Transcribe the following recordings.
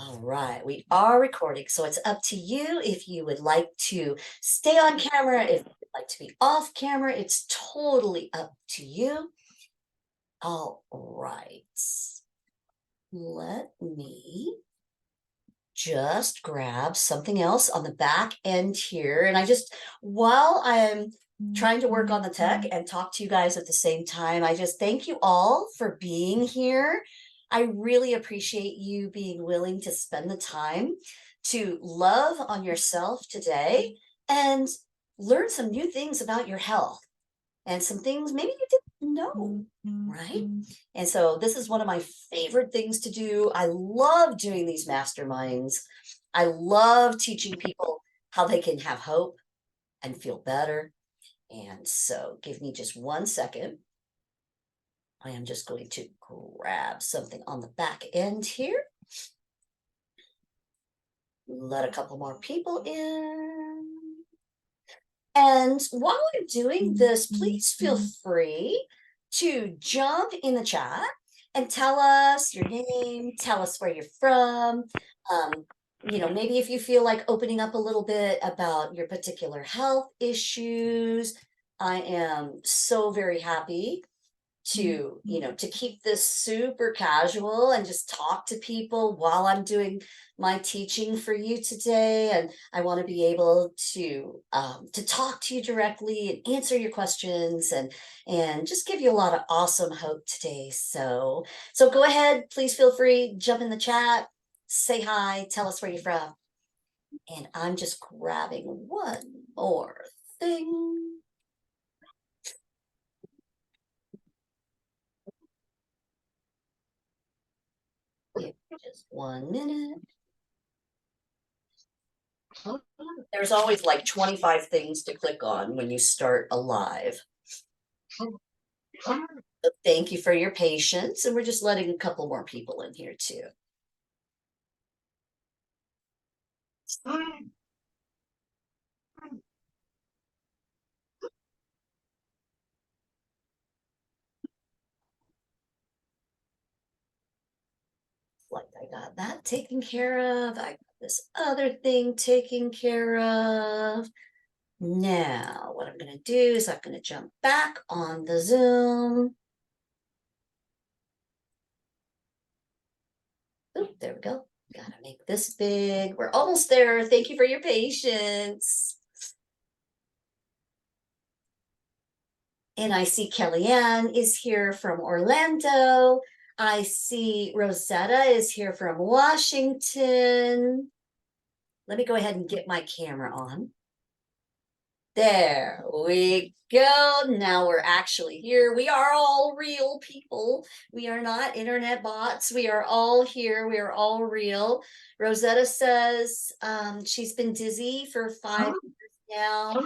All right, we are recording, so it's up to you if you would like to stay on camera, if you'd like to be off camera, it's totally up to you. All right, let me just grab something else on the back end here. And while I'm trying to work on the tech and talk to you guys at the same time, I just thank you all for being here. I really appreciate you being willing to spend the time to love on yourself today and learn some new things about your health and some things maybe you didn't know, right? And so this is one of my favorite things to do. I love doing these masterminds. I love teaching people how they can have hope and feel better. And so give me just 1 second. I am just going to grab something on the back end here. Let a couple more people in. And while I'm doing this, please feel free to jump in the chat and tell us your name, tell us where you're from. Maybe if you feel like opening up a little bit about your particular health issues. I am so very happy to keep this super casual and just talk to people while I'm doing my teaching for you today. And I want to be able to talk to you directly and answer your questions and just give you a lot of awesome hope today. So go ahead, please feel free, jump in the chat, say hi, tell us where you're from. And I'm just grabbing one more thing. Just 1 minute. There's always like 25 things to click on when you start a live. So thank you for your patience. And we're just letting a couple more people in here too. Like I got that taken care of. I got this other thing taken care of. Now, what I'm going to do is I'm going to jump back on the Zoom. Oop, there we go. Gotta make this big. We're almost there. Thank you for your patience. And I see Kellyanne is here from Orlando. I see Rosetta is here from Washington. Let me go ahead and get my camera on. There we go. Now we're actually here. We are all real people. We are not internet bots. We are all here. We are all real. Rosetta says she's been dizzy for 5 years now.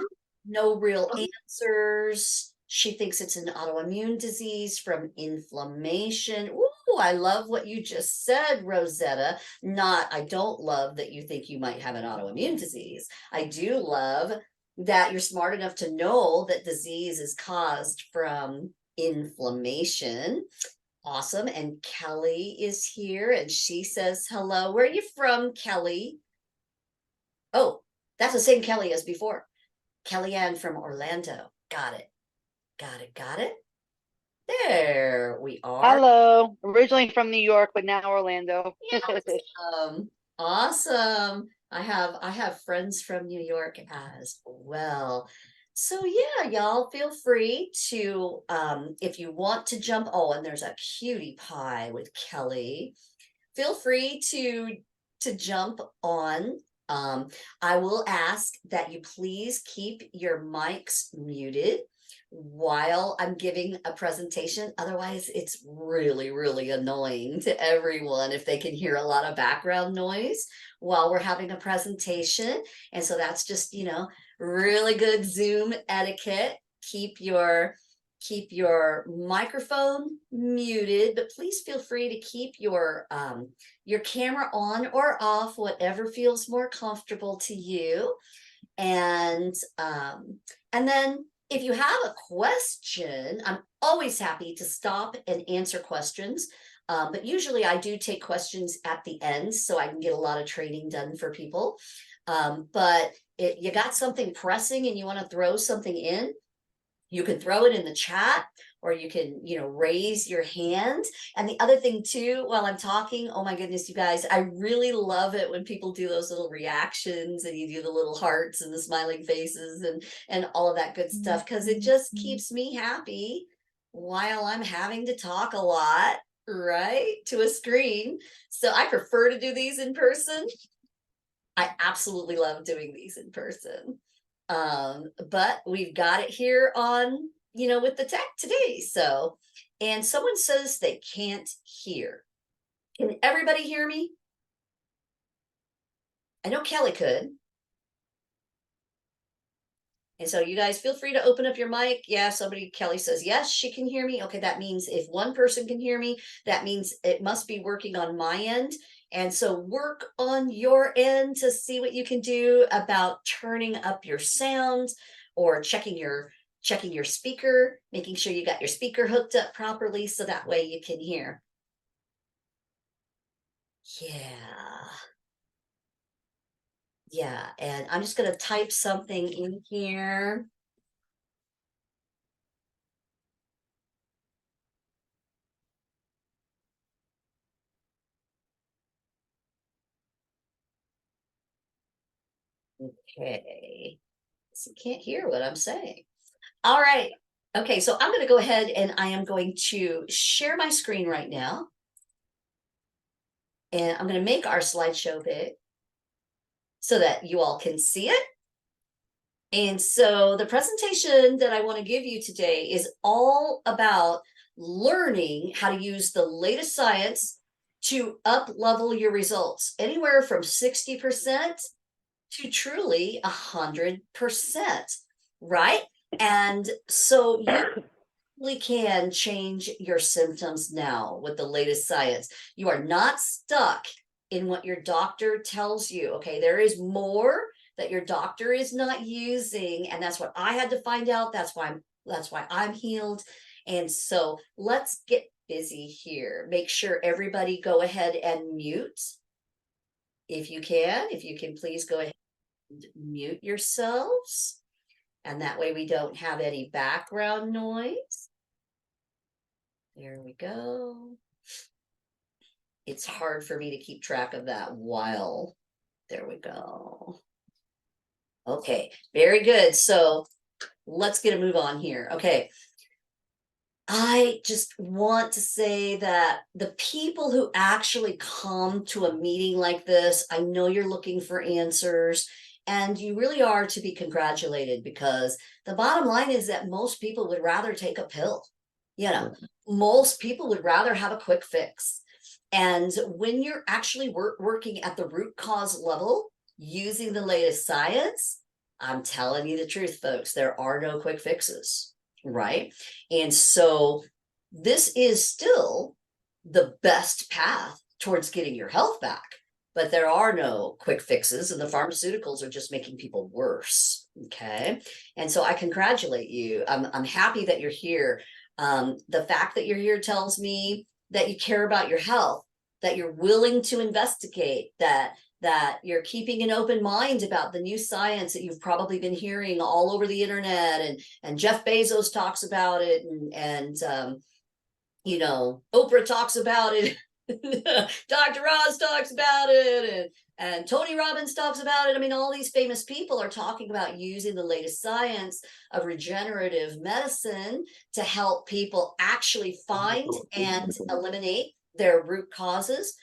No real answers. She thinks it's an autoimmune disease from inflammation. Ooh, I love what you just said, Rosetta. I don't love that you think you might have an autoimmune disease. I do love that you're smart enough to know that disease is caused from inflammation. Awesome. And Kelly is here and she says hello. Where are you from, Kelly? Oh, that's the same Kelly as before. Kellyanne from Orlando. Got it. Got it. There we are. Hello. Originally from New York, but now Orlando. Awesome. I have friends from New York as well. So yeah, y'all feel free to if you want to jump. Oh, and there's a cutie pie with Kelly. Feel free to jump on. I will ask that you please keep your mics muted while I'm giving a presentation. Otherwise, it's really, really annoying to everyone if they can hear a lot of background noise while we're having a presentation. And so that's just, really good Zoom etiquette. Keep your microphone muted, but please feel free to keep your camera on or off, whatever feels more comfortable to you. And then if you have a question, I'm always happy to stop and answer questions. But usually I do take questions at the end so I can get a lot of training done for people. But you got something pressing and you want to throw something in, you can throw it in the chat, or you can, raise your hand. And the other thing too, while I'm talking, oh my goodness, you guys, I really love it when people do those little reactions and you do the little hearts and the smiling faces and all of that good stuff, because it just keeps me happy while I'm having to talk a lot, right, to a screen. So I prefer to do these in person. I absolutely love doing these in person. But we've got it here on, with the tech today. So, and someone says they can't hear. Can everybody hear me? I know Kelly could. And so you guys feel free to open up your mic. Yeah, Kelly says, yes, she can hear me. Okay, that means if one person can hear me, that means it must be working on my end. And so work on your end to see what you can do about turning up your sound or checking your speaker, making sure you got your speaker hooked up properly so that way you can hear. Yeah. Yeah, and I'm just going to type something in here. Okay. So you can't hear what I'm saying. All right. Okay, so I'm going to go ahead and I am going to share my screen right now. And I'm going to make our slideshow big so that you all can see it. And so the presentation that I want to give you today is all about learning how to use the latest science to up level your results, anywhere from 60% to truly 100%, right? And so you really can change your symptoms now with the latest science. You are not stuck in what your doctor tells you. Okay, there is more that your doctor is not using, and that's what I had to find out. That's why I'm healed. And so let's get busy here. Make sure everybody go ahead and mute if you can. If you can, please go ahead and mute yourselves. And that way we don't have any background noise. There we go. It's hard for me to keep track of that while. There we go. Okay, very good. So let's get a move on here. Okay. I just want to say that the people who actually come to a meeting like this, I know you're looking for answers, and you really are to be congratulated, because the bottom line is that most people would rather take a pill. Most people would rather have a quick fix. And when you're actually working at the root cause level using the latest science, I'm telling you the truth, folks, there are no quick fixes, right? And so this is still the best path towards getting your health back, but there are no quick fixes, and the pharmaceuticals are just making people worse. Okay. And so I congratulate you. I'm happy that you're here. The fact that you're here tells me that you care about your health, that you're willing to investigate, that you're keeping an open mind about the new science that you've probably been hearing all over the internet, and Jeff Bezos talks about it, and Oprah talks about it. Dr. Oz talks about it, and Tony Robbins talks about it. I mean, all these famous people are talking about using the latest science of regenerative medicine to help people actually find and eliminate their root causes.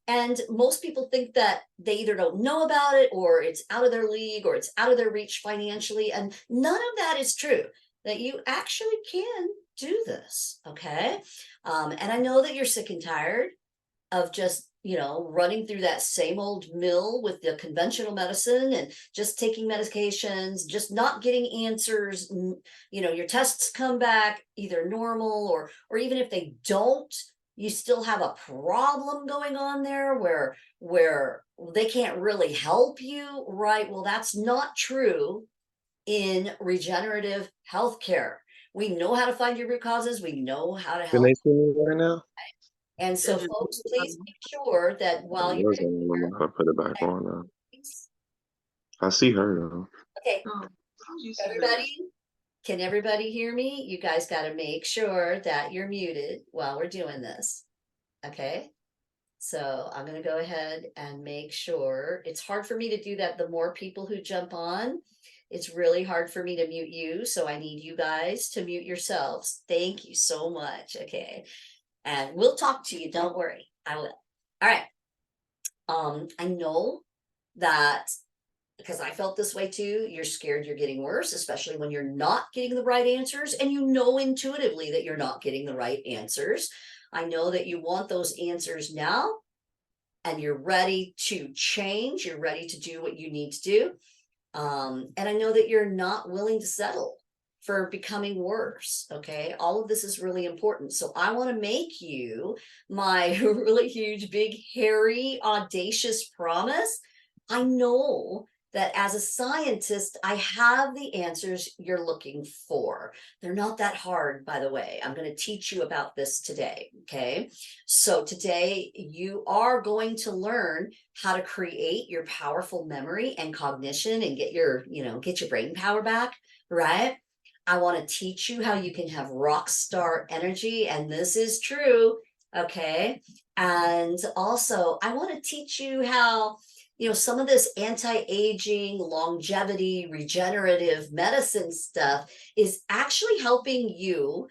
And most people think that they either don't know about it, or it's out of their league, or it's out of their reach financially. And none of that is true, that you actually can do this. Okay. And I know that you're sick and tired of just, running through that same old mill with the conventional medicine and just taking medications, just not getting answers. Your tests come back either normal, or even if they don't, you still have a problem going on there where they can't really help you, right? Well, that's not true in regenerative healthcare. We know how to find your root causes. We know how to Can help. they see me right now? And so folks, please make sure that while It you're was in on. I put it back on now. here, I see her though. okay, everybody, can everybody hear me? You guys got to make sure that you're muted while we're doing this. Okay. So I'm going to go ahead and make sure. It's hard for me to do that. The more people who jump on, it's really hard for me to mute you. So I need you guys to mute yourselves. Thank you so much. Okay. And we'll talk to you. Don't worry. I will. All right. I know that because I felt this way too. You're scared you're getting worse, especially when you're not getting the right answers, and you know intuitively that you're not getting the right answers. I know that you want those answers now, and you're ready to change. You're ready to do what you need to do. And I know that you're not willing to settle for becoming worse. Okay. All of this is really important. So I want to make you my really huge, big, hairy, audacious promise. I know that as a scientist, I have the answers you're looking for. They're not that hard, by the way. I'm going to teach you about this today. Okay. So today you are going to learn how to create your powerful memory and cognition and get your, get your brain power back, right? I want to teach you how you can have rock star energy, and this is true, okay? And also, I want to teach you how, some of this anti-aging, longevity, regenerative medicine stuff is actually helping you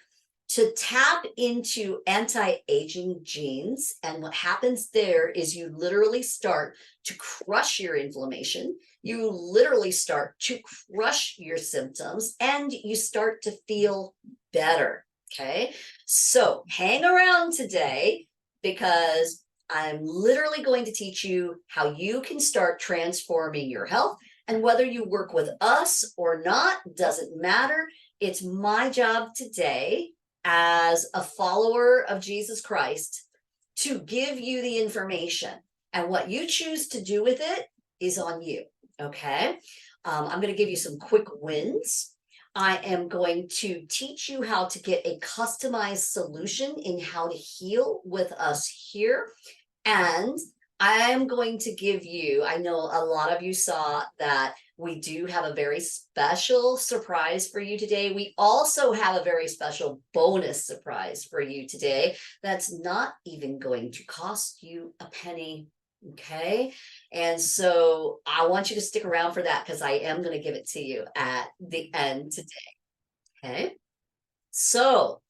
to tap into anti-aging genes. And what happens there is you literally start to crush your inflammation. You literally start to crush your symptoms, and you start to feel better. Okay. So hang around today, because I'm literally going to teach you how you can start transforming your health. And whether you work with us or not, doesn't matter. It's my job today as a follower of Jesus Christ to give you the information, and what you choose to do with it is on you. Okay. I'm going to give you some quick wins. I am going to teach you how to get a customized solution in how to heal with us here. And I am going to give you, I know a lot of you saw that we do have a very special surprise for you today. We also have a very special bonus surprise for you today that's not even going to cost you a penny. Okay. And so I want you to stick around for that, because I am going to give it to you at the end today. Okay. So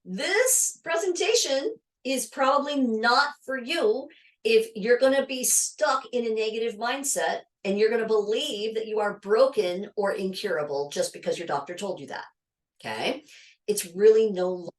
this presentation is probably not for you if you're going to be stuck in a negative mindset and you're going to believe that you are broken or incurable just because your doctor told you that. Okay. It's really no longer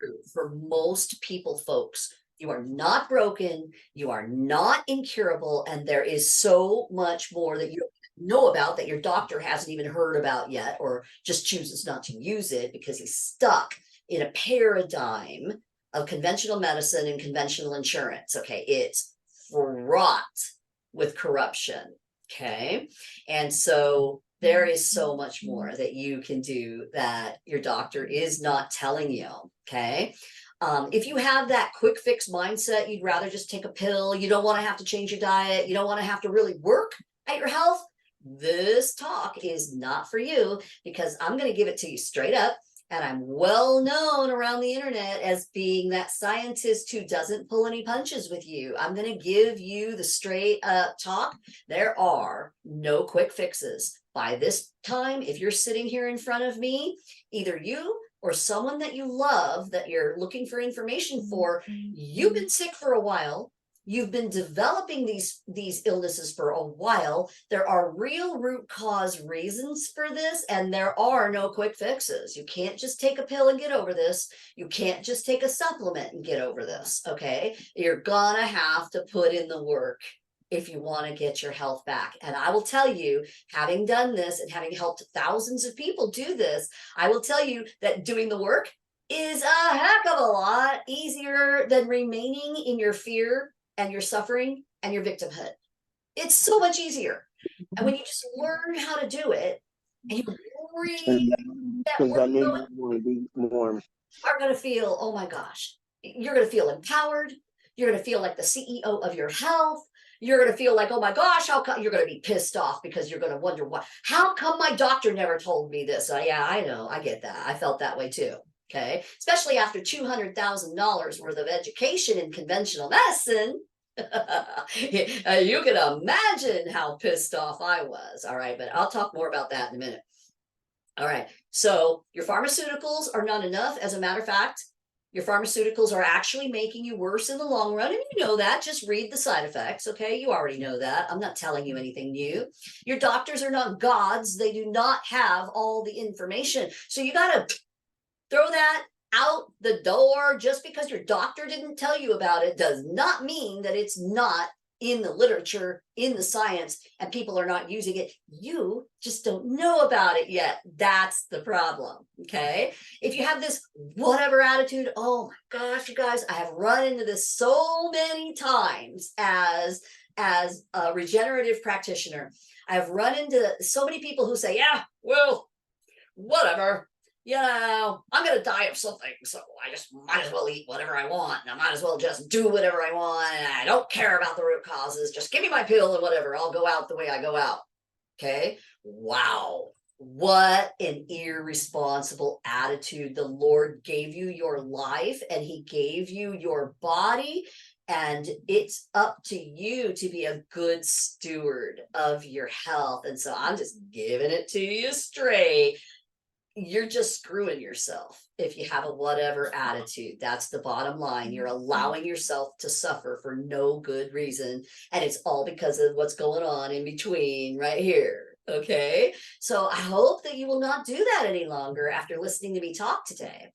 true for most people, folks. You are not broken. You are not incurable. And there is so much more that you don't know about that your doctor hasn't even heard about yet, or just chooses not to use it because he's stuck in a paradigm of conventional medicine and conventional insurance. Okay. It's fraught with corruption. Okay. And so there is so much more that you can do that your doctor is not telling you. Okay. If you have that quick fix mindset, you'd rather just take a pill, you don't want to have to change your diet, you don't want to have to really work at your health, this talk is not for you, because I'm going to give it to you straight up. And I'm well known around the internet as being that scientist who doesn't pull any punches with you. I'm going to give you the straight up talk. There are no quick fixes. By this time, if you're sitting here in front of me, either you or someone that you love that you're looking for information for, you've been sick for a while. You've been developing these illnesses for a while. There are real root cause reasons for this, and there are no quick fixes. You can't just take a pill and get over this. You can't just take a supplement and get over this, okay? You're gonna have to put in the work if you want to get your health back. And I will tell you, having done this and having helped thousands of people do this, I will tell you that doing the work is a heck of a lot easier than remaining in your fear and your suffering and your victimhood. It's so much easier. And when you just learn how to do it, and you really that Because I work knew going, you would be warm. are going to feel, oh my gosh, You're going to feel empowered. You're going to feel like the CEO of your health. You're going to feel like, oh my gosh, how come? You're going to be pissed off because you're going to wonder how come my doctor never told me this? Yeah, I know. I get that. I felt that way too. Okay. Especially after $200,000 worth of education in conventional medicine. You can imagine how pissed off I was. All right. But I'll talk more about that in a minute. All right. So your pharmaceuticals are not enough. As a matter of fact, your pharmaceuticals are actually making you worse in the long run. And you know that. Just read the side effects. Okay. You already know that. I'm not telling you anything new. Your doctors are not gods. They do not have all the information. So you got to throw that out the door. Just because your doctor didn't tell you about it does not mean that it's not in the literature, in the science, and people are not using it. You just don't know about it yet. That's the problem. Okay. If you have this whatever attitude, oh my gosh, you guys, I have run into this so many times as a regenerative practitioner. I've run into so many people who say, yeah, well, whatever. I'm going to die of something, so I just might as well eat whatever I want, and I might as well just do whatever I want, and I don't care about the root causes. Just give me my pill and whatever. I'll go out the way I go out. Okay? Wow. What an irresponsible attitude. The Lord gave you your life, and he gave you your body, and it's up to you to be a good steward of your health. And so I'm just giving it to you straight. You're just screwing yourself if you have a whatever attitude. That's the bottom line. You're allowing yourself to suffer for no good reason. And it's all because of what's going on in between right here. Okay. So I hope that you will not do that any longer after listening to me talk today.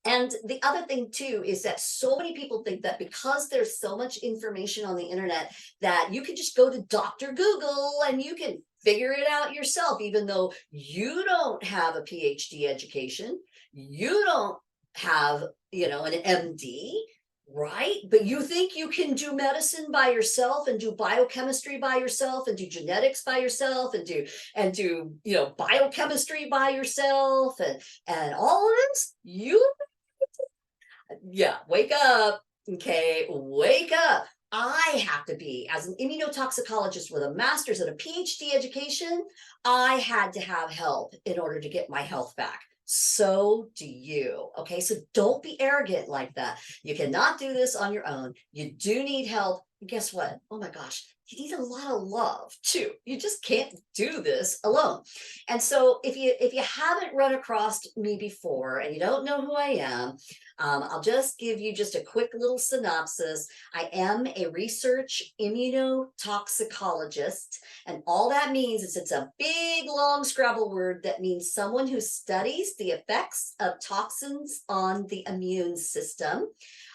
And the other thing too is that so many people think that because there's so much information on the internet that you can just go to Dr. Google and you can figure it out yourself, even though you don't have a PhD education, you don't have, an MD, right? But you think you can do medicine by yourself and do biochemistry by yourself and do genetics by yourself and do biochemistry by yourself and all of this. Wake up. Okay, wake up. I have to be, as an immunotoxicologist with a master's and a PhD education, I had to have help in order to get my health back. So do you. Okay, so don't be arrogant like that. You cannot do this on your own. You do need help. And guess what? Oh my gosh, you need a lot of love too. You just can't do this alone. And so if you haven't run across me before and you don't know who I am, I'll just give you just a quick little synopsis. I am a research immunotoxicologist, and all that means is it's a big, long Scrabble word that means someone who studies the effects of toxins on the immune system.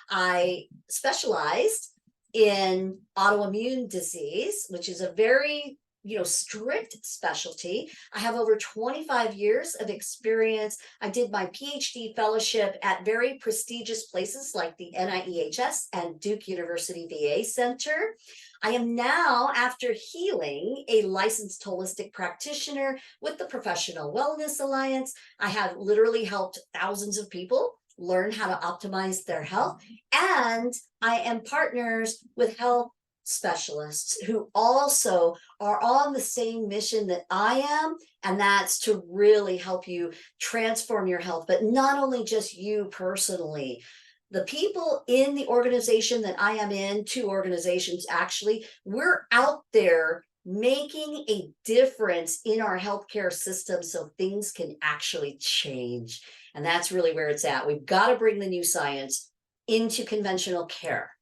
I specialized in autoimmune disease, which is a very strict specialty. I have over 25 years of experience. I did my PhD fellowship at very prestigious places like the NIEHS and Duke University VA Center. I am now, after healing, a licensed holistic practitioner with the Professional Wellness Alliance. I have literally helped thousands of people learn how to optimize their health. And I am partners with health specialists who also are on the same mission that I am, and that's to really help you transform your health, but not only just you personally. The people in the organization that I am in, 2 organizations actually, we're out there making a difference in our healthcare system so things can actually change. And that's really where it's at. We've got to bring the new science into conventional care.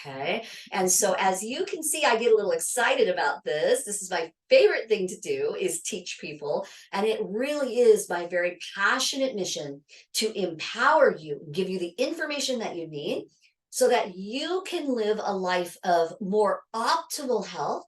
Okay. And so as you can see, I get a little excited about this. This is my favorite thing to do, is teach people. And it really is my very passionate mission to empower you, give you the information that you need so that you can live a life of more optimal health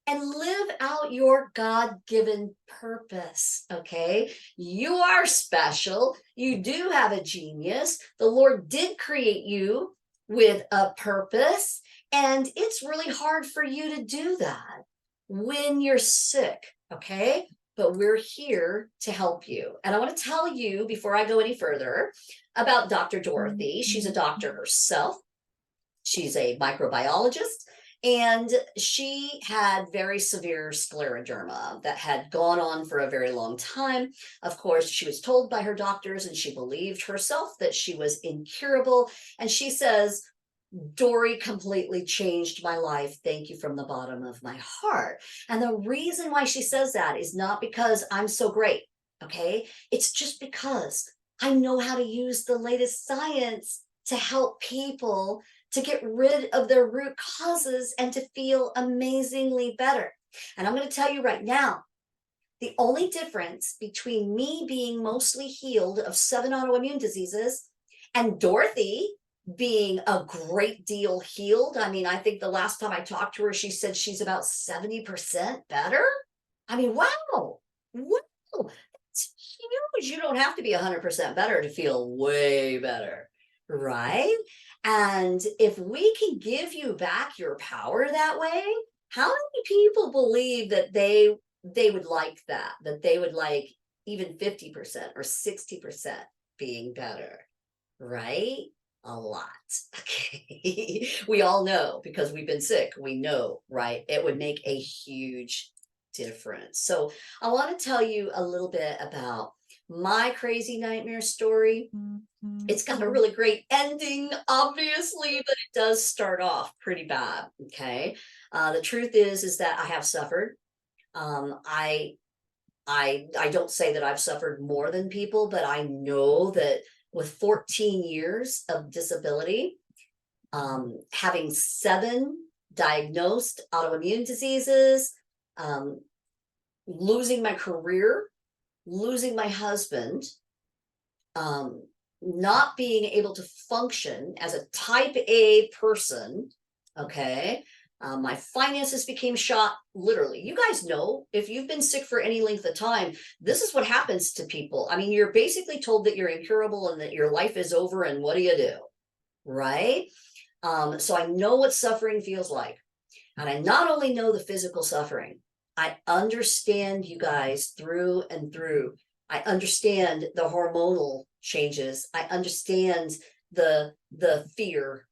and live out your God-given purpose. Okay. You are special. You do have a genius. The Lord did create you with a purpose, and it's really hard for you to do that when you're sick. Okay. but we're here to help you. And I want to tell you before I go any further about Dr. Dorothy. She's a doctor herself. She's a microbiologist, and she had very severe scleroderma that had gone on for a very long time. Of course, she was told by her doctors, and she believed herself that she was incurable. And she says, Dory completely changed my life. Thank you from the bottom of my heart. And the reason why she says that is not because I'm so great, okay? It's just because I know how to use the latest science to help people to get rid of their root causes and to feel amazingly better. And I'm going to tell you right now, the only difference between me being mostly healed of 7 autoimmune diseases and Dorothy being a great deal healed. I mean, I think the last time I talked to her, she said she's about 70% better. I mean, wow. That's huge. You don't have to be 100% better to feel way better, right? And if we can give you back your power that way, how many people believe that they would like that they would like even 50% or 60% being better, right? A lot. Okay. We all know because we've been sick. We know, right? It would make a huge difference. So I want to tell you a little bit about my crazy nightmare story. It's got a really great ending, obviously, but it does start off pretty bad. Okay. The truth is that I have suffered. I don't say that I've suffered more than people, but I know that with 14 years of disability, having 7 diagnosed autoimmune diseases, losing my career, losing my husband, not being able to function as a type A person, okay? My finances became shot, literally. You guys know, if you've been sick for any length of time, this is what happens to people. I mean, you're basically told that you're incurable and that your life is over, and what do? Right? So I know what suffering feels like. And I not only know the physical suffering, I understand you guys through and through. I understand the hormonal changes. I understand the fear,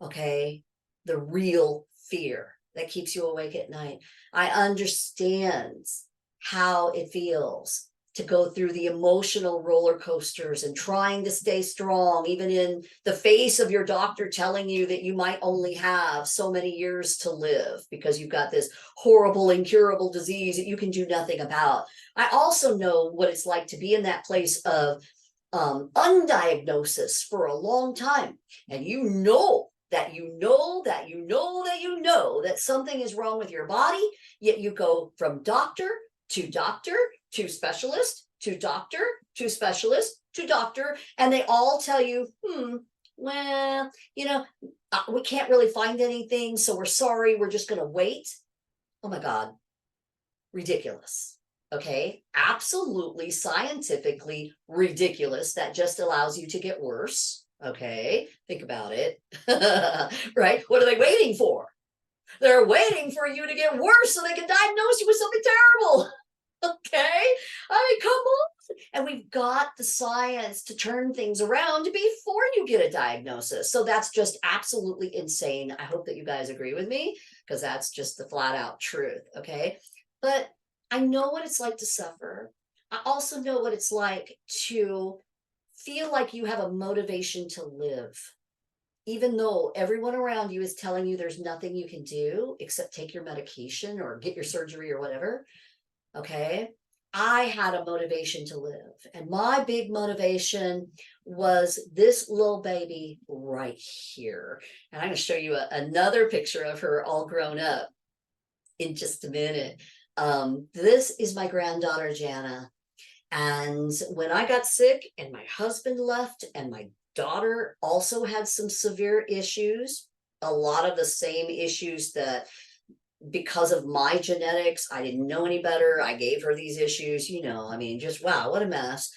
okay? The real fear that keeps you awake at night. I understand how it feels to go through the emotional roller coasters and trying to stay strong, even in the face of your doctor telling you that you might only have so many years to live because you've got this horrible, incurable disease that you can do nothing about. I also know what it's like to be in that place of undiagnosis for a long time. And you know that something is wrong with your body, yet you go from doctor to specialist to doctor to specialist to doctor, and they all tell you, well, we can't really find anything, so we're sorry, we're just going to wait. Oh my God, ridiculous. Okay, absolutely scientifically ridiculous. That just allows you to get worse. Okay, think about it. Right? What are they waiting for? They're waiting for you to get worse so they can diagnose you with something terrible. Okay, I mean, come on. And we've got the science to turn things around before you get a diagnosis. So that's just absolutely insane. I hope that you guys agree with me, because that's just the flat out truth. Okay, but I know what it's like to suffer. I also know what it's like to feel like you have a motivation to live, even though everyone around you is telling you there's nothing you can do except take your medication or get your surgery or whatever. Okay, I had a motivation to live, and my big motivation was this little baby right here. And I'm going to show you another picture of her all grown up in just a minute. This is my granddaughter, Jana. And when I got sick and my husband left and my daughter also had some severe issues, a lot of the same issues that, because of my genetics, I didn't know any better. I gave her these issues, I mean, just wow, what a mess.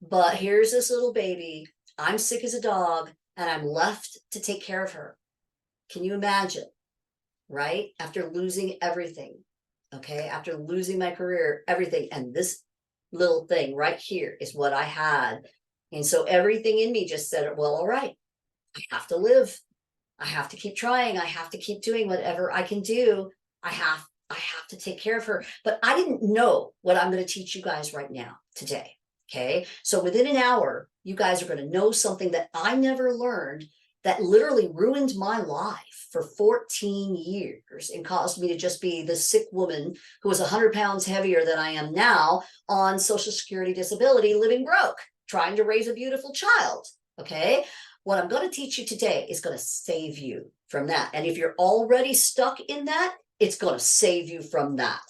But here's this little baby. I'm sick as a dog and I'm left to take care of her. Can you imagine? Right? After losing everything. Okay. After losing my career, everything. And this little thing right here is what I had. And so everything in me just said, well, all right, I have to live. I have to keep trying. I have to keep doing whatever I can do. I have to take care of her. But I didn't know what I'm going to teach you guys right now today. Okay. So within an hour, you guys are going to know something that I never learned that literally ruined my life for 14 years and caused me to just be the sick woman who was 100 pounds heavier than I am now on Social Security disability, living broke, trying to raise a beautiful child. Okay. What I'm going to teach you today is going to save you from that. And if you're already stuck in that, it's going to save you from that.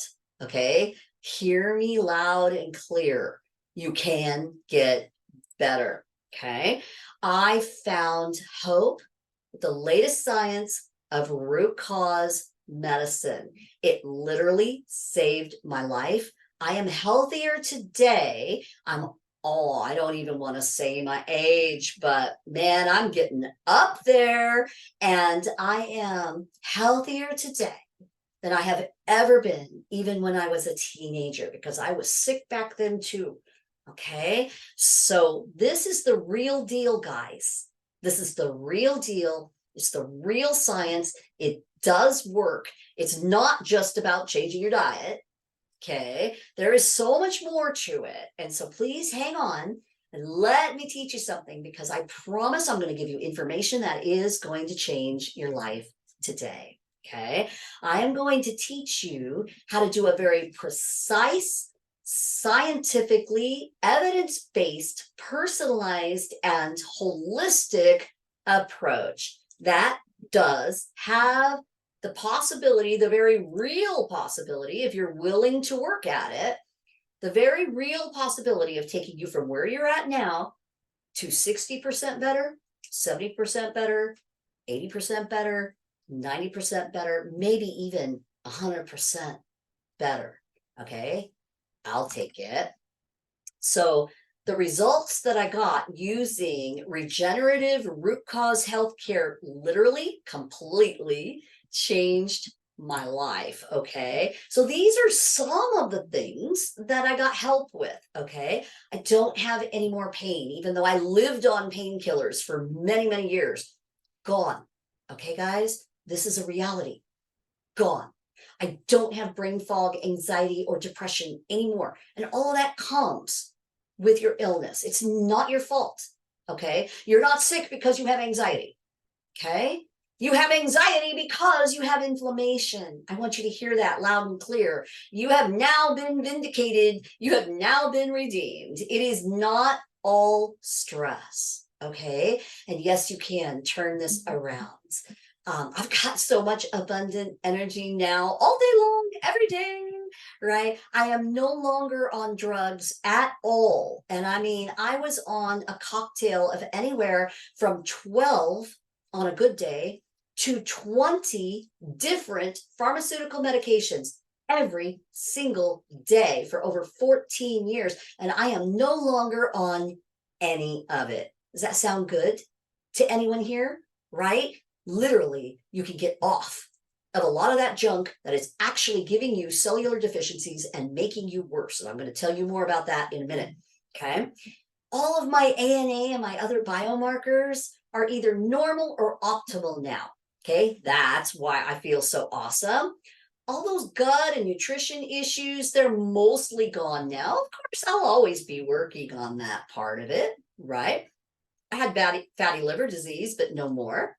Okay. Hear me loud and clear. You can get better. Okay. I found hope with the latest science of root cause medicine. It literally saved my life. I am healthier today. I don't even want to say my age, but man, I'm getting up there and I am healthier today than I have ever been, even when I was a teenager, because I was sick back then too. Okay. So this is the real deal, guys. This is the real deal. It's the real science. It does work. It's not just about changing your diet. Okay. There is so much more to it. And so please hang on and let me teach you something, because I promise I'm going to give you information that is going to change your life today. Okay. I am going to teach you how to do a very precise, scientifically evidence-based, personalized, and holistic approach that does have the possibility, the very real possibility, if you're willing to work at it, the very real possibility of taking you from where you're at now to 60% better, 70% better, 80% better, 90% better, maybe even 100% better. Okay. I'll take it. So the results that I got using regenerative root cause healthcare literally completely changed my life. Okay. So these are some of the things that I got help with. Okay. I don't have any more pain, even though I lived on painkillers for many, many years. Gone. Okay, guys, this is a reality. Gone. I don't have brain fog, anxiety, or depression anymore. And all of that comes with your illness. It's not your fault. Okay. You're not sick because you have anxiety. Okay. You have anxiety because you have inflammation. I want you to hear that loud and clear. You have now been vindicated. You have now been redeemed. It is not all stress. Okay. And yes, you can turn this around. I've got so much abundant energy now, all day long, every day, right? I am no longer on drugs at all. And I mean, I was on a cocktail of anywhere from 12 on a good day to 20 different pharmaceutical medications every single day for over 14 years. And I am no longer on any of it. Does that sound good to anyone here? Right? Literally, you can get off of a lot of that junk that is actually giving you cellular deficiencies and making you worse. And I'm going to tell you more about that in a minute. Okay. All of my ANA and my other biomarkers are either normal or optimal now. Okay. That's why I feel so awesome. All those gut and nutrition issues, they're mostly gone now. Of course, I'll always be working on that part of it, right? I had fatty liver disease, but no more.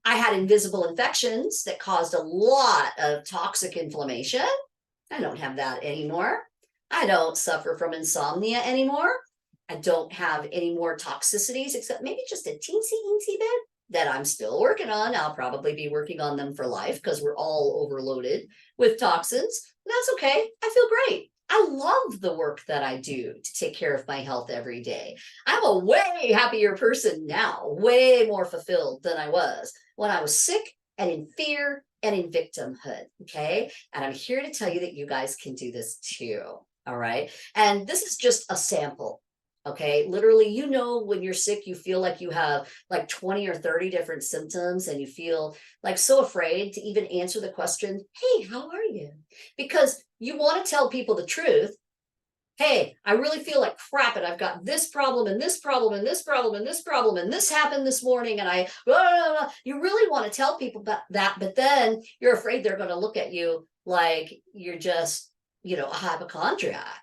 I had invisible infections that caused a lot of toxic inflammation. I don't have that anymore. I don't suffer from insomnia anymore. I don't have any more toxicities, except maybe just a teensy bit that I'm still working on. I'll probably be working on them for life because we're all overloaded with toxins. That's okay. I feel great. I love the work that I do to take care of my health every day. I'm a way happier person now, way more fulfilled than I was when I was sick and in fear and in victimhood. Okay. And I'm here to tell you that you guys can do this too. All right. And this is just a sample Okay, literally, you know, when you're sick, you feel like you have like 20 or 30 different symptoms, and you feel like so afraid to even answer the question, hey, how are you? Because you want to tell people the truth. Hey, I really feel like crap, and I've got this problem and this problem and this problem and this problem, and this happened this morning, and I blah, blah, blah. You really want to tell people about that, but then you're afraid they're going to look at you like you're just, you know, a hypochondriac,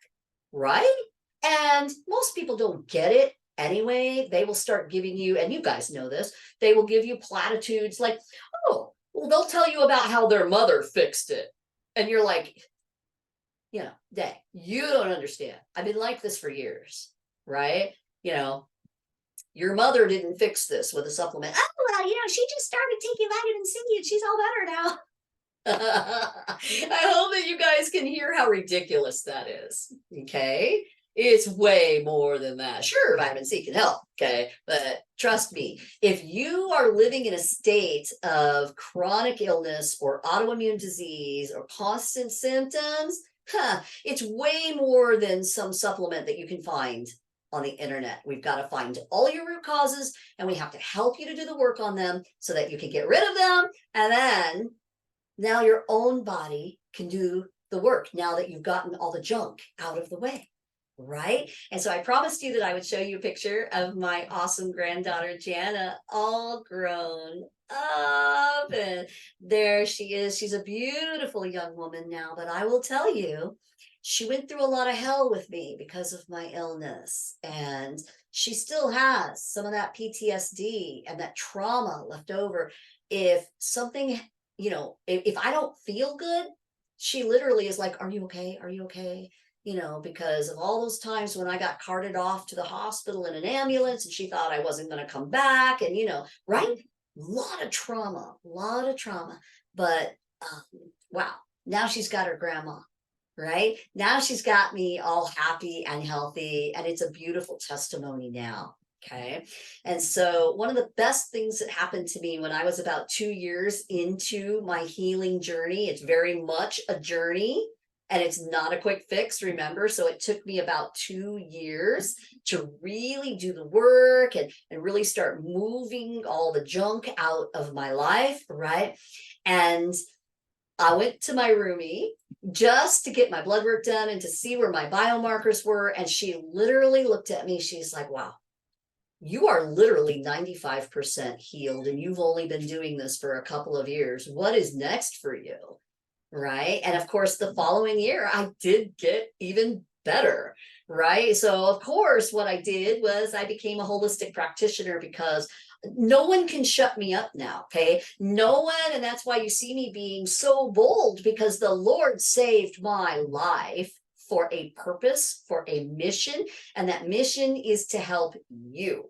right? And most people don't get it anyway. They will start giving you, and you guys know this, they will give you platitudes like, oh, well, they'll tell you about how their mother fixed it. And you're like, you know, dang, you don't understand. I've been like this for years, right? You know, your mother didn't fix this with a supplement. Oh, well, you know, she just started taking vitamin C and she's all better now. I hope that you guys can hear how ridiculous that is. Okay. It's way more than that. Sure, vitamin C can help. Okay. But trust me, if you are living in a state of chronic illness or autoimmune disease or constant symptoms, it's way more than some supplement that you can find on the internet. We've got to find all your root causes, and we have to help you to do the work on them so that you can get rid of them. And then now your own body can do the work now that you've gotten all the junk out of the way. Right. And so I promised you that I would show you a picture of my awesome granddaughter, Jana, all grown up. And there she is. She's a beautiful young woman now. But I will tell you, she went through a lot of hell with me because of my illness. And she still has some of that PTSD and that trauma left over. If something, you know, if I don't feel good, she literally is like, are you okay? Are you okay? You know, because of all those times when I got carted off to the hospital in an ambulance and she thought I wasn't going to come back. And, you know, right? A lot of trauma, a lot of trauma. But wow, now she's got her grandma, right? Now she's got me all happy and healthy. And it's a beautiful testimony now. Okay. And so one of the best things that happened to me when I was about 2 years into my healing journey, it's very much a journey. And it's not a quick fix, remember? So it took me about 2 years to really do the work and really start moving all the junk out of my life, right? And I went to my roomie just to get my blood work done and to see where my biomarkers were. And she literally looked at me. She's like, wow, you are literally 95% healed, and you've only been doing this for a couple of years. What is next for you? Right. And of course, the following year, I did get even better. Right. So, of course, what I did was I became a holistic practitioner because no one can shut me up now. Okay. No one. And that's why you see me being so bold, because the Lord saved my life for a purpose, for a mission. And that mission is to help you.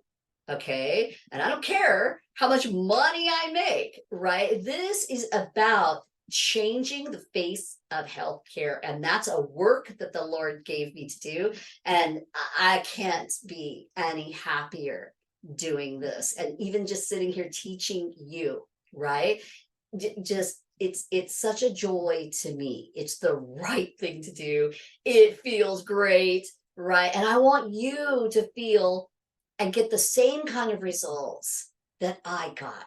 Okay. And I don't care how much money I make. Right. This is about changing the face of healthcare, and that's a work that the Lord gave me to do, and I can't be any happier doing this. And even just sitting here teaching you, right? Just it's such a joy to me. It's the right thing to do. It feels great, right? And I want you to feel and get the same kind of results that I got.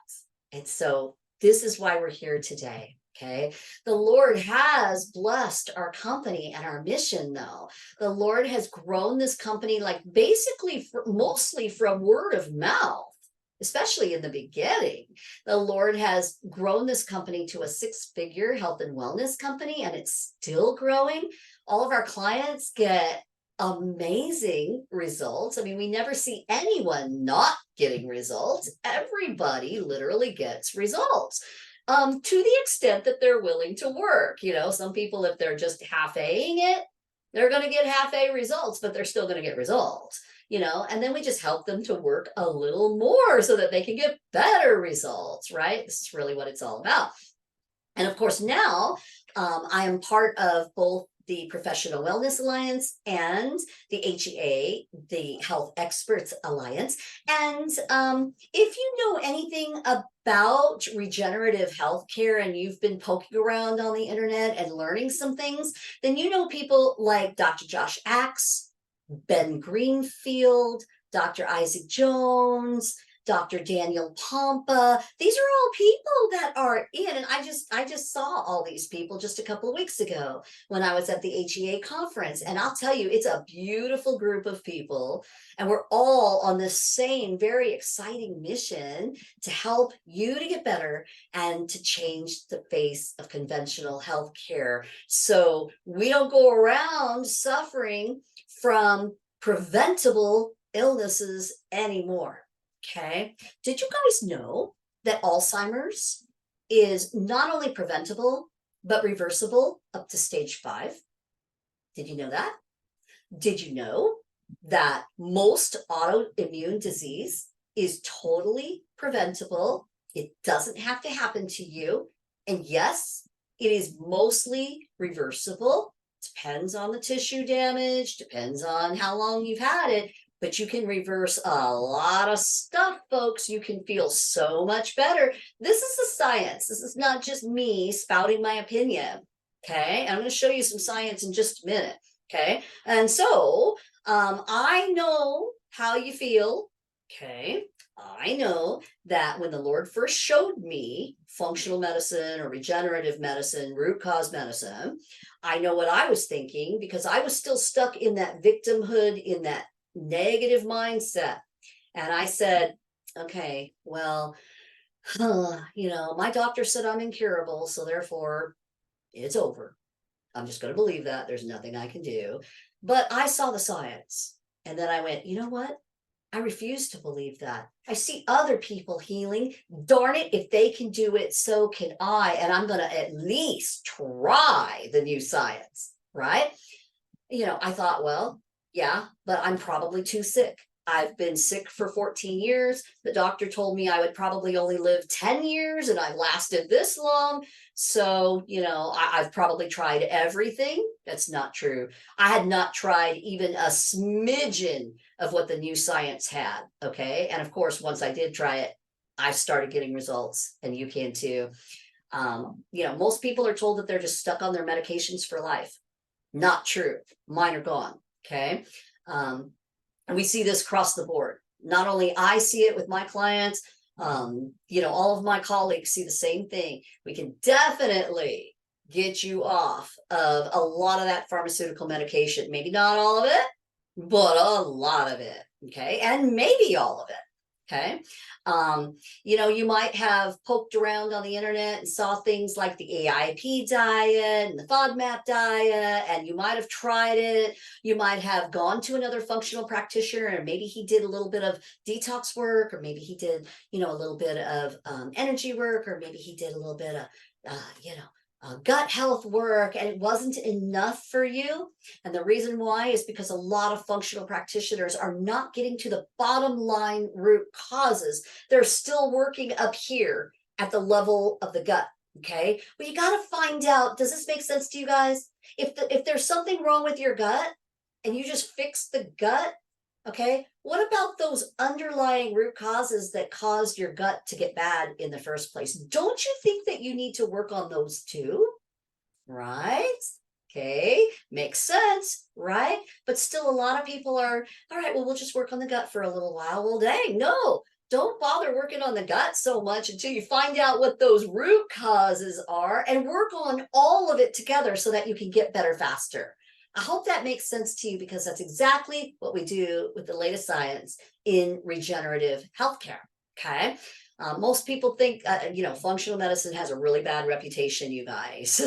And so this is why we're here today. Okay. The Lord has blessed our company and our mission, though. The Lord has grown this company, like basically mostly from word of mouth, especially in the beginning. The Lord has grown this company to a 6-figure health and wellness company, and it's still growing. All of our clients get amazing results. I mean, we never see anyone not getting results. Everybody literally gets results. To the extent that they're willing to work. You know, some people, if they're just half-aing it, they're going to get half-a results, but they're still going to get results, you know, and then we just help them to work a little more so that they can get better results, right? This is really what it's all about. And of course, now I am part of both the Professional Wellness Alliance and the HEA, the Health Experts Alliance. And if you know anything about regenerative healthcare and you've been poking around on the internet and learning some things, then you know people like Dr. Josh Axe, Ben Greenfield, Dr. Isaac Jones, Dr. Daniel Pompa. These are all people that are in, and I just saw all these people just a couple of weeks ago when I was at the HEA conference. And I'll tell you, it's a beautiful group of people, and we're all on this same very exciting mission to help you to get better and to change the face of conventional healthcare, so we don't go around suffering from preventable illnesses anymore. Okay. Did you guys know that Alzheimer's is not only preventable, but reversible up to stage 5? Did you know that? Did you know that most autoimmune disease is totally preventable? It doesn't have to happen to you. And yes, it is mostly reversible. Depends on the tissue damage, depends on how long you've had it, but you can reverse a lot of stuff, folks. You can feel so much better. This is the science. This is not just me spouting my opinion. Okay. I'm going to show you some science in just a minute. Okay. And so I know how you feel. Okay. I know that when the Lord first showed me functional medicine or regenerative medicine, root cause medicine, I know what I was thinking, because I was still stuck in that victimhood, in that negative mindset. And I said, okay, well, my doctor said I'm incurable, so therefore it's over. I'm just going to believe that. There's nothing I can do. But I saw the science. And then I went, you know what? I refuse to believe that. I see other people healing. Darn it, if they can do it, so can I. And I'm going to at least try the new science, right? I thought, well, yeah, but I'm probably too sick. I've been sick for 14 years. The doctor told me I would probably only live 10 years, and I've lasted this long. So, I've probably tried everything. That's not true. I had not tried even a smidgen of what the new science had. Okay. And of course, once I did try it, I started getting results, and you can too. Most people are told that they're just stuck on their medications for life. Not true. Mine are gone. Okay. And we see this across the board. Not only I see it with my clients, all of my colleagues see the same thing. We can definitely get you off of a lot of that pharmaceutical medication. Maybe not all of it, but a lot of it. Okay. And maybe all of it. Okay. You might have poked around on the internet and saw things like the AIP diet and the FODMAP diet, and you might have tried it. You might have gone to another functional practitioner, and maybe he did a little bit of detox work, or maybe he did, a little bit of energy work, or maybe he did a little bit of, gut health work, and it wasn't enough for you. And the reason why is because a lot of functional practitioners are not getting to the bottom line root causes. They're still working up here at the level of the gut. Okay. Well, you got to find out, does this make sense to you guys? If there's something wrong with your gut and you just fix the gut, okay, what about those underlying root causes that caused your gut to get bad in the first place? Don't you think that you need to work on those too? Right? Okay, makes sense, right? But still, a lot of people are, all right, well, we'll just work on the gut for a little while. Well, dang, no, don't bother working on the gut so much until you find out what those root causes are, and work on all of it together so that you can get better faster. I hope that makes sense to you, because that's exactly what we do with the latest science in regenerative healthcare. Okay. Most people think, functional medicine has a really bad reputation, you guys.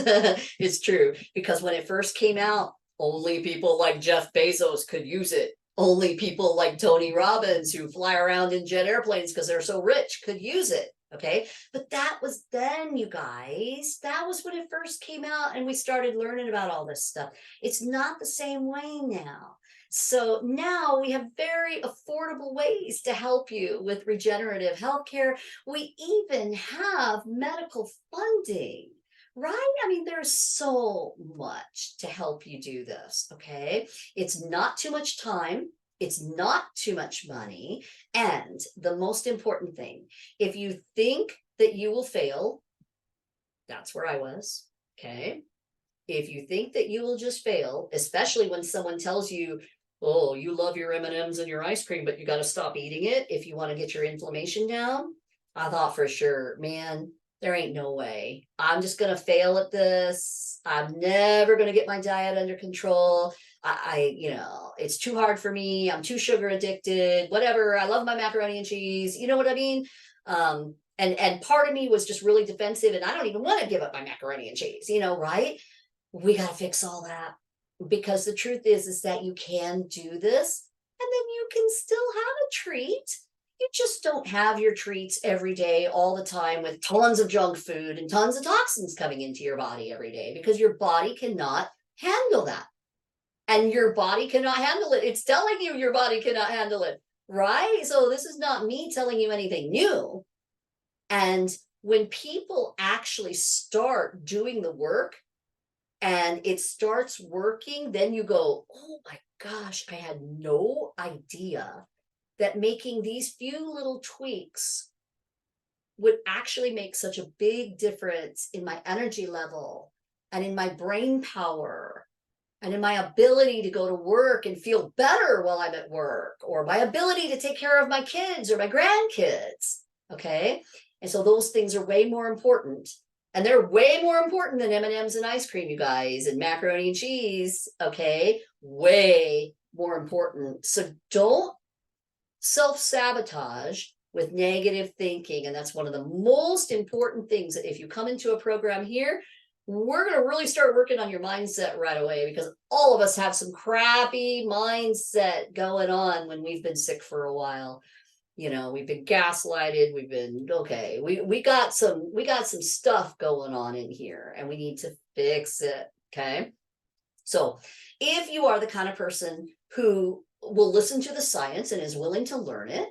It's true, because when it first came out, only people like Jeff Bezos could use it. Only people like Tony Robbins, who fly around in jet airplanes because they're so rich, could use it. Okay. But that was then, you guys. That was when it first came out and we started learning about all this stuff. It's not the same way now. So now we have very affordable ways to help you with regenerative healthcare. We even have medical funding, right? I mean, there's so much to help you do this. Okay. It's not too much time. It's not too much money. And the most important thing, if you think that you will fail, that's where I was. Okay. If you think that you will just fail, especially when someone tells you, oh, you love your M&Ms and your ice cream, but you got to stop eating it if you want to get your inflammation down. I thought for sure, man, there ain't no way. I'm just going to fail at this. I'm never going to get my diet under control. It's too hard for me. I'm too sugar addicted, whatever. I love my macaroni and cheese. You know what I mean? And part of me was just really defensive, and I don't even want to give up my macaroni and cheese, right? We got to fix all that, because the truth is that you can do this, and then you can still have a treat. You just don't have your treats every day, all the time, with tons of junk food and tons of toxins coming into your body every day, because your body cannot handle that. And your body cannot handle it. It's telling you your body cannot handle it, right? So this is not me telling you anything new. And when people actually start doing the work and it starts working, then you go, oh my gosh, I had no idea that making these few little tweaks would actually make such a big difference in my energy level and in my brain power and in my ability to go to work and feel better while I'm at work, or my ability to take care of my kids or my grandkids. Okay. And so those things are way more important. And they're way more important than M&Ms and ice cream, you guys, and macaroni and cheese. Okay. Way more important. So don't self-sabotage with negative thinking. And that's one of the most important things, that if you come into a program here, we're going to really start working on your mindset right away, because all of us have some crappy mindset going on when we've been sick for a while. We've been gaslighted. We've been, okay, we got some stuff going on in here, and we need to fix it. Okay. So if you are the kind of person who will listen to the science and is willing to learn it,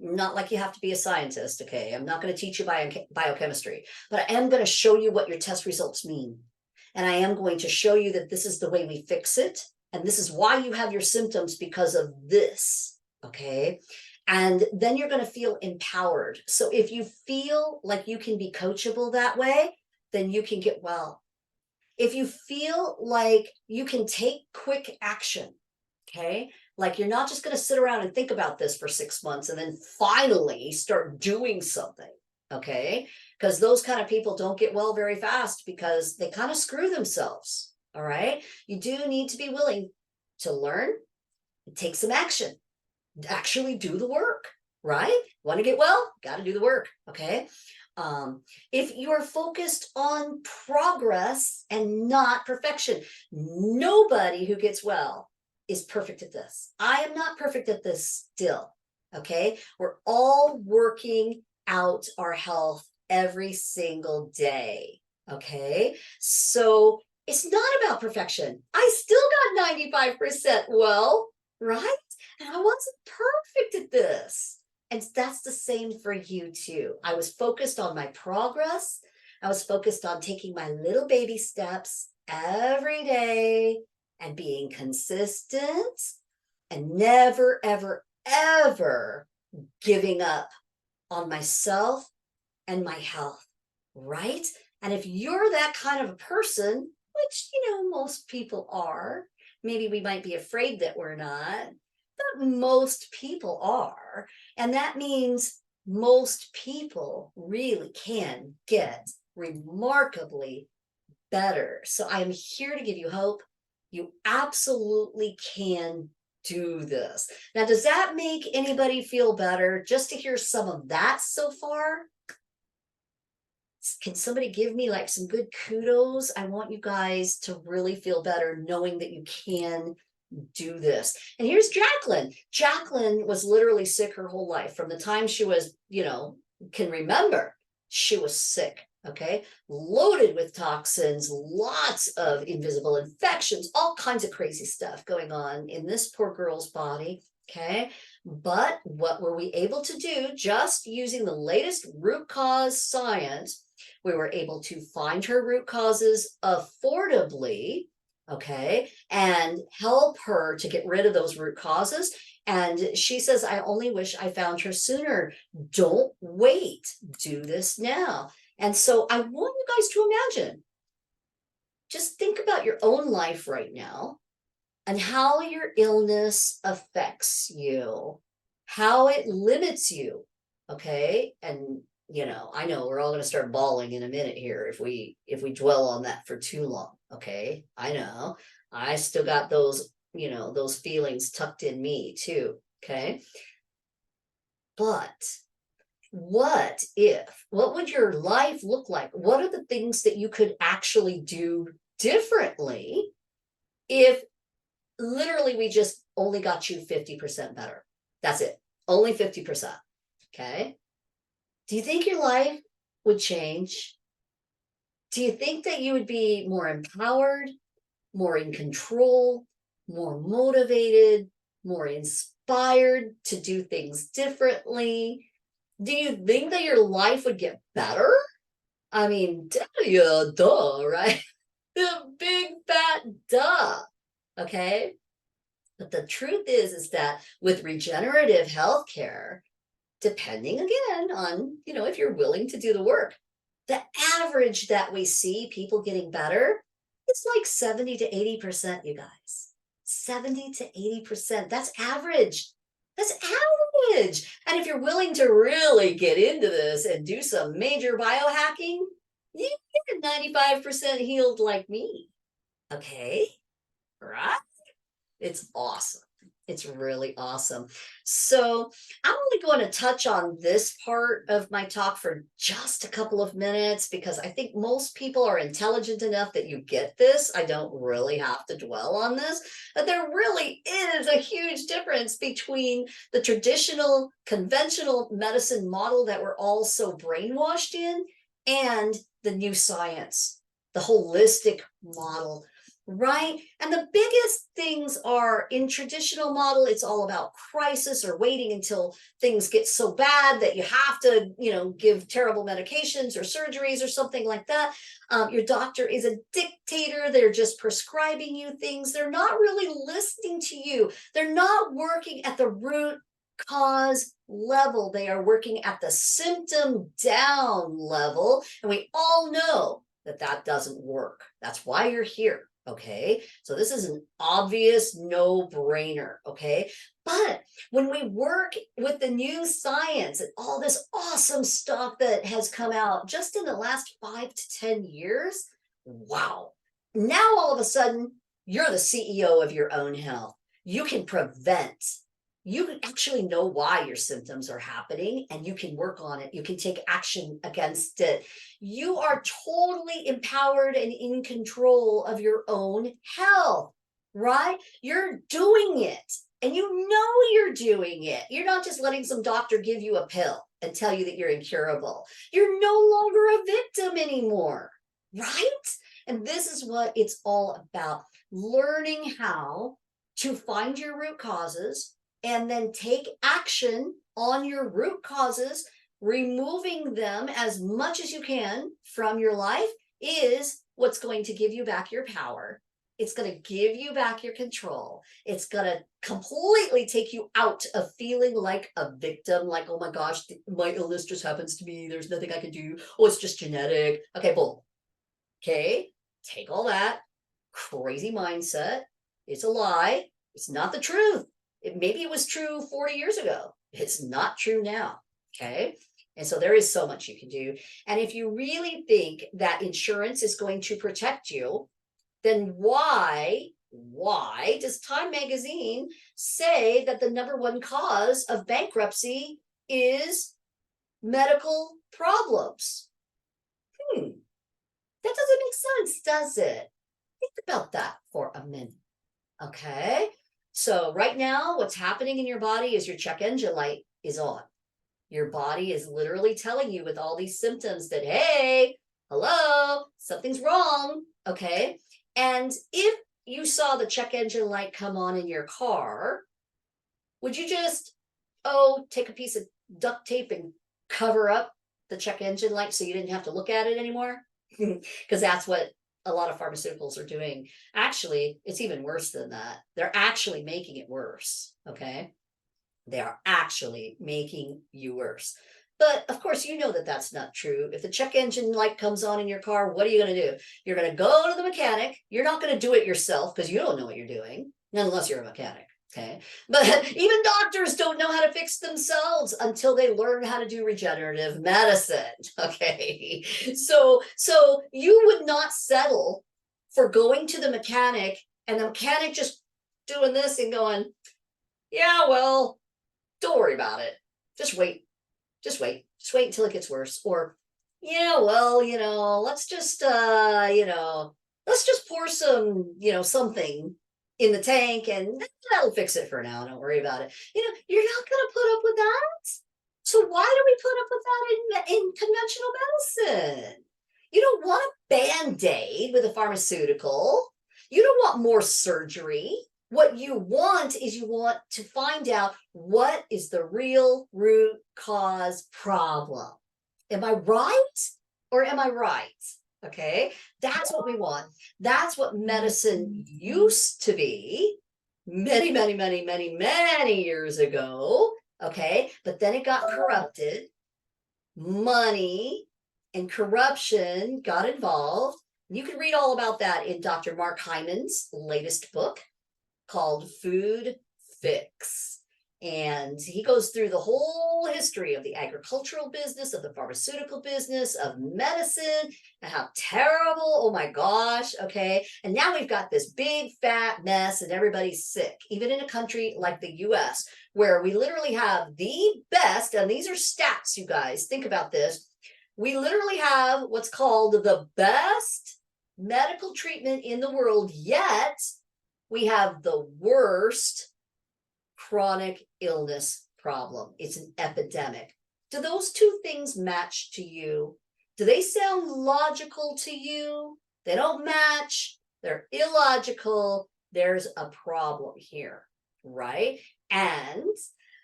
not like you have to be a scientist, okay? I'm not going to teach you biochemistry, but I am going to show you what your test results mean. And I am going to show you that this is the way we fix it. And this is why you have your symptoms, because of this, okay? And then you're going to feel empowered. So if you feel like you can be coachable that way, then you can get well. If you feel like you can take quick action, okay? Like you're not just going to sit around and think about this for 6 months and then finally start doing something, okay? Because those kind of people don't get well very fast, because they kind of screw themselves, all right? You do need to be willing to learn and take some action. Actually do the work, right? Want to get well? Got to do the work, okay? If you're focused on progress and not perfection, nobody who gets well is perfect at this. I am not perfect at this still, okay? We're all working out our health every single day, okay? So it's not about perfection. I still got 95% well, right? And I wasn't perfect at this. And that's the same for you too. I was focused on my progress. I was focused on taking my little baby steps every day and being consistent and never, ever, ever giving up on myself and my health, right? And if you're that kind of a person, which, most people are, maybe we might be afraid that we're not, but most people are. And that means most people really can get remarkably better. So I'm here to give you hope. You absolutely can do this. Now, does that make anybody feel better just to hear some of that so far? Can somebody give me like some good kudos? I want you guys to really feel better knowing that you can do this. And here's Jacqueline. Jacqueline was literally sick her whole life. From the time she was, can remember, she was sick, okay? Loaded with toxins, lots of invisible infections, all kinds of crazy stuff going on in this poor girl's body, okay? But what were we able to do? Just using the latest root cause science, we were able to find her root causes affordably, okay, and help her to get rid of those root causes. And she says, I only wish I found her sooner. Don't wait. Do this now. And so I want you guys to imagine, just think about your own life right now and how your illness affects you, how it limits you. Okay. And I know we're all going to start bawling in a minute here if we dwell on that for too long. Okay. I know. I still got those feelings tucked in me too. Okay. But what would your life look like? What are the things that you could actually do differently if literally we just only got you 50% better? That's it. Only 50%. Okay. Do you think your life would change? Do you think that you would be more empowered, more in control, more motivated, more inspired to do things differently? Do you think that your life would get better? I mean, duh, right? The big fat duh. Okay. But the truth is that with regenerative healthcare, depending again on, if you're willing to do the work, the average that we see people getting better, it's like 70 to 80%, you guys. 70 to 80%. That's average. That's average. And if you're willing to really get into this and do some major biohacking, you get 95% healed like me. Okay. Right? It's awesome. It's really awesome. So I'm only going to touch on this part of my talk for just a couple of minutes because I think most people are intelligent enough that you get this. I don't really have to dwell on this, but there really is a huge difference between the traditional conventional medicine model that we're all so brainwashed in and the new science, the holistic model. Right. And the biggest things are in traditional model, it's all about crisis or waiting until things get so bad that you have to, give terrible medications or surgeries or something like that. Your doctor is a dictator. They're just prescribing you things. They're not really listening to you. They're not working at the root cause level. They are working at the symptom down level. And we all know that doesn't work. That's why you're here. Okay, so this is an obvious no-brainer. Okay, but when we work with the new science and all this awesome stuff that has come out just in the last 5 to 10 years, wow, now all of a sudden you're the CEO of your own health. You can prevent. You can actually know why your symptoms are happening and you can work on it. You can take action against it. You are totally empowered and in control of your own health, right? You're doing it and you know you're doing it. You're not just letting some doctor give you a pill and tell you that you're incurable. You're no longer a victim anymore, right? And this is what it's all about, learning how to find your root causes and then take action on your root causes, removing them as much as you can from your life is what's going to give you back your power. It's going to give you back your control. It's going to completely take you out of feeling like a victim, like, oh my gosh, my illness just happens to me. There's nothing I can do. Oh, it's just genetic. Okay, boom. Okay, take all that crazy mindset. It's a lie. It's not the truth. Maybe it was true 40 years ago. It's not true now. Okay. And so there is so much you can do. And if you really think that insurance is going to protect you, then why does Time Magazine say that the number one cause of bankruptcy is medical problems? That doesn't make sense, does it? Think about that for a minute. Okay. So right now, what's happening in your body is your check engine light is on. Your body is literally telling you with all these symptoms that, hey, hello, something's wrong. Okay. And if you saw the check engine light come on in your car, would you just, take a piece of duct tape and cover up the check engine light so you didn't have to look at it anymore? Because that's what a lot of pharmaceuticals are doing. Actually, it's even worse than that. They're actually making it worse. Okay. They are actually making you worse. But of course, you know that that's not true. If the check engine light comes on in your car, what are you going to do? You're going to go to the mechanic. You're not going to do it yourself because you don't know what you're doing. unless you're a mechanic. Okay. But even doctors don't know how to fix themselves until they learn how to do regenerative medicine. Okay. So you would not settle for going to the mechanic and the mechanic just doing this and going, yeah, well, don't worry about it. Just wait. Just wait. Just wait until it gets worse. Or, yeah, well, let's just let's just pour some, something in the tank and that'll fix it for now. Don't worry about it. You're not going to put up with that. So why do we put up with that in conventional medicine? You don't want a Band-Aid with a pharmaceutical. You don't want more surgery. What you want is you want to find out what is the real root cause problem. Am I right or am I right? Okay, that's what we want. That's what medicine used to be many, many, many, many, many years ago. Okay, but then it got corrupted. Money and corruption got involved. You can read all about that in Dr. Mark Hyman's latest book called Food Fix. And he goes through the whole history of the agricultural business, of the pharmaceutical business, of medicine, and how terrible, oh my gosh, okay? And now we've got this big fat mess and everybody's sick, even in a country like the US, where we literally have the best, and these are stats, you guys, think about this. We literally have what's called the best medical treatment in the world, yet we have the worst chronic illness problem. It's an epidemic. Do those two things match to you? Do they sound logical to you? They don't match. They're illogical. There's a problem here, right? And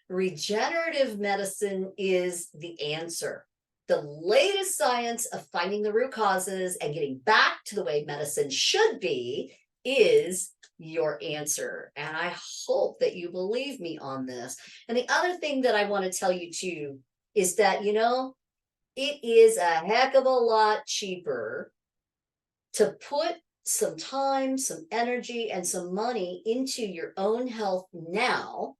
regenerative medicine is the answer. The latest science of finding the root causes and getting back to the way medicine should be is your answer. And I hope that you believe me on this. And the other thing that I want to tell you too is that, it is a heck of a lot cheaper to put some time, some energy, and some money into your own health now,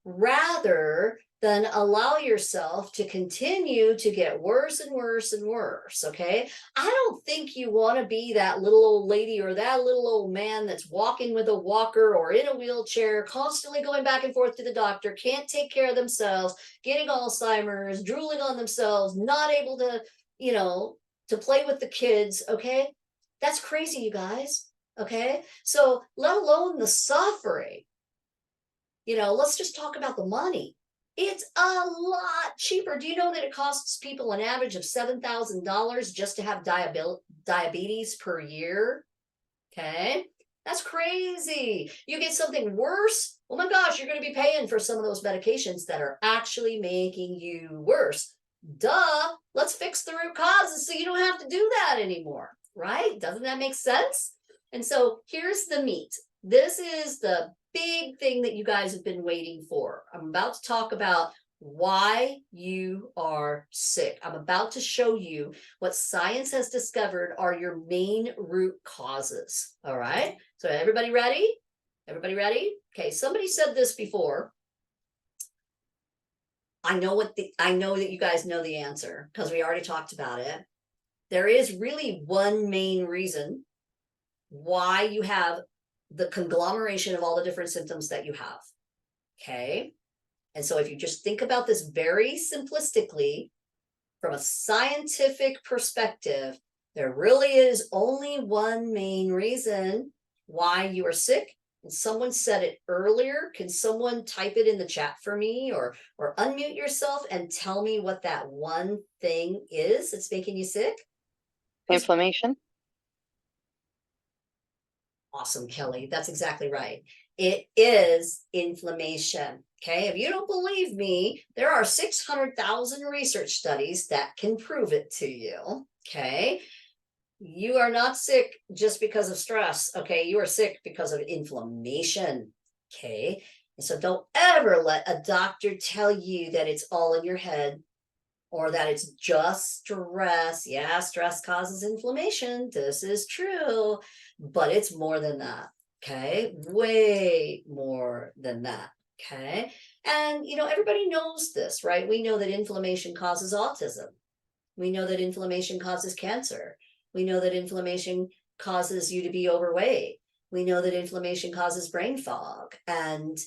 rather than allow yourself to continue to get worse and worse and worse, okay? I don't think you want to be that little old lady or that little old man that's walking with a walker or in a wheelchair, constantly going back and forth to the doctor, can't take care of themselves, getting Alzheimer's, drooling on themselves, not able to, to play with the kids, okay? That's crazy, you guys, okay? So let alone the suffering, let's just talk about the money. It's a lot cheaper. Do you know that it costs people an average of $7,000 just to have diabetes per year? Okay, that's crazy. You get something worse, oh my gosh, you're going to be paying for some of those medications that are actually making you worse. Duh, let's fix the root causes so you don't have to do that anymore, right? Doesn't that make sense? And so here's the meat. This is the big thing that you guys have been waiting for. I'm about to talk about why you are sick. I'm about to show you what science has discovered are your main root causes. All right. So everybody ready? Everybody ready? Okay. Somebody said this before. I know that you guys know the answer because we already talked about it. There is really one main reason why you have the conglomeration of all the different symptoms that you have. Okay. And so if you just think about this very simplistically, from a scientific perspective, there really is only one main reason why you are sick. And someone said it earlier. Can someone type it in the chat for me or unmute yourself and tell me what that one thing is that's making you sick? Inflammation. Awesome, Kelly. That's exactly right. It is inflammation. Okay. If you don't believe me, there are 600,000 research studies that can prove it to you. Okay. You are not sick just because of stress. Okay. You are sick because of inflammation. Okay. And so don't ever let a doctor tell you that it's all in your head or that it's just stress. Yeah, stress causes inflammation. This is true, but it's more than that. Okay, way more than that. Okay, and everybody knows this, right? We know that inflammation causes autism. We know that inflammation causes cancer. We know that inflammation causes you to be overweight. We know that inflammation causes brain fog and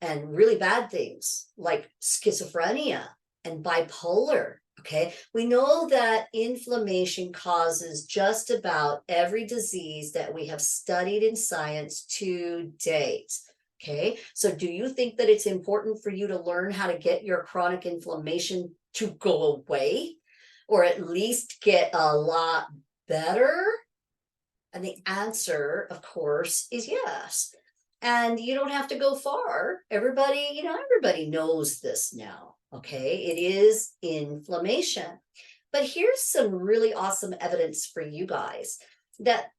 really bad things like schizophrenia and bipolar. Okay, we know that inflammation causes just about every disease that we have studied in science to date. Okay, so do you think that it's important for you to learn how to get your chronic inflammation to go away, or at least get a lot better? And the answer, of course, is yes. And you don't have to go far. Everybody knows this now. Okay, it is inflammation. But here's some really awesome evidence for you guys that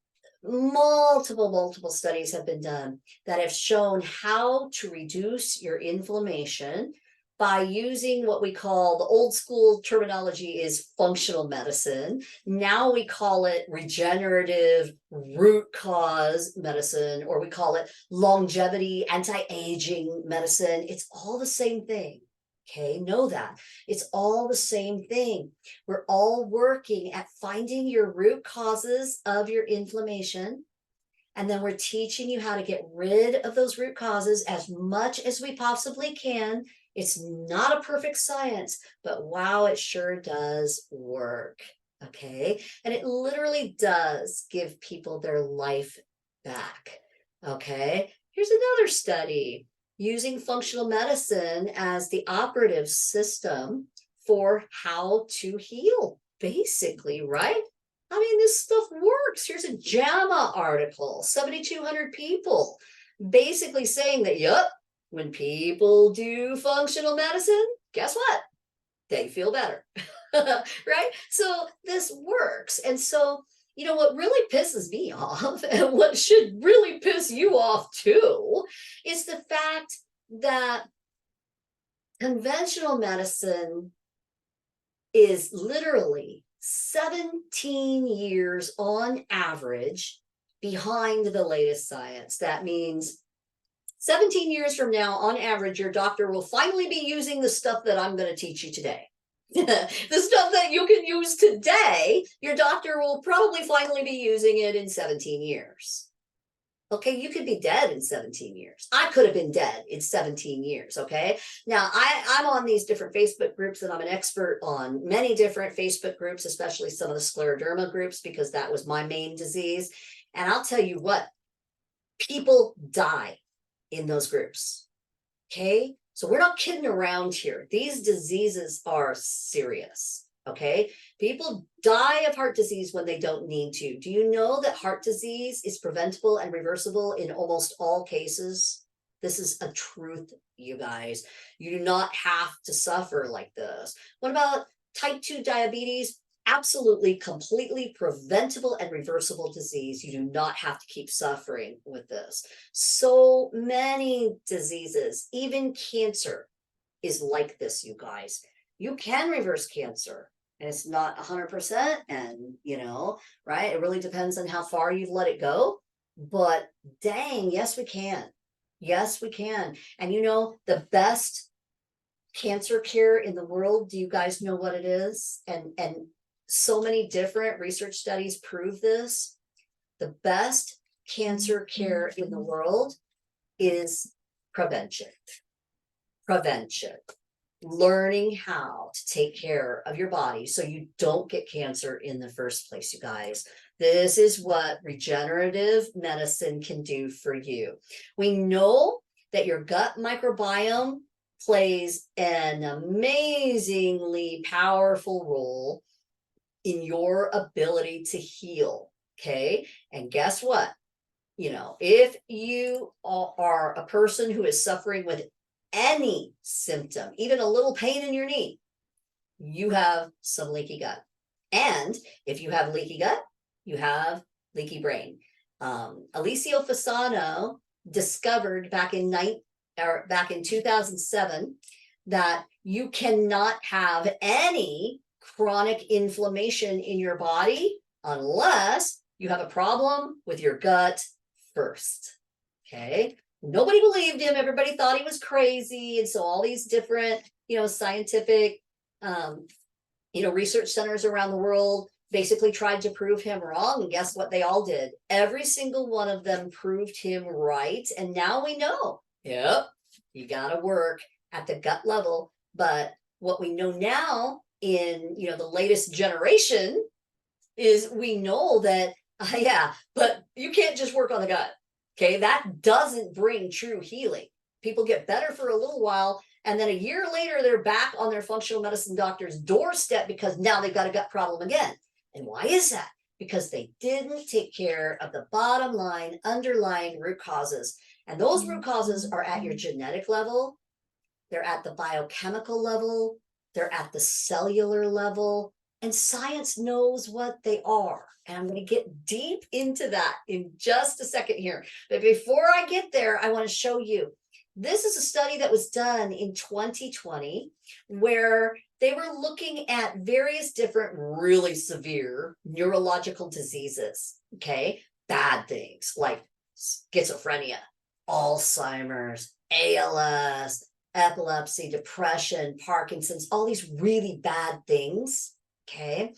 multiple studies have been done that have shown how to reduce your inflammation by using what we call, the old school terminology is functional medicine. Now we call it regenerative root cause medicine, or we call it longevity, anti-aging medicine. It's all the same thing. Okay, know that. It's all the same thing. We're all working at finding your root causes of your inflammation. And then we're teaching you how to get rid of those root causes as much as we possibly can. It's not a perfect science, but wow, it sure does work. Okay. And it literally does give people their life back. Okay. Here's another study using functional medicine as the operative system for how to heal, basically, right? I mean, this stuff works. Here's a JAMA article, 7,200 people, basically saying that, yep, when people do functional medicine, guess what? They feel better, right? So this works. And so, what really pisses me off, and what should really piss you off too, is the fact that conventional medicine is literally 17 years on average behind the latest science. That means 17 years from now, on average, your doctor will finally be using the stuff that I'm going to teach you today. The stuff that you can use today, your doctor will probably finally be using it in 17 years. Okay, you could be dead in 17 years. I could have been dead in 17 years. Okay, now I'm on these different Facebook groups, and I'm an expert on many different Facebook groups, especially some of the scleroderma groups, because that was my main disease. And I'll tell you what, people die in those groups. Okay, so we're not kidding around here. These diseases are serious. Okay, people die of heart disease when they don't need to. Do you know that heart disease is preventable and reversible in almost all cases? This is a truth, you guys. You do not have to suffer like this. What about type 2 diabetes? Absolutely, completely preventable and reversible disease. You do not have to keep suffering with this. So many diseases, even cancer is like this, you guys. You can reverse cancer. And it's not 100%, and right, it really depends on how far you've let it go, but dang, yes we can. Yes we can. And the best cancer cure in the world, do you guys know what it is? And so many different research studies prove this. The best cancer care in the world is prevention. Learning how to take care of your body so you don't get cancer in the first place, you guys. This is what regenerative medicine can do for you. We know that your gut microbiome plays an amazingly powerful role in your ability to heal. Okay. And guess what? If you are a person who is suffering with any symptom, even a little pain in your knee, you have some leaky gut. And if you have leaky gut, you have leaky brain. Alessio Fasano discovered back in 2007 that you cannot have any chronic inflammation in your body unless you have a problem with your gut first. Okay. Nobody believed him. Everybody thought he was crazy. And so all these different, scientific, research centers around the world basically tried to prove him wrong. And guess what they all did? Every single one of them proved him right. And now we know, yep, you got to work at the gut level. But what we know now in, the latest generation is we know that, yeah, but you can't just work on the gut. Okay. That doesn't bring true healing. People get better for a little while. And then a year later, they're back on their functional medicine doctor's doorstep because now they've got a gut problem again. And why is that? Because they didn't take care of the bottom line, underlying root causes. And those root causes are at your genetic level. They're at the biochemical level. They're at the cellular level. And science knows what they are. And I'm going to get deep into that in just a second here. But before I get there, I want to show you. This is a study that was done in 2020 where they were looking at various different really severe neurological diseases, okay? Bad things like schizophrenia, Alzheimer's, ALS, epilepsy, depression, Parkinson's, all these really bad things, okay?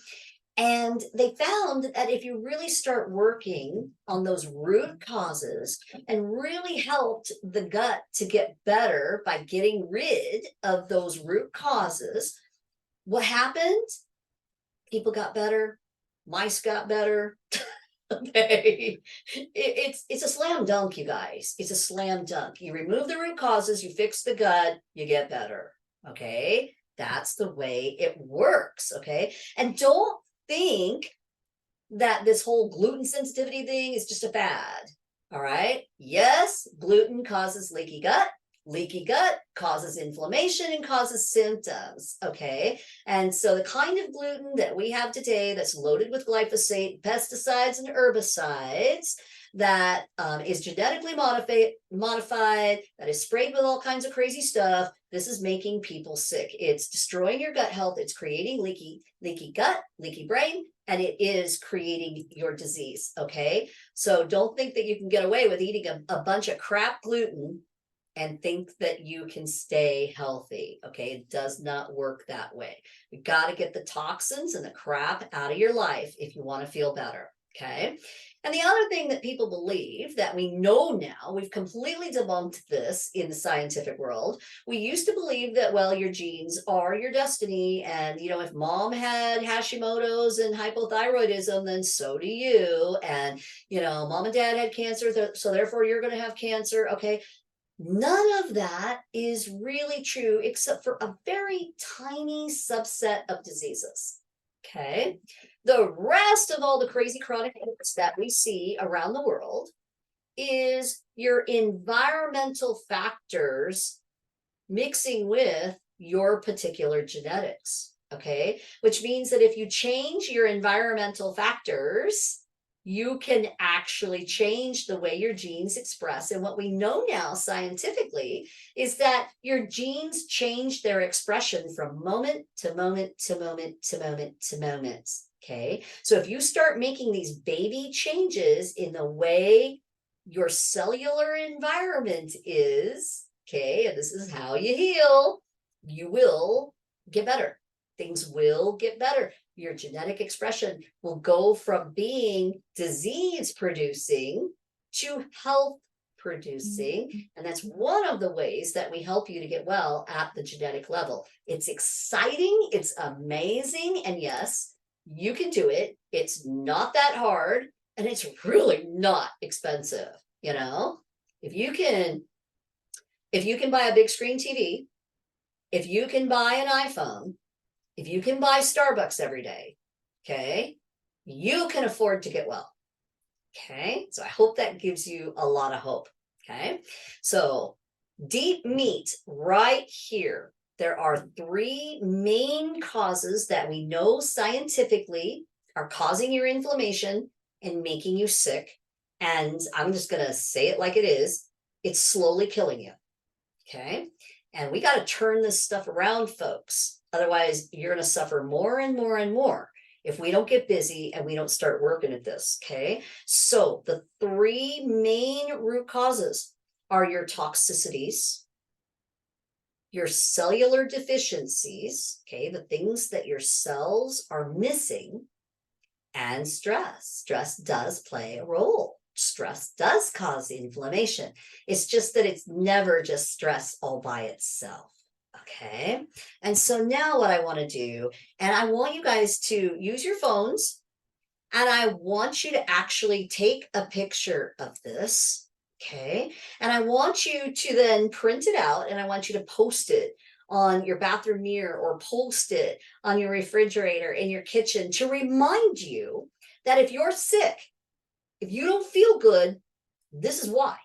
And they found that if you really start working on those root causes and really helped the gut to get better by getting rid of those root causes, what happened? People got better, mice got better. Okay, it's a slam dunk, you guys. It's a slam dunk. You remove the root causes, you fix the gut, you get better. Okay, that's the way it works. Okay, and don't think that this whole gluten sensitivity thing is just a fad. All right. Yes, gluten causes leaky gut. Leaky gut causes inflammation and causes symptoms. Okay. And so the kind of gluten that we have today that's loaded with glyphosate, pesticides, and herbicides that is genetically modified, that is sprayed with all kinds of crazy stuff. This is making people sick. It's destroying your gut health. It's creating leaky gut, leaky brain, and it is creating your disease. Okay. So don't think that you can get away with eating a bunch of crap gluten and think that you can stay healthy. Okay. It does not work that way. You got to get the toxins and the crap out of your life if you want to feel better. Okay. And the other thing that people believe that we know now, we've completely debunked this in the scientific world. We used to believe that, well, your genes are your destiny. And, if mom had Hashimoto's and hypothyroidism, then so do you. And, mom and dad had cancer, so therefore you're going to have cancer. Okay. None of that is really true, except for a very tiny subset of diseases. Okay. The rest of all the crazy chronic illness that we see around the world is your environmental factors mixing with your particular genetics. Okay. Which means that if you change your environmental factors, you can actually change the way your genes express. And what we know now scientifically is that your genes change their expression from moment to moment to moment to moment to moment. Okay. So if you start making these baby changes in the way your cellular environment is, okay, and this is how you heal, you will get better. Things will get better. Your genetic expression will go from being disease producing to health producing. And that's one of the ways that we help you to get well at the genetic level. It's exciting. It's amazing. And yes, you can do it. It's not that hard. And it's really not expensive. If you can buy a big screen TV, if you can buy an iPhone, if you can buy Starbucks every day, okay, you can afford to get well. Okay, so I hope that gives you a lot of hope. Okay, so deep meat right here. There are 3 main causes that we know scientifically are causing your inflammation and making you sick. And I'm just going to say it like it is. It's slowly killing you. Okay, and we got to turn this stuff around, folks. Otherwise, you're going to suffer more and more and more. if we don't get busy and we don't start working at this. Okay. So the three main root causes are your toxicities, your cellular deficiencies, okay, the things that your cells are missing, and stress. Stress does play a role. Stress does cause inflammation. It's just that it's never just stress all by itself. Okay. And so now what I want to do, and I want you guys to use your phones, and I want you to actually take a picture of this. Okay. And I want you to then print it out, and I want you to post it on your bathroom mirror or post it on your refrigerator in your kitchen to remind you that if you're sick, if you don't feel good, this is why.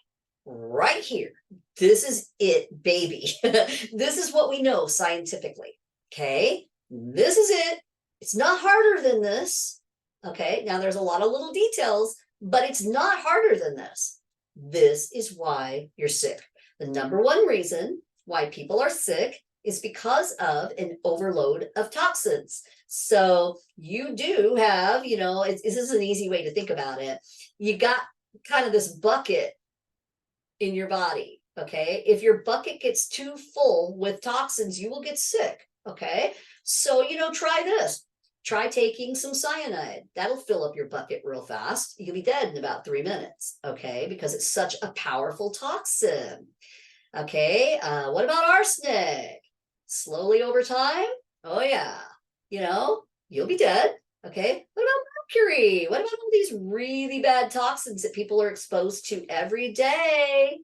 Right here. This is it, baby. This is what we know scientifically. Okay. This is it. It's not harder than this. Okay. Now there's a lot of little details, but it's not harder than this. This is why you're sick. The number one reason why people are sick is because of an overload of toxins. So you do have, this is an easy way to think about it. You got kind of this bucket in your body. Okay. If your bucket gets too full with toxins, you will get sick. Okay. So, try this. Try taking some cyanide. That'll fill up your bucket real fast. You'll be dead in about 3 minutes. Okay. Because it's such a powerful toxin. Okay. What about arsenic? Slowly over time? Oh, yeah. You'll be dead. Okay. What about mercury? What about all these really bad toxins that people are exposed to every day?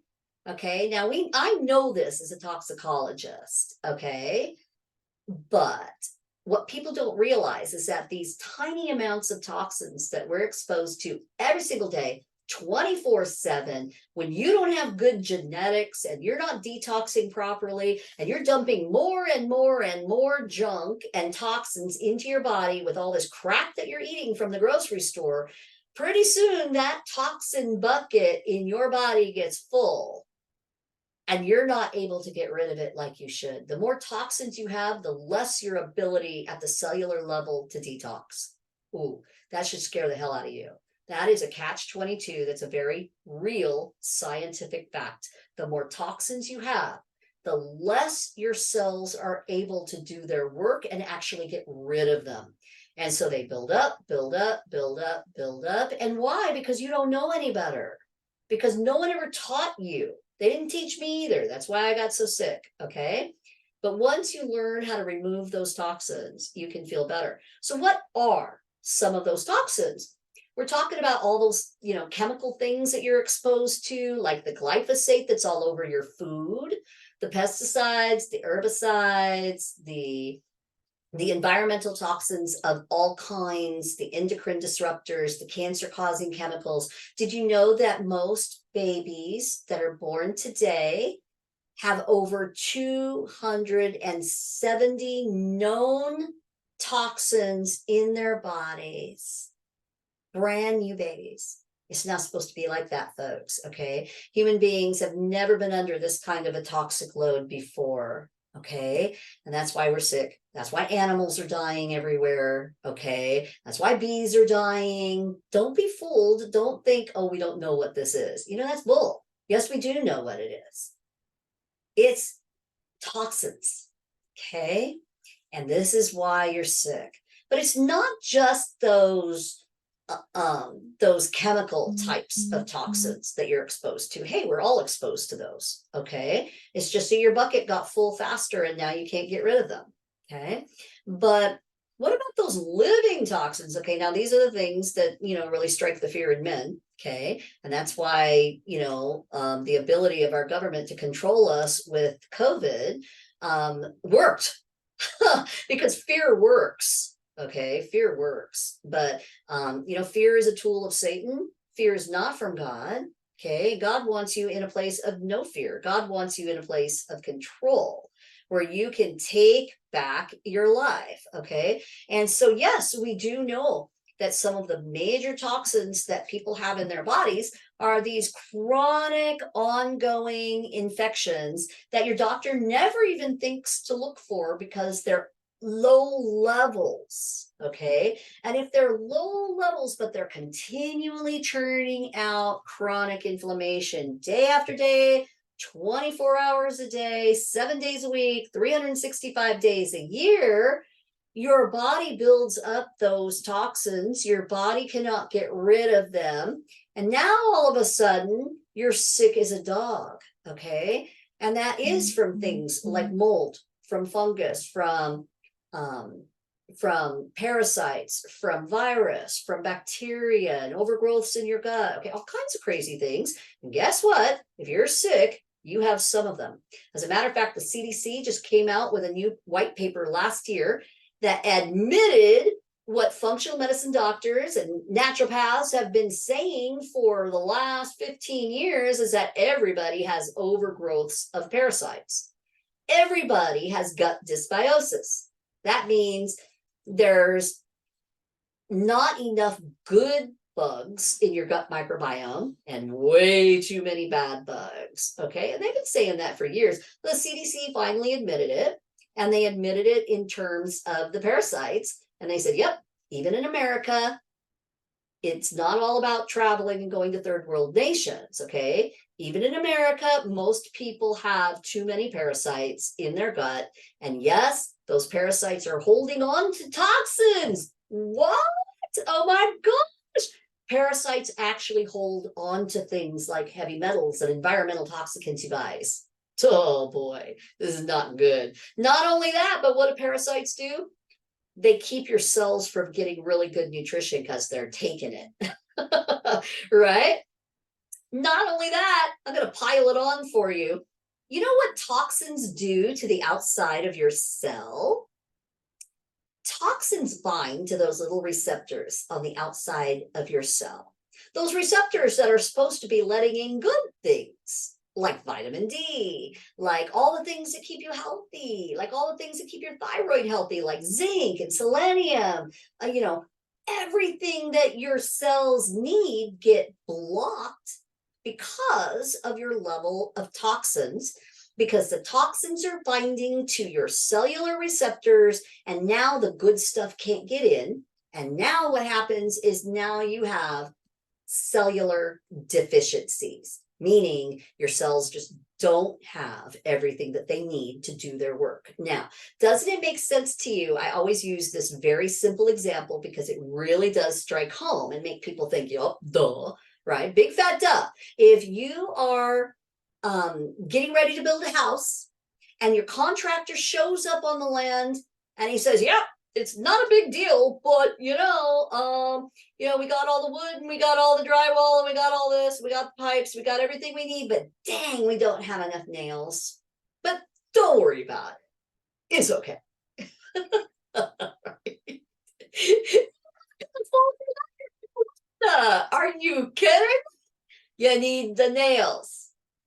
Okay. Now I know this as a toxicologist. Okay. But what people don't realize is that these tiny amounts of toxins that we're exposed to every single day, 24/7, when you don't have good genetics and you're not detoxing properly and you're dumping more and more and more junk and toxins into your body with all this crap that you're eating from the grocery store, pretty soon that toxin bucket in your body gets full and you're not able to get rid of it like you should. The more toxins you have, the less your ability at the cellular level to detox. Ooh, that should scare the hell out of you. That is a catch-22. That's a very real scientific fact. The more toxins you have, the less your cells are able to do their work and actually get rid of them. And so they build up, build up, build up, build up. And why? Because you don't know any better. Because no one ever taught you. They didn't teach me either. That's why I got so sick. Okay. But once you learn how to remove those toxins, you can feel better. So what are some of those toxins? We're talking about all those, chemical things that you're exposed to, like the glyphosate that's all over your food, the pesticides, the herbicides, the environmental toxins of all kinds, the endocrine disruptors, the cancer-causing chemicals. Did you know that most babies that are born today have over 270 known toxins in their bodies? Brand new babies. It's not supposed to be like that, folks. Okay. Human beings have never been under this kind of a toxic load before. Okay. And that's why we're sick. That's why animals are dying everywhere. Okay. That's why bees are dying. Don't be fooled. Don't think, oh, we don't know what this is. That's bull. Yes, we do know what it is. It's toxins. Okay. And this is why you're sick. But it's not just those chemical types of toxins that you're exposed to. Hey, we're all exposed to those. Okay. It's just that your bucket got full faster and now you can't get rid of them. Okay. But what about those living toxins? Okay. Now these are the things that, really strike the fear in men. Okay. And that's why, the ability of our government to control us with COVID worked because fear works. Okay, fear works, but fear is a tool of Satan. Fear is not from God. Okay, God wants you in a place of no fear. God wants you in a place of control where you can take back your life. Okay, and so yes, we do know that some of the major toxins that people have in their bodies are these chronic, ongoing infections that your doctor never even thinks to look for because they're low levels, okay? And if they're low levels, but they're continually churning out chronic inflammation day after day, 24 hours a day, 7 days a week, 365 days a year, your body builds up those toxins. Your body cannot get rid of them. And now all of a sudden, you're sick as a dog, okay? And that is from things like mold, from fungus, from parasites, from virus, from bacteria and overgrowths in your gut. Okay, all kinds of crazy things. And guess what? If you're sick, you have some of them. As a matter of fact, the CDC just came out with a new white paper last year that admitted what functional medicine doctors and naturopaths have been saying for the last 15 years is that everybody has overgrowths of parasites. Everybody has gut dysbiosis. That means there's not enough good bugs in your gut microbiome and way too many bad bugs. Okay. And they've been saying that for years. The CDC finally admitted it, and they admitted it in terms of the parasites. And they said, yep, even in America, it's not all about traveling and going to third world nations. Okay. Even in America, most people have too many parasites in their gut. And yes, those parasites are holding on to toxins. What? Oh my gosh. Parasites actually hold on to things like heavy metals and environmental toxicants, you guys. Oh boy, this is not good. Not only that, but what do parasites do? They keep your cells from getting really good nutrition because they're taking it. Right? Not only that, I'm going to pile it on for you. You know what toxins do to the outside of your cell? Toxins bind to those little receptors on the outside of your cell. Those receptors that are supposed to be letting in good things, like vitamin D, like all the things that keep you healthy, like all the things that keep your thyroid healthy, like zinc and selenium, everything that your cells need get blocked because of your level of toxins, because the toxins are binding to your cellular receptors, and now the good stuff can't get in. And now what happens is now you have cellular deficiencies, meaning your cells just don't have everything that they need to do their work. Now, doesn't it make sense to you? I always use this very simple example because it really does strike home and make people think, yup, duh, right? Big fat duh. If you are getting ready to build a house and your contractor shows up on the land and he says, yep, it's not a big deal, but we got all the wood and we got all the drywall and we got all this, we got the pipes, we got everything we need, but dang, we don't have enough nails. But don't worry about it. It's okay. Are you kidding? You need the nails.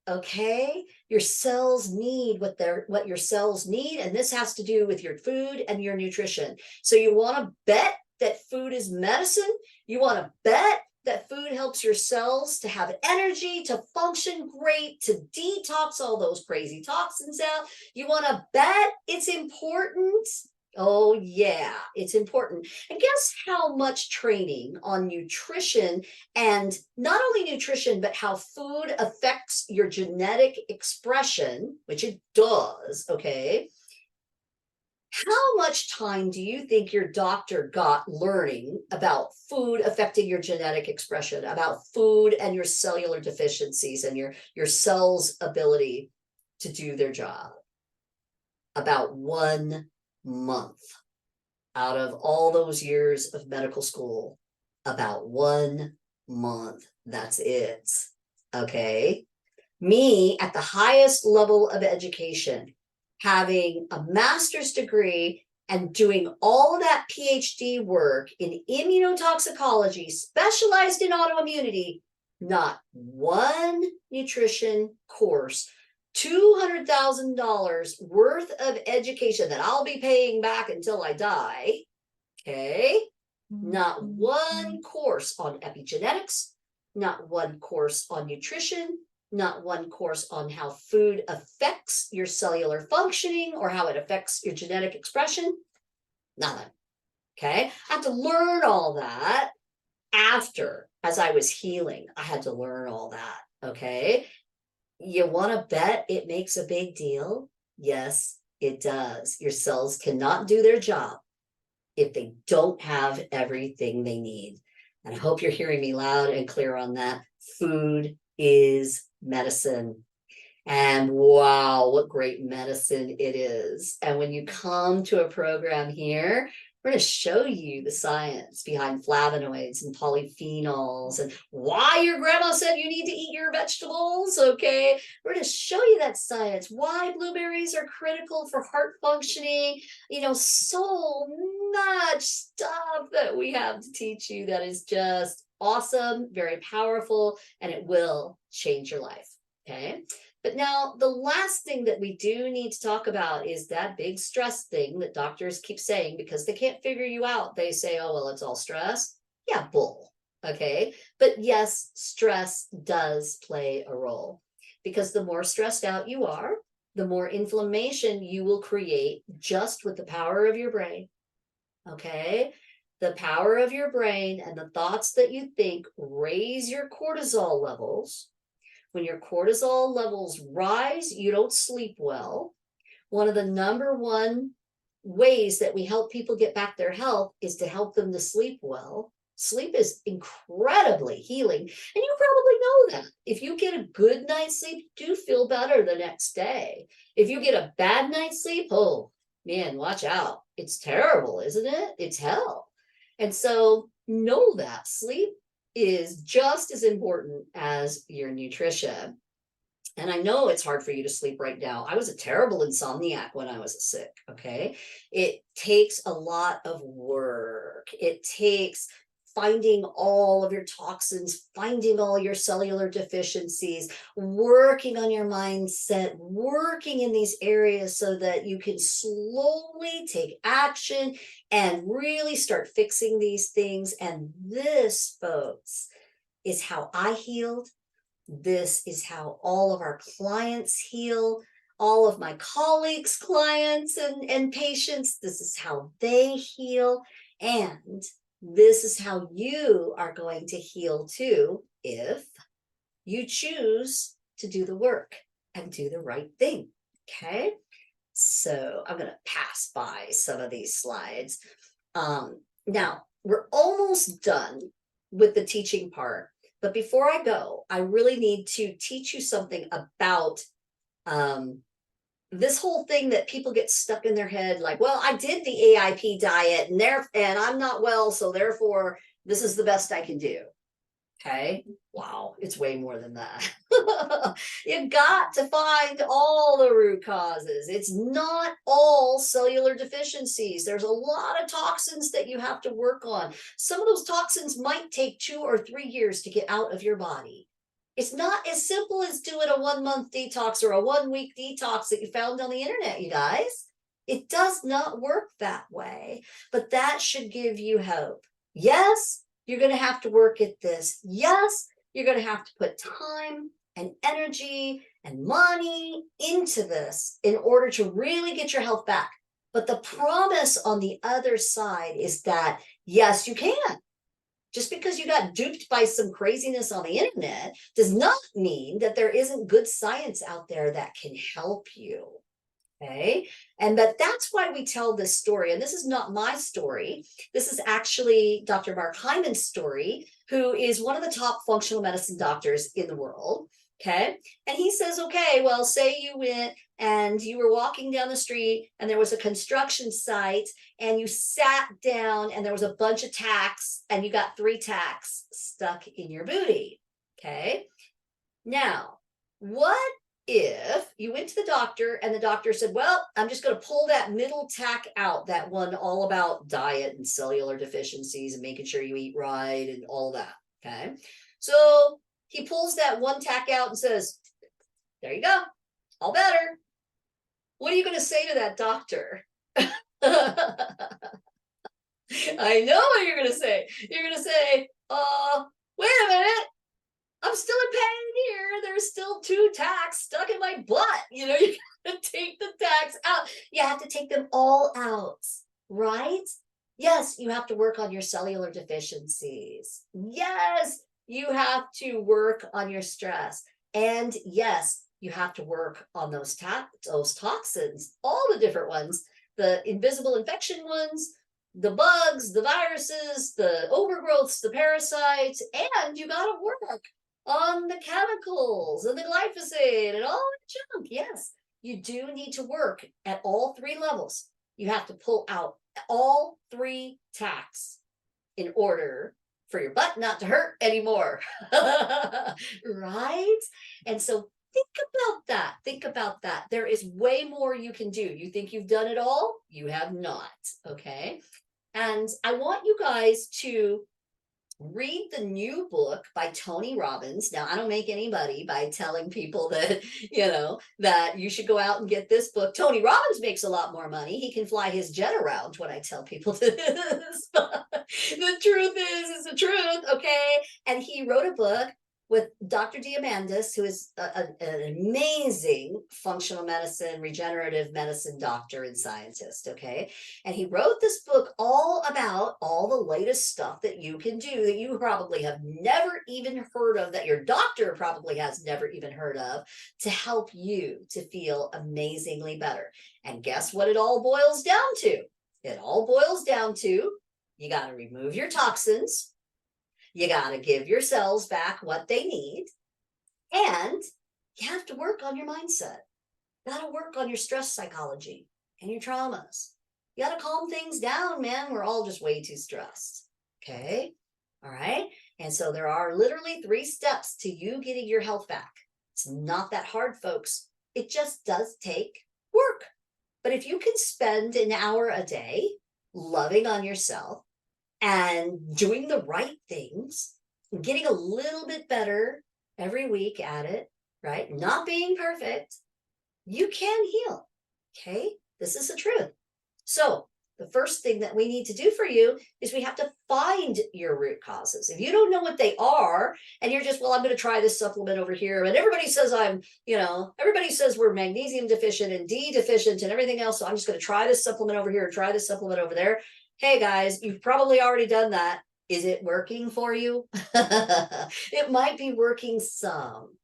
Okay, your cells need what your cells need, and this has to do with your food and your nutrition. So you want to bet that food is medicine. You want to bet that food helps your cells to have energy, to function great, to detox all those crazy toxins out. You want to bet it's important. Oh yeah, it's important. And guess how much training on nutrition, and not only nutrition, but how food affects your genetic expression, which it does, okay? How much time do you think your doctor got learning about food affecting your genetic expression, about food and your cellular deficiencies and your cells' ability to do their job? About 1 month out of all those years of medical school. About 1 month. That's it. Okay. Me at the highest level of education, having a master's degree and doing all of that PhD work in immunotoxicology, specialized in autoimmunity, not one nutrition course, $200,000 worth of education that I'll be paying back until I die. Okay. Not one course on epigenetics, not one course on nutrition, not one course on how food affects your cellular functioning or how it affects your genetic expression. Nothing. Okay. I had to learn all that after, as I was healing. I had to learn all that. Okay. You want to bet it makes a big deal? Yes, it does. Your cells cannot do their job if they don't have everything they need. And I hope you're hearing me loud and clear on that. Food is medicine. And wow, what great medicine it is. And when you come to a program here, we're going to show you the science behind flavonoids and polyphenols and why your grandma said you need to eat your vegetables. Okay. We're going to show you that science, why blueberries are critical for heart functioning. So much stuff that we have to teach you that is just awesome, very powerful, and it will change your life. Okay. But now the last thing that we do need to talk about is that big stress thing that doctors keep saying because they can't figure you out. They say, oh, well, it's all stress. Yeah, bull. Okay. But yes, stress does play a role because the more stressed out you are, the more inflammation you will create just with the power of your brain. Okay. The power of your brain and the thoughts that you think raise your cortisol levels. When your cortisol levels rise, you don't sleep well. One of the number one ways that we help people get back their health is to help them to sleep well. Sleep is incredibly healing. And you probably know that. If you get a good night's sleep, you do feel better the next day. If you get a bad night's sleep, oh man, watch out. It's terrible, isn't it? It's hell. And so know that sleep is just as important as your nutrition. And I know it's hard for you to sleep right now. I was a terrible insomniac when I was sick. Okay. It takes a lot of work. It takes finding all of your toxins, finding all your cellular deficiencies, working on your mindset, working in these areas so that you can slowly take action and really start fixing these things. And this, folks, is how I healed. This is how all of our clients heal, all of my colleagues, clients, and patients. This is how they heal. And this is how you are going to heal too if you choose to do the work and do the right thing. Okay. So I'm going to pass by some of these slides. Now, we're almost done with the teaching part. But before I go, I really need to teach you something about this whole thing that people get stuck in their head, like, well, I did the AIP diet and I'm not well, so therefore this is the best I can do. Okay. Wow. It's way more than that. You got to find all the root causes. It's not all cellular deficiencies. There's a lot of toxins that you have to work on. Some of those toxins might take 2 or 3 years to get out of your body. It's not as simple as doing a 1-month detox or a 1-week detox that you found on the internet, you guys. It does not work that way, but that should give you hope. Yes, you're going to have to work at this. Yes, you're going to have to put time and energy and money into this in order to really get your health back. But the promise on the other side is that, yes, you can. Just because you got duped by some craziness on the internet does not mean that there isn't good science out there that can help you. Okay. And that's why we tell this story. And this is not my story. This is actually Dr. Mark Hyman's story, who is one of the top functional medicine doctors in the world. Okay. And he says, okay, well, say you went and you were walking down the street and there was a construction site and you sat down and there was a bunch of tacks and you got 3 tacks stuck in your booty. Okay. Now, what if you went to the doctor and the doctor said, well, I'm just going to pull that middle tack out, that one all about diet and cellular deficiencies and making sure you eat right and all that. Okay. So he pulls that one tack out and says, there you go. All better. What are you going to say to that doctor? I know what you're going to say. You're going to say, wait a minute. I'm still in pain here. There's still 2 tacks stuck in my butt. You got to take the tacks out. You have to take them all out. right? Yes, you have to work on your cellular deficiencies. Yes, you have to work on your stress. And yes, you have to work on those toxins, all the different ones, the invisible infection ones, the bugs, the viruses, the overgrowths, the parasites, and you got to work on the chemicals and the glyphosate and all that junk. Yes, you do need to work at all three levels. You have to pull out all three tacks in order for your butt not to hurt anymore. Right? And so think about that. Think about that. There is way more you can do. You think you've done it all? You have not. Okay. And I want you guys to read the new book by Tony Robbins. Now, I don't make any money by telling people that, that you should go out and get this book. Tony Robbins makes a lot more money. He can fly his jet around when I tell people this. But the truth is the truth, okay? And he wrote a book with Dr. Diamandis, who is an amazing functional medicine, regenerative medicine doctor and scientist, okay? And he wrote this book all about all the latest stuff that you can do that you probably have never even heard of, that your doctor probably has never even heard of, to help you to feel amazingly better. And guess what it all boils down to? It all boils down to you got to remove your toxins. You got to give your cells back what they need. And you have to work on your mindset. You got to work on your stress psychology and your traumas. You got to calm things down, man. We're all just way too stressed. Okay. All right. And so there are literally 3 steps to you getting your health back. It's not that hard, folks. It just does take work. But if you can spend an hour a day loving on yourself and doing the right things, and getting a little bit better every week at it, right? Not being perfect, you can heal. Okay. This is the truth. So the first thing that we need to do for you is we have to find your root causes. If you don't know what they are, and you're just, well, I'm going to try this supplement over here, and everybody says everybody says we're magnesium deficient and D deficient and everything else, so I'm just going to try this supplement over here and try this supplement over there. Hey guys, you've probably already done that. Is it working for you? It might be working some,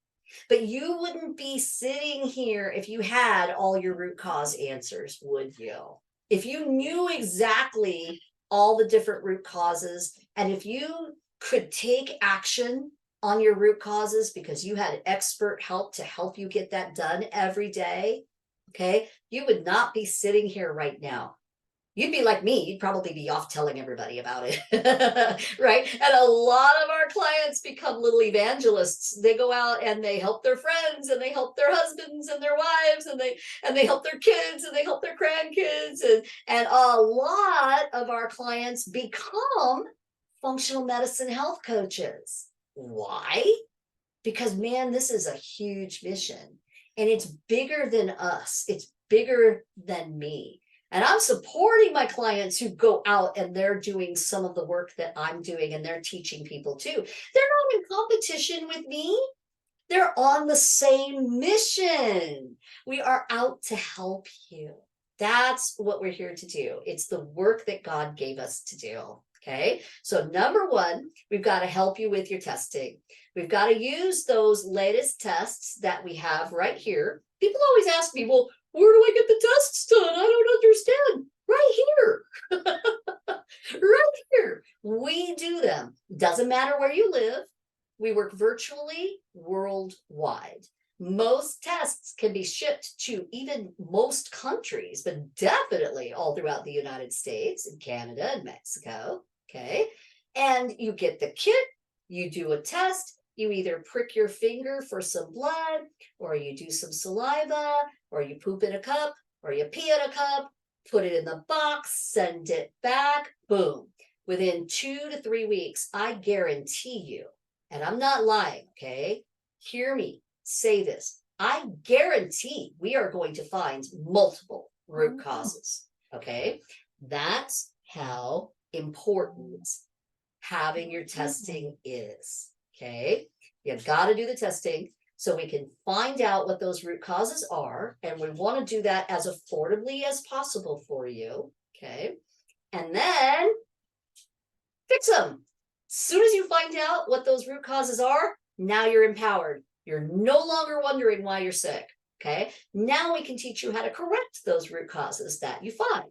but you wouldn't be sitting here if you had all your root cause answers, would you? If you knew exactly all the different root causes, and if you could take action on your root causes because you had expert help to help you get that done every day, okay, you would not be sitting here right now. You'd be like me, you'd probably be off telling everybody about it, right? And a lot of our clients become little evangelists. They go out and they help their friends, and they help their husbands and their wives, and they help their kids, and they help their grandkids. And a lot of our clients become functional medicine health coaches. Why? Because, man, this is a huge mission, and it's bigger than us. It's bigger than me. And I'm supporting my clients who go out and they're doing some of the work that I'm doing, and they're teaching people too. They're not in competition with me. They're on the same mission. We are out to help you. That's what we're here to do. It's the work that God gave us to do. Okay. So number 1, we've got to help you with your testing. We've got to use those latest tests that we have right here. People always ask me, well, where do I get the tests done? I don't understand. Right here. Right here. We do them. Doesn't matter where you live. We work virtually worldwide. Most tests can be shipped to even most countries, but definitely all throughout the United States and Canada and Mexico. Okay. And you get the kit, you do a test, you either prick your finger for some blood, or you do some saliva, or you poop in a cup, or you pee in a cup, put it in the box, send it back, boom. Within 2 to 3 weeks, I guarantee you, and I'm not lying, okay? Hear me say this. I guarantee we are going to find multiple root causes, okay? That's how important having your testing is, okay? You've got to do the testing so we can find out what those root causes are, and we want to do that as affordably as possible for you, okay? and then fix them. As soon as you find out what those root causes are, now you're empowered. You're no longer wondering why you're sick. Okay. Now we can teach you how to correct those root causes that you find.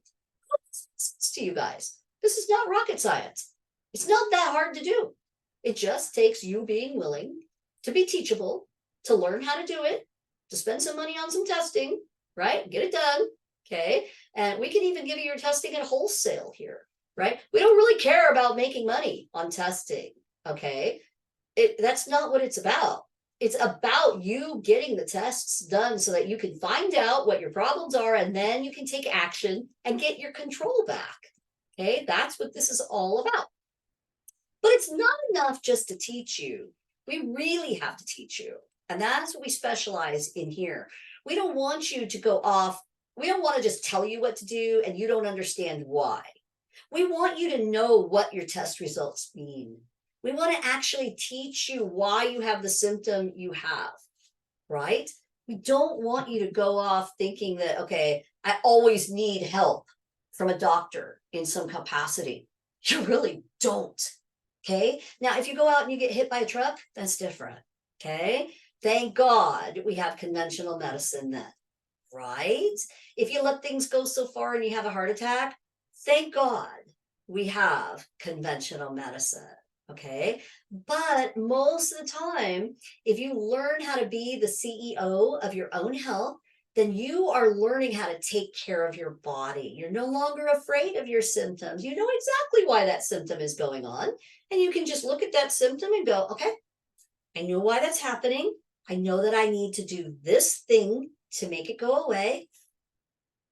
To you guys, this is not rocket science. It's not that hard to do. It just takes you being willing to be teachable, to learn how to do it, to spend some money on some testing, right? Get it done. Okay. And we can even give you your testing at wholesale here, right? We don't really care about making money on testing. Okay. That's not what it's about. It's about you getting the tests done so that you can find out what your problems are, and then you can take action and get your control back. Okay, that's what this is all about. But it's not enough just to teach you. We really have to teach you. And that's what we specialize in here. We don't want you to go off. We don't want to just tell you what to do and you don't understand why. We want you to know what your test results mean. We want to actually teach you why you have the symptom you have, right? We don't want you to go off thinking that, okay, I always need help from a doctor in some capacity. You really don't. Okay. Now, if you go out and you get hit by a truck, that's different. Okay. Thank God we have conventional medicine then, right? If you let things go so far and you have a heart attack, thank God we have conventional medicine. Okay. But most of the time, if you learn how to be the CEO of your own health, then you are learning how to take care of your body. You're no longer afraid of your symptoms. You know exactly why that symptom is going on. And you can just look at that symptom and go, okay, I know why that's happening. I know that I need to do this thing to make it go away.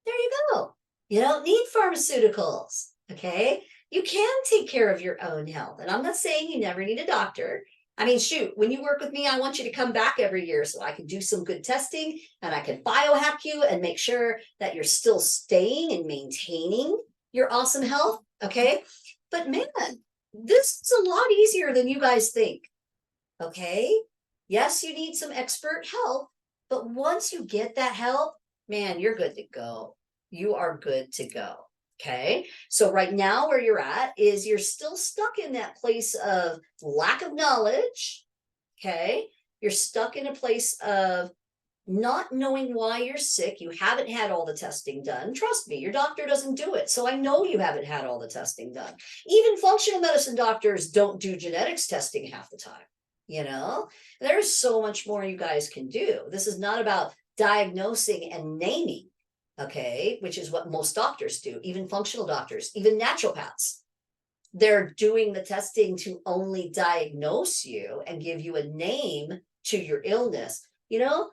There you go. You don't need pharmaceuticals. Okay. You can take care of your own health. And I'm not saying you never need a doctor. I mean, shoot, when you work with me, I want you to come back every year so I can do some good testing and I can biohack you and make sure that you're still staying and maintaining your awesome health. Okay. But man, this is a lot easier than you guys think. Okay. Yes, you need some expert help, but once you get that help, man, you're good to go. You are good to go. Okay. So right now where you're at is you're still stuck in that place of lack of knowledge. Okay. You're stuck in a place of not knowing why you're sick. You haven't had all the testing done. Trust me, your doctor doesn't do it. So I know you haven't had all the testing done. Even functional medicine doctors don't do genetics testing half the time. You know, there's so much more you guys can do. This is not about diagnosing and naming. Okay, which is what most doctors do, even functional doctors, even naturopaths. They're doing the testing to only diagnose you and give you a name to your illness. You know,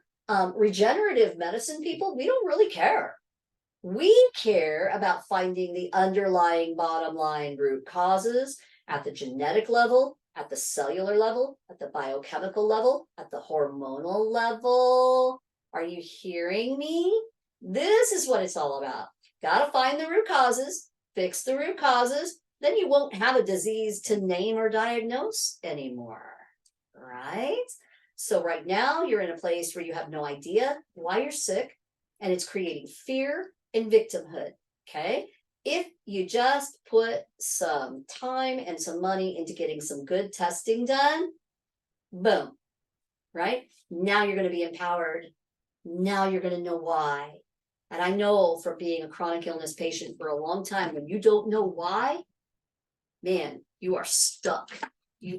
regenerative medicine people, we don't really care. We care about finding the underlying bottom line root causes at the genetic level, at the cellular level, at the biochemical level, at the hormonal level. Are you hearing me? This is what it's all about. Got to find the root causes, fix the root causes, then you won't have a disease to name or diagnose anymore, right? So right now you're in a place where you have no idea why you're sick, and it's creating fear and victimhood, okay? If you just put some time and some money into getting some good testing done, boom, right? Now you're going to be empowered. Now you're going to know why. And I know from being a chronic illness patient for a long time, when you don't know why, man, you are stuck.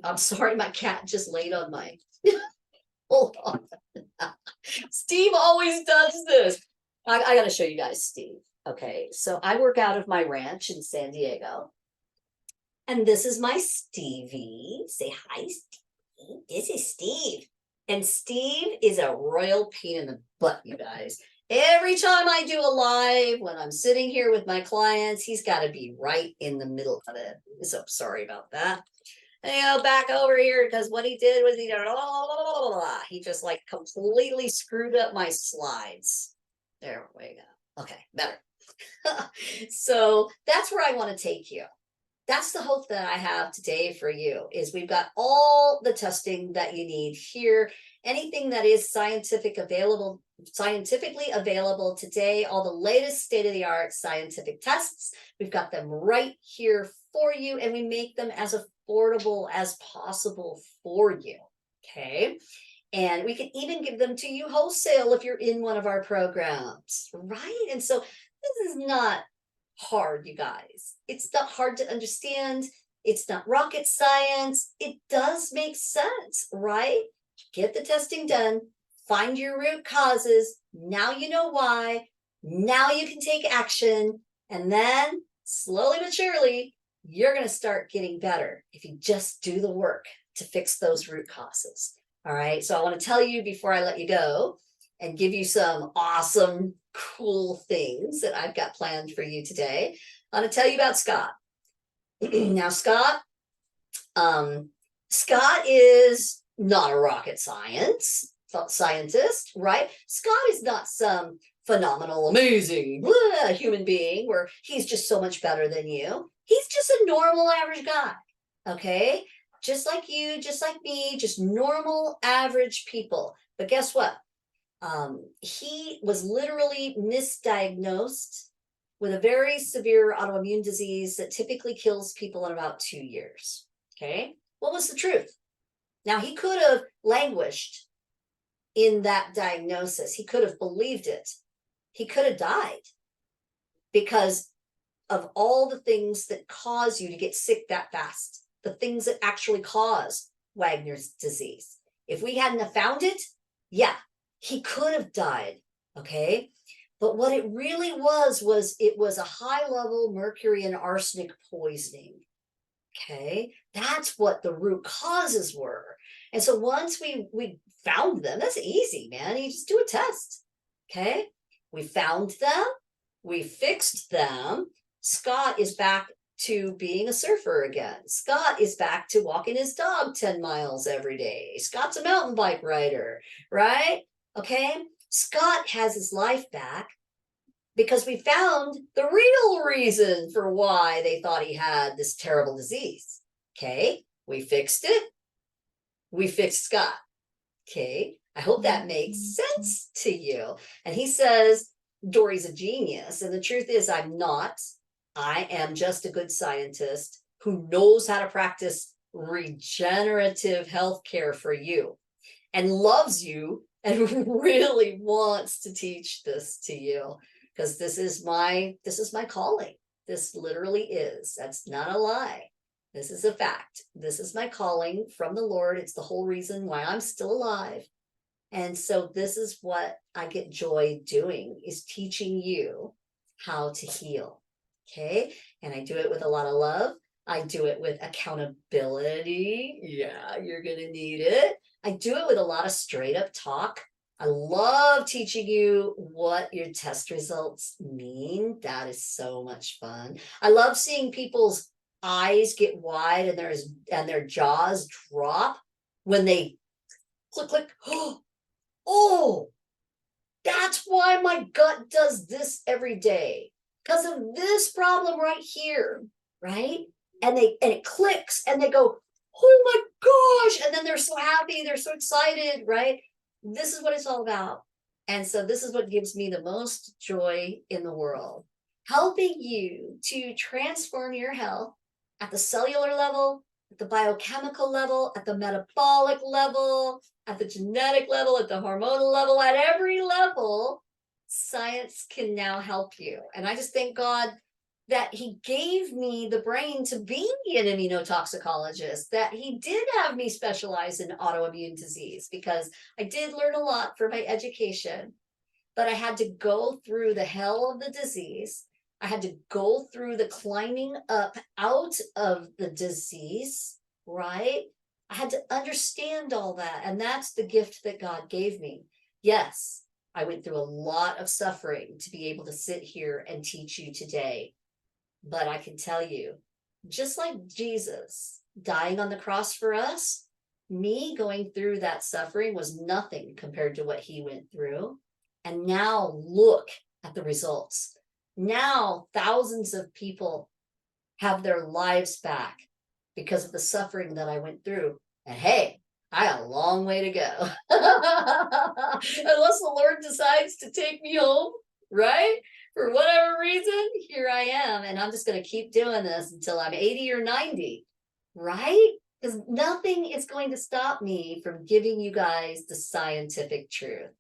I'm sorry, my cat just laid on my, hold on. Steve always does this. I got to show you guys Steve. Okay, so I work out of my ranch in San Diego. And this is my Stevie. Say hi, Steve. This is Steve. And Steve is a royal pain in the butt, you guys. Every time I do a live, when I'm sitting here with my clients, he's got to be right in the middle of it. So sorry about that. And, back over here, because what he did was he just like completely screwed up my slides. There we go. Okay, better. So that's where I want to take you. that's the hope that I have today for you is we've got all the testing that you need here. Anything that is scientifically available today, all the latest state-of-the-art scientific tests, we've got them right here for you, and we make them as affordable as possible for you. Okay. And we can even give them to you wholesale if you're in one of our programs, right? And so this is not hard, you guys. It's not hard to understand. It's not rocket science. It does make sense, right? Get the testing done, find your root causes. Now you know why. Now you can take action. And then slowly but surely, you're going to start getting better if you just do the work to fix those root causes. All right. So I want to tell you before I let you go and give you some awesome, cool things that I've got planned for you today. I want to tell you about Scott. Now, Scott is not a rocket scientist, right? Scott is not some phenomenal, amazing human being where he's just so much better than you. He's just a normal, average guy. Okay. Just like you, just like me, just normal, average people. But guess what? He was literally misdiagnosed with a very severe autoimmune disease that typically kills people in about 2 years. Okay. What was the truth? Now, he could have languished in that diagnosis. He could have believed it. He could have died because of all the things that cause you to get sick that fast, the things that actually cause Wagner's disease. If we hadn't have found it, yeah, he could have died, okay? But what it really was it was a high-level mercury and arsenic poisoning, okay? That's what the root causes were. And so once we found them, that's easy, man. You just do a test, okay? We found them, we fixed them. Scott is back to being a surfer again. Scott is back to walking his dog 10 miles every day. Scott's a mountain bike rider, right? Okay. Scott has his life back because we found the real reason for why they thought he had this terrible disease. Okay. We fixed it. We fixed Scott. Okay. I hope that makes sense to you. And he says, Dory's a genius. And the truth is, I'm not. I am just a good scientist who knows how to practice regenerative healthcare for you and loves you and really wants to teach this to you because this is my calling. This literally is. That's not a lie. This is a fact. This is my calling from the Lord. It's the whole reason why I'm still alive. And so this is what I get joy doing, is teaching you how to heal. Okay. And I do it with a lot of love. I do it with accountability. Yeah, you're going to need it. I do it with a lot of straight up talk. I love teaching you what your test results mean. That is so much fun. I love seeing people's eyes get wide and their jaws drop when they click. Oh, that's why my gut does this every day. Because of this problem right here, right? And it clicks and they go, oh my gosh. And then they're so happy, they're so excited, right? This is what it's all about. And so this is what gives me the most joy in the world. Helping you to transform your health at the cellular level, at the biochemical level, at the metabolic level, at the genetic level, at the hormonal level, at every level. Science can now help you. And I just thank God that he gave me the brain to be an immunotoxicologist, that he did have me specialize in autoimmune disease, because I did learn a lot for my education, but I had to go through the hell of the disease. I had to go through the climbing up out of the disease, right? I had to understand all that. And that's the gift that God gave me. Yes, I went through a lot of suffering to be able to sit here and teach you today. But I can tell you, just like Jesus dying on the cross for us, me going through that suffering was nothing compared to what he went through. And now look at the results. Now thousands of people have their lives back because of the suffering that I went through. And hey, I got a long way to go. Unless the Lord decides to take me home, right? For whatever reason, here I am. And I'm just going to keep doing this until I'm 80 or 90, right? Because nothing is going to stop me from giving you guys the scientific truth.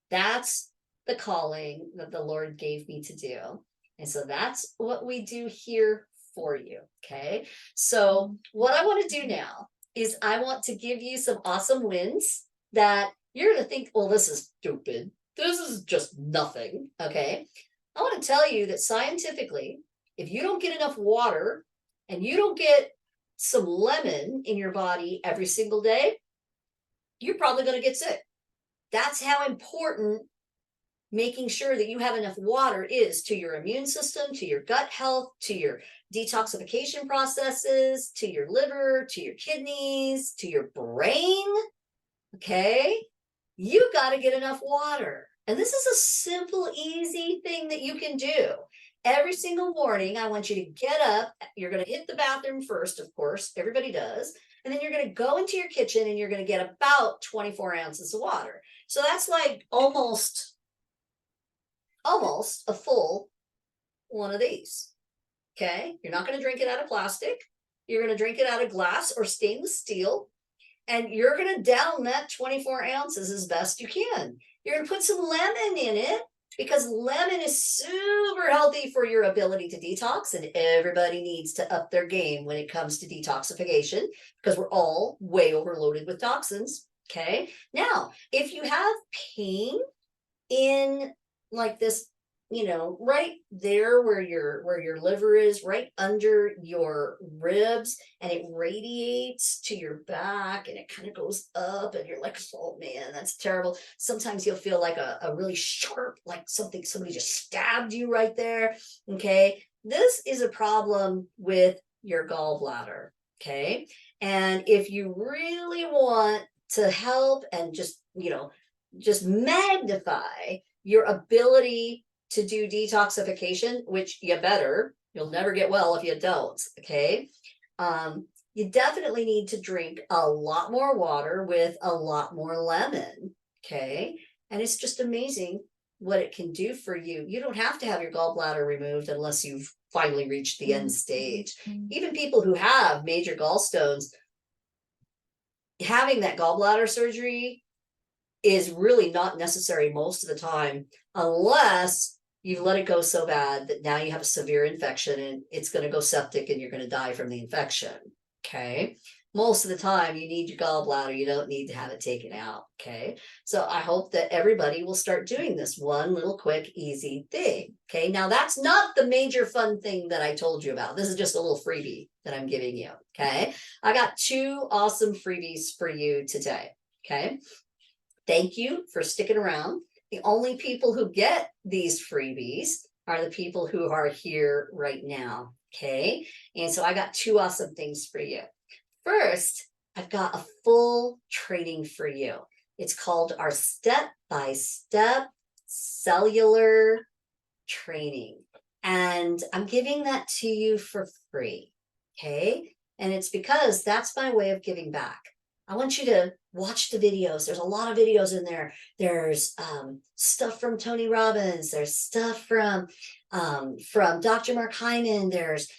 That's the calling that the Lord gave me to do. And so that's what we do here for you. Okay. So what I want to do now is I want to give you some awesome wins that you're going to think, well, this is stupid. This is just nothing. Okay. I want to tell you that scientifically, if you don't get enough water and you don't get some lemon in your body every single day, you're probably going to get sick. That's how important making sure that you have enough water is to your immune system, to your gut health, to your detoxification processes, to your liver, to your kidneys, to your brain. Okay. You got to get enough water. And this is a simple, easy thing that you can do. Every single morning, I want you to get up. You're going to hit the bathroom first, of course. Everybody does. And then you're going to go into your kitchen and you're going to get about 24 ounces of water. So that's like almost a full one of these. Okay. You're not going to drink it out of plastic. You're going to drink it out of glass or stainless steel. And you're going to down that 24 ounces as best you can. You're going to put some lemon in it because lemon is super healthy for your ability to detox. And everybody needs to up their game when it comes to detoxification because we're all way overloaded with toxins. Okay. Now, if you have pain in like this, right there where your liver is, right under your ribs, and it radiates to your back and it kind of goes up and you're like, oh man, that's terrible. Sometimes you'll feel like a really sharp, like somebody just stabbed you right there. Okay. This is a problem with your gallbladder. Okay. And if you really want to help and just magnify your ability to do detoxification, which you'll never get well if you don't. Okay. You definitely need to drink a lot more water with a lot more lemon. Okay. And it's just amazing what it can do for you. You don't have to have your gallbladder removed unless you've finally reached the end stage. Even people who have major gallstones, having that gallbladder surgery is really not necessary most of the time, unless you've let it go so bad that now you have a severe infection and it's going to go septic and you're going to die from the infection. Okay. Most of the time you need your gallbladder. You don't need to have it taken out. Okay. So I hope that everybody will start doing this one little quick, easy thing. Okay. Now that's not the major fun thing that I told you about. This is just a little freebie that I'm giving you. Okay. I got 2 awesome freebies for you today. Okay. Thank you for sticking around. The only people who get these freebies are the people who are here right now. Okay. And so I got 2 awesome things for you. First, I've got a full training for you. It's called our step-by-step cellular training. And I'm giving that to you for free. Okay. And it's because that's my way of giving back. I want you to watch the videos. There's a lot of videos in there. There's stuff from Tony Robbins. There's stuff from Dr. Mark Hyman. There's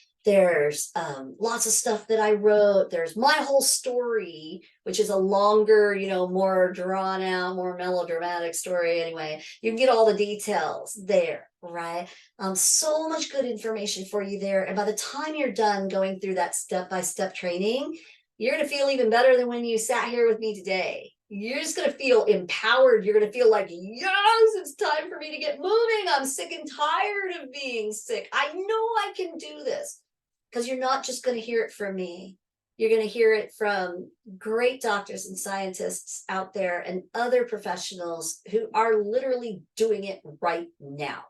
lots of stuff that I wrote. There's my whole story, which is a longer, more drawn out, more melodramatic story. Anyway, you can get all the details there, right? So much good information for you there. And by the time you're done going through that step-by-step training, you're going to feel even better than when you sat here with me today. You're just going to feel empowered. You're going to feel like, yes, it's time for me to get moving. I'm sick and tired of being sick. I know I can do this. Because you're not just going to hear it from me. You're going to hear it from great doctors and scientists out there and other professionals who are literally doing it right now.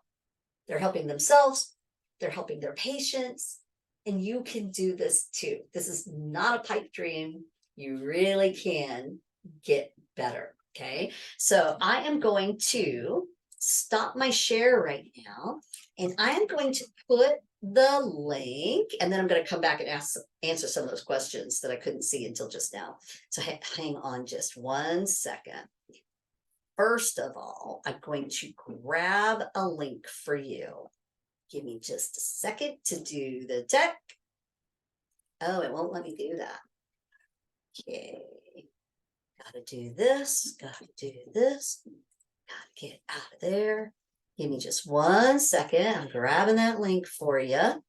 They're helping themselves. They're helping their patients. And you can do this too. This is not a pipe dream. You really can get better. Okay. So I am going to stop my share right now. And I am going to put the link, and then I'm going to come back and answer some of those questions that I couldn't see until just now. So hang on just 1 second. First of all, I'm going to grab a link for you. Give me just a second to do the tech. Oh, it won't let me do that. Okay. Gotta do this, gotta do this, gotta get out of there. Give me just 1 second. I'm grabbing that link for you.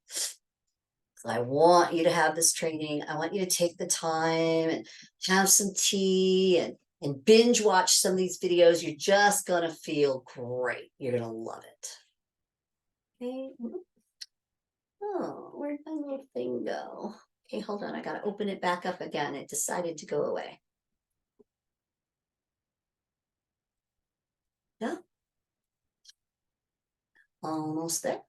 I want you to have this training. I want you to take the time and have some tea and binge watch some of these videos. You're just gonna feel great. You're gonna love it. Okay. Oh, where'd my little thing go? Okay, hold on. I gotta open it back up again. It decided to go away. Yeah. Almost there.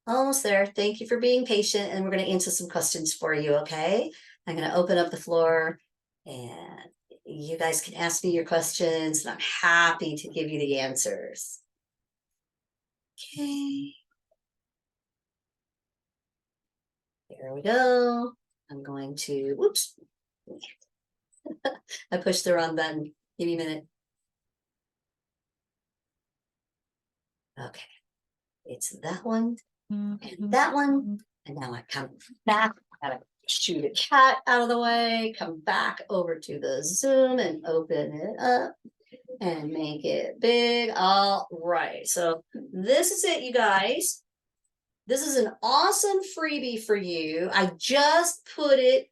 Almost there. Thank you for being patient, and we're going to answer some questions for you, okay? I'm going to open up the floor, and you guys can ask me your questions, and I'm happy to give you the answers. Okay. There we go. I'm going to, whoops. I pushed the wrong button. Give me a minute. Okay. It's that one. And that one, and now I come back. I gotta shoot a cat out of the way, come back over to the Zoom and open it up and make it big. All right, so this is it, you guys. This is an awesome freebie for you. I just put it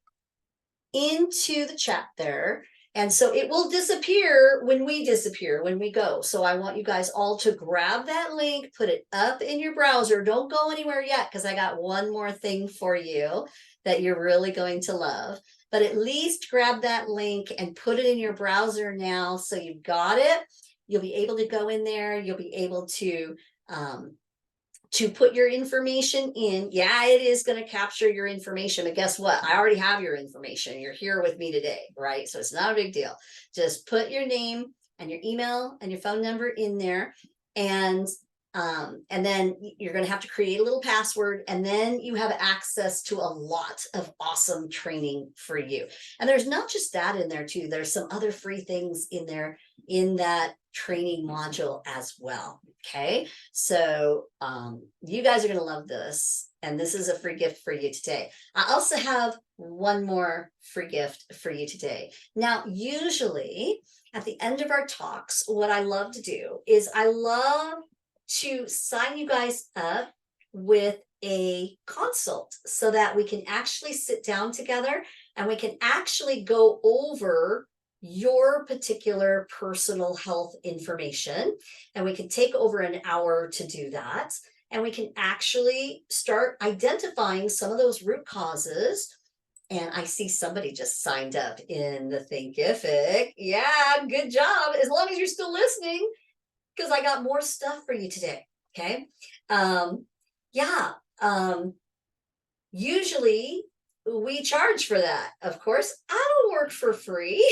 into the chat there. And so it will disappear when we disappear, when we go. So I want you guys all to grab that link, put it up in your browser. Don't go anywhere yet, because I got one more thing for you that you're really going to love. But at least grab that link and put it in your browser now. So you've got it. You'll be able to go in there. You'll be able to put your information in. Yeah, it is going to capture your information, but guess what? I already have your information. You're here with me today, right? So it's not a big deal. Just put your name and your email and your phone number in there, and then you're going to have to create a little password, and then you have access to a lot of awesome training for you. And there's not just that in there too. There's some other free things in there in that training module as well. Okay, so you guys are going to love this, and this is a free gift for you today. I also have one more free gift for you today. Now, usually at the end of our talks, what I love to do is I love to sign you guys up with a consult so that we can actually sit down together and we can actually go over your particular personal health information, and we can take over an hour to do that, and we can actually start identifying some of those root causes. And I see somebody just signed up in the Thinkific. Yeah, good job, as long as you're still listening, because I got more stuff for you today. Okay. Usually we charge for that. Of course, I don't work for free.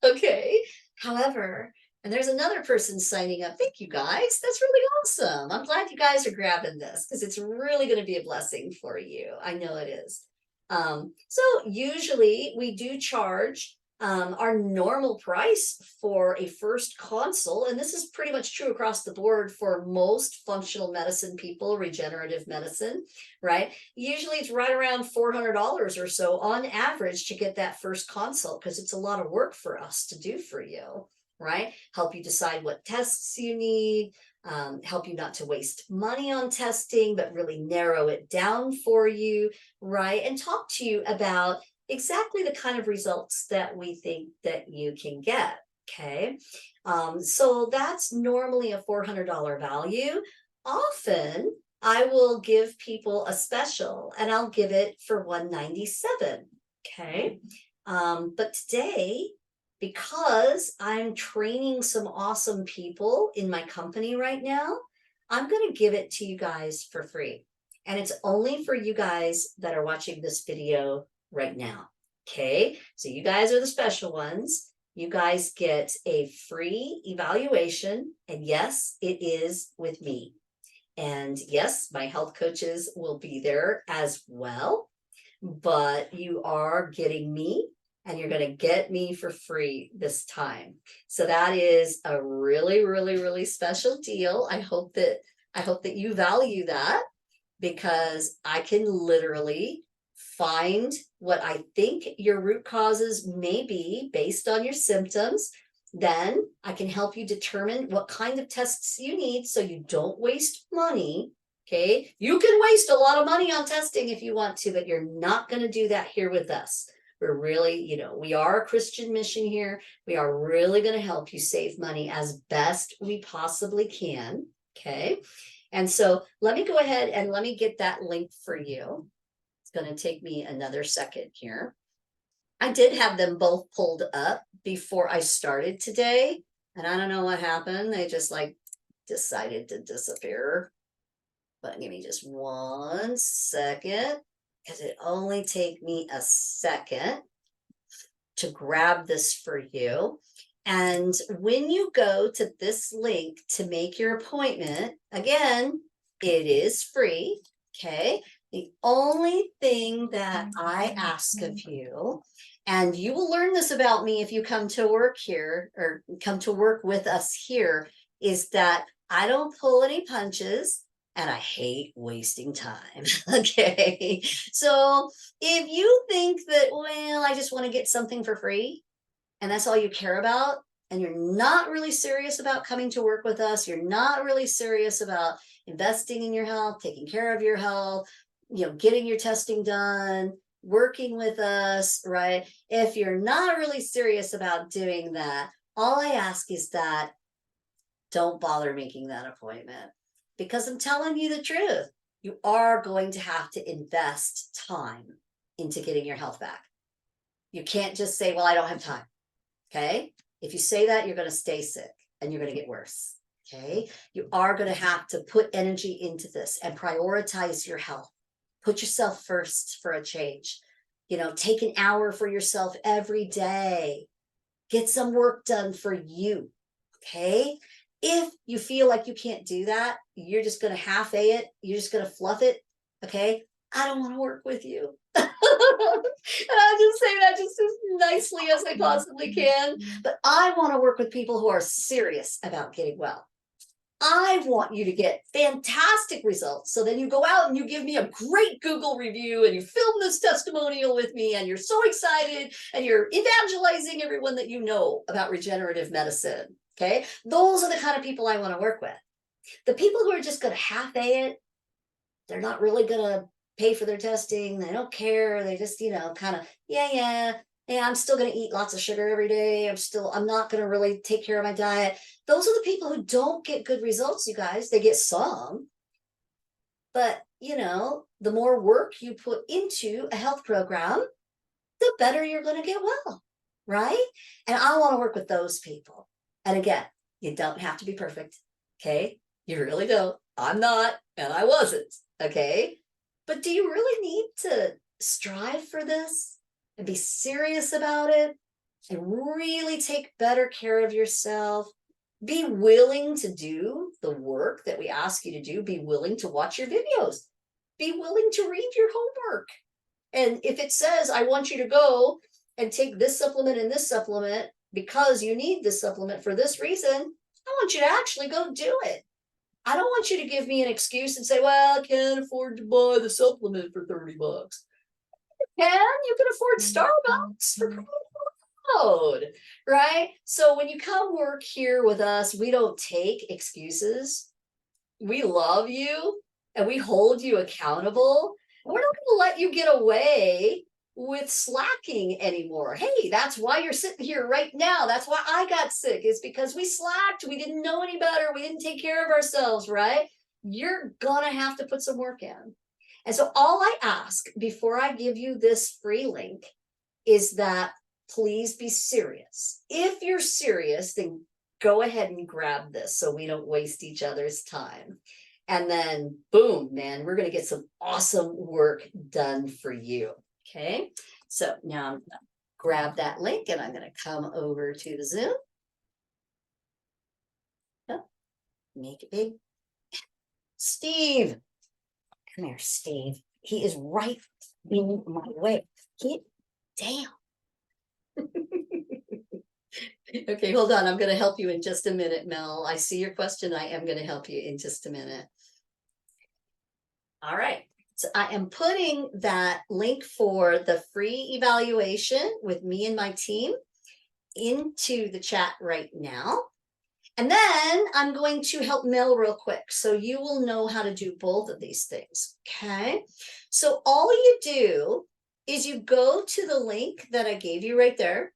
Okay. However, and there's another person signing up. Thank you, guys. That's really awesome. I'm glad you guys are grabbing this, because it's really going to be a blessing for you. I know it is. So usually we do charge our normal price for a first consult, and this is pretty much true across the board for most functional medicine people, regenerative medicine, right? Usually it's right around $400 or so on average to get that first consult, because it's a lot of work for us to do for you, right? Help you decide what tests you need, help you not to waste money on testing, but really narrow it down for you, right? And talk to you about exactly the kind of results that we think that you can get. Okay. So that's normally a $400 value. Often I will give people a special, and I'll give it for $197. Okay. But today, because I'm training some awesome people in my company right now, I'm going to give it to you guys for free. And it's only for you guys that are watching this video right now. Okay, so you guys are the special ones. You guys get a free evaluation, and yes, it is with me. And yes, my health coaches will be there as well, but you are getting me and you're going to get me for free this time. So that is a really, really, really special deal. I hope that you value that, because I can literally find what I think your root causes may be based on your symptoms. Then I can help you determine what kind of tests you need so you don't waste money. Okay. You can waste a lot of money on testing if you want to, but you're not going to do that here with us. We're really, we are a Christian mission here. We are really going to help you save money as best we possibly can. Okay. And so let me go ahead and let me get that link for you. It's going to take me another second here. I did have them both pulled up before I started today, and I don't know what happened. They just decided to disappear. But give me just 1 second, because it only take me a second to grab this for you. And when you go to this link to make your appointment, again, it is free. Okay. The only thing that I ask of you, and you will learn this about me if you come to work here or come to work with us here, is that I don't pull any punches and I hate wasting time. Okay. So if you think that, well, I just want to get something for free and that's all you care about, and you're not really serious about coming to work with us, you're not really serious about investing in your health, taking care of your health, getting your testing done, working with us, right? If you're not really serious about doing that, all I ask is that don't bother making that appointment, because I'm telling you the truth. You are going to have to invest time into getting your health back. You can't just say, well, I don't have time. Okay. If you say that, you're going to stay sick and you're going to get worse. Okay. You are going to have to put energy into this and prioritize your health. Put yourself first for a change. Take an hour for yourself every day. Get some work done for you. Okay. If you feel like you can't do that, you're just going to half-a it. You're just going to fluff it. Okay. I don't want to work with you. And I'll just say that just as nicely as I possibly can. But I want to work with people who are serious about getting well. I want you to get fantastic results. So then you go out and you give me a great Google review and you film this testimonial with me and you're so excited and you're evangelizing everyone that you know about regenerative medicine. Okay. Those are the kind of people I want to work with. The people who are just going to half-a it, they're not really going to pay for their testing. They don't care. They just, kind of, yeah, I'm still going to eat lots of sugar every day. I'm not going to really take care of my diet. Those are the people who don't get good results, you guys. They get some, but the more work you put into a health program, the better you're going to get well, right? And I want to work with those people. And again, you don't have to be perfect. Okay. You really don't. I'm not, and I wasn't. Okay. But do you really need to strive for this and be serious about it and really take better care of yourself? Be willing to do the work that we ask you to do. Be willing to watch your videos. Be willing to read your homework. And if it says, I want you to go and take this supplement and this supplement because you need this supplement for this reason, I want you to actually go do it. I don't want you to give me an excuse and say, well, I can't afford to buy the supplement for $30. You can afford Starbucks for crying out loud, right? So when you come work here with us, we don't take excuses. We love you and we hold you accountable. We're not going to let you get away with slacking anymore. Hey, that's why you're sitting here right now. That's why I got sick. It's because we slacked. We didn't know any better. We didn't take care of ourselves, right? You're going to have to put some work in. And so all I ask before I give you this free link is that please be serious. If you're serious, then go ahead and grab this so we don't waste each other's time. And then boom, man, we're going to get some awesome work done for you. Okay, so now I'm going to grab that link and I'm going to come over to the Zoom. Oh, make it big. Steve. Come here, Steve. He is right in my way. Get down. Okay, hold on. I'm going to help you in just a minute, Mel. I see your question. I am going to help you in just a minute. All right. So I am putting that link for the free evaluation with me and my team into the chat right now. And then I'm going to help Mel real quick. So you will know how to do both of these things. Okay. So all you do is you go to the link that I gave you right there.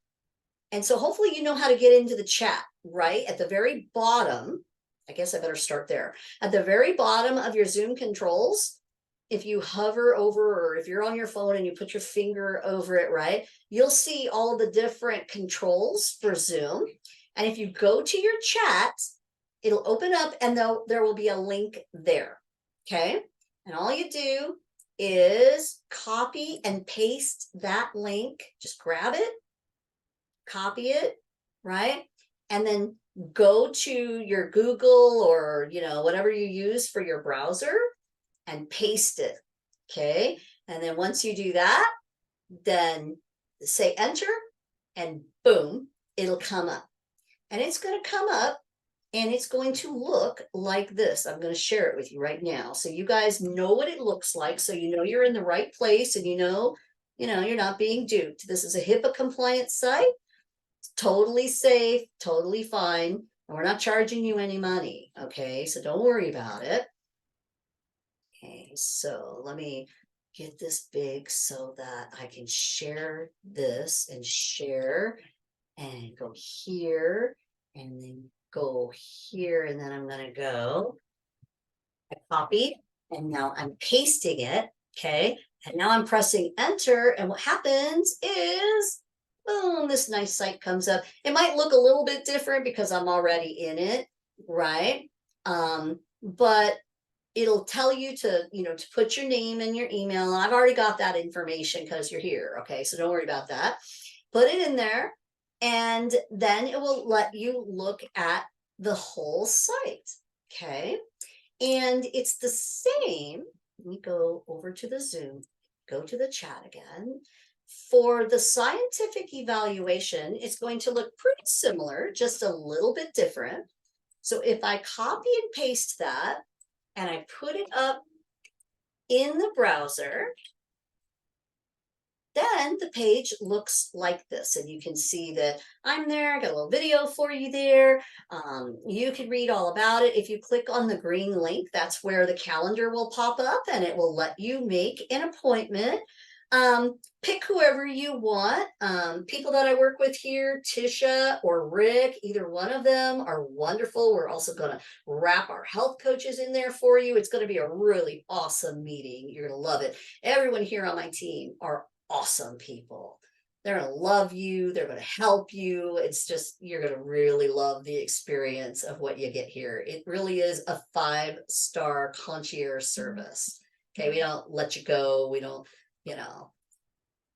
And so hopefully you know how to get into the chat, right? At the very bottom, I guess I better start there. At the very bottom of your Zoom controls, if you hover over, or if you're on your phone and you put your finger over it, right, you'll see all of the different controls for Zoom. And if you go to your chat, it'll open up and there will be a link there, okay? And all you do is copy and paste that link. Just grab it, copy it, right? And then go to your Google or, whatever you use for your browser and paste it, okay? And then once you do that, then say enter and boom, it'll come up. And it's going to come up and it's going to look like this. I'm going to share it with you right now. So you guys know what it looks like. So you know you're in the right place and you know you're not being duped. This is a HIPAA compliant site. It's totally safe, totally fine. And we're not charging you any money. Okay, so don't worry about it. Okay, so let me get this big so that I can share this and share and go here and then go here. And then I'm going to go, I copied and now I'm pasting it. Okay. And now I'm pressing enter. And what happens is, boom, this nice site comes up. It might look a little bit different because I'm already in it. Right. But it'll tell you to put your name and your email. I've already got that information because you're here. Okay. So don't worry about that. Put it in there. And then it will let you look at the whole site. Okay. And it's the same. Let me go over to the Zoom, go to the chat again. For the scientific evaluation, it's going to look pretty similar, just a little bit different. So if I copy and paste that and I put it up in the browser, then the page looks like this. And you can see that I'm there. I got a little video for you there. You can read all about it. If you click on the green link, that's where the calendar will pop up and it will let you make an appointment. Pick whoever you want. People that I work with here, Tisha or Rick, either one of them are wonderful. We're also going to wrap our health coaches in there for you. It's going to be a really awesome meeting. You're going to love it. Everyone here on my team are awesome people. They're going to love you. They're going to help you. It's just, you're going to really love the experience of what you get here. It really is a 5-star concierge service. Okay. We don't let you go. We don't,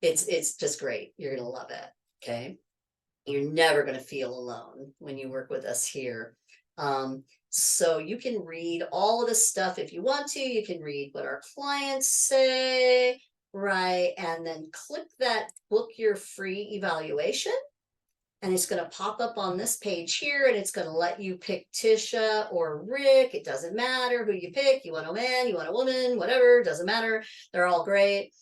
it's just great. You're going to love it. Okay. You're never going to feel alone when you work with us here. So you can read all of this stuff if you want to. You can read what our clients say. Right. And then click that book your free evaluation. And it's going to pop up on this page here. And it's going to let you pick Tisha or Rick. It doesn't matter who you pick. You want a man, you want a woman, whatever. Doesn't matter. They're all great.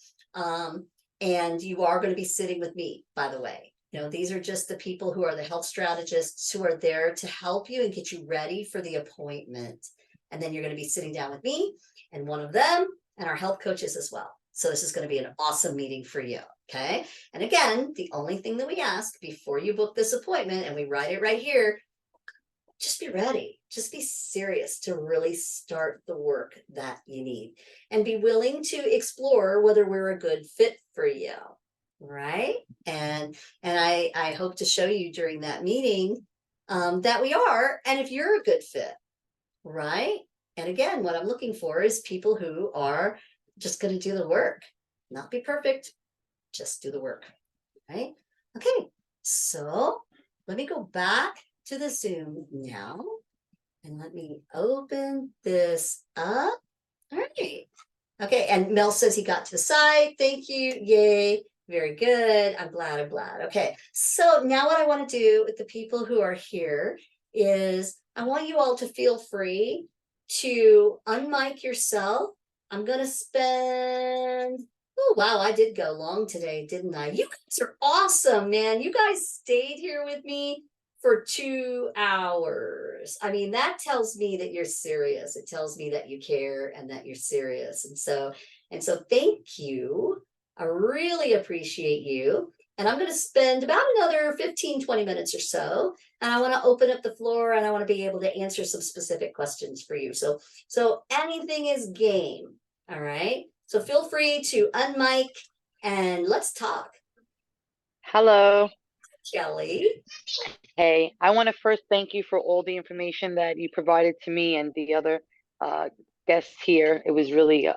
And you are going to be sitting with me, by the way. These are just the people who are the health strategists who are there to help you and get you ready for the appointment. And then you're going to be sitting down with me and one of them and our health coaches as well. So this is going to be an awesome meeting for you. Okay. And again, the only thing that we ask before you book this appointment, and we write it right here, just be ready. Just be serious to really start the work that you need and be willing to explore whether we're a good fit for you. Right. And I hope to show you during that meeting that we are. And if you're a good fit, right. And again, what I'm looking for is people who are just going to do the work, not be perfect, just do the work, right? Okay, so let me go back to the Zoom now, And let me open this up. All right. Okay, and Mel says he got to the site. Thank you. Yay. Very good. I'm glad. I'm glad. Okay, so now what I want to do with the people who are here is I want you all to feel free to unmic yourself. I'm going to spend, oh, wow, I did go long today, didn't I? You guys are awesome, man. You guys stayed here with me for 2 hours. I mean, that tells me that you're serious. It tells me that you care and that you're serious. And so thank you. I really appreciate you. And I'm going to spend about another 15, 20 minutes or so. And I want to open up the floor and I want to be able to answer some specific questions for you. So anything is game. All right. So feel free to unmic and let's talk. Hello. Kelly. Hey, I want to first thank you for all the information that you provided to me and the other uh, guests here. It was really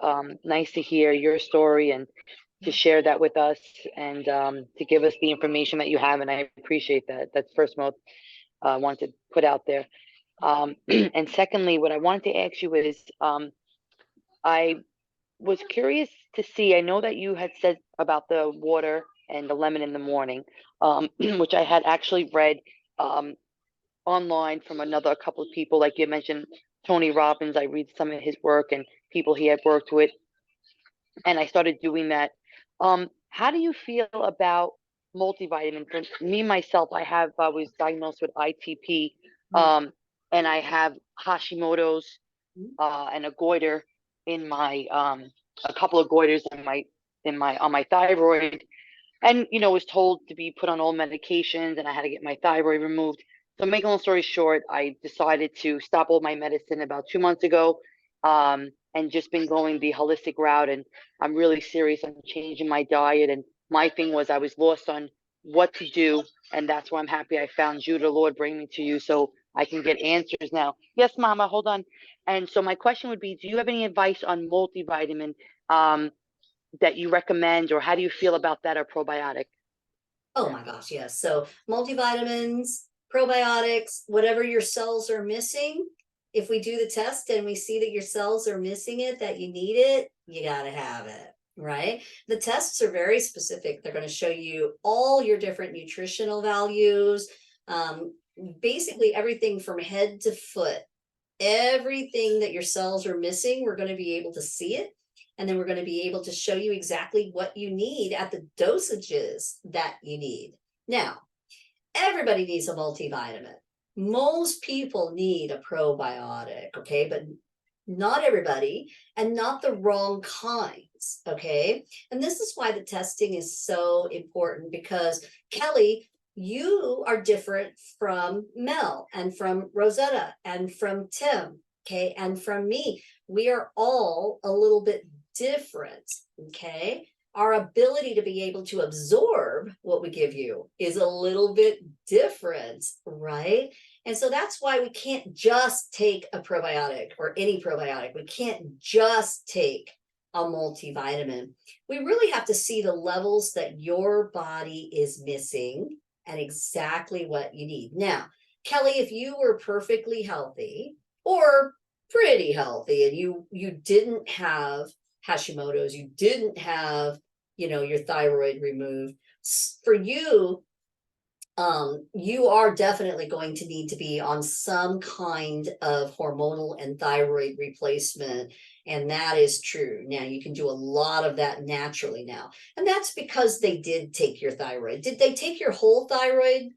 nice to hear your story and to share that with us and to give us the information that you have. And I appreciate that. That's first most I wanted to put out there. And secondly, what I wanted to ask you is I was curious to see, I know that you had said about the water and the lemon in the morning, which I had actually read um, online from another couple of people, like you mentioned, Tony Robbins. I read some of his work and people he had worked with, and I started doing that. How do you feel about multivitamin? For me myself, I was diagnosed with ITP, and I have Hashimoto's and a goiter in my a couple of goiters in my on my thyroid, and was told to be put on all medications and I had to get my thyroid removed. So making a long story short, I decided to stop all my medicine about 2 months ago, and just been going the holistic route. And I'm really serious on changing my diet. And my thing was I was lost on what to do, and that's why I'm happy I found you, the Lord, bring me to you, so I can get answers now. Yes, Mama, hold on. And so my question would be, do you have any advice on multivitamin that you recommend, or how do you feel about that, or probiotic? Oh my gosh, yes. So multivitamins, probiotics, whatever your cells are missing, if we do the test and we see that your cells are missing it, that you need it, you got to have it, right? The tests are very specific. They're going to show you all your different nutritional values, basically everything from head to foot. Everything that your cells are missing, we're going to be able to see it. And then we're going to be able to show you exactly what you need at the dosages that you need. Now, everybody needs a multivitamin. Most people need a probiotic, okay? But not everybody, and not the wrong kinds, okay? And this is why the testing is so important, because Kelly, you are different from Mel and from Rosetta and from Tim, okay? And from me. We are all a little bit different, okay? Our ability to be able to absorb what we give you is a little bit different, right? And so that's why we can't just take a probiotic or any probiotic. We can't just take a multivitamin. We really have to see the levels that your body is missing and exactly what you need. Now, Kelly, if you were perfectly healthy or pretty healthy and you didn't have Hashimoto's, you didn't have your thyroid removed, for you, you are definitely going to need to be on some kind of hormonal and thyroid replacement. And that is true. Now, you can do a lot of that naturally now. And that's because they did take your thyroid. Did they take your whole thyroid?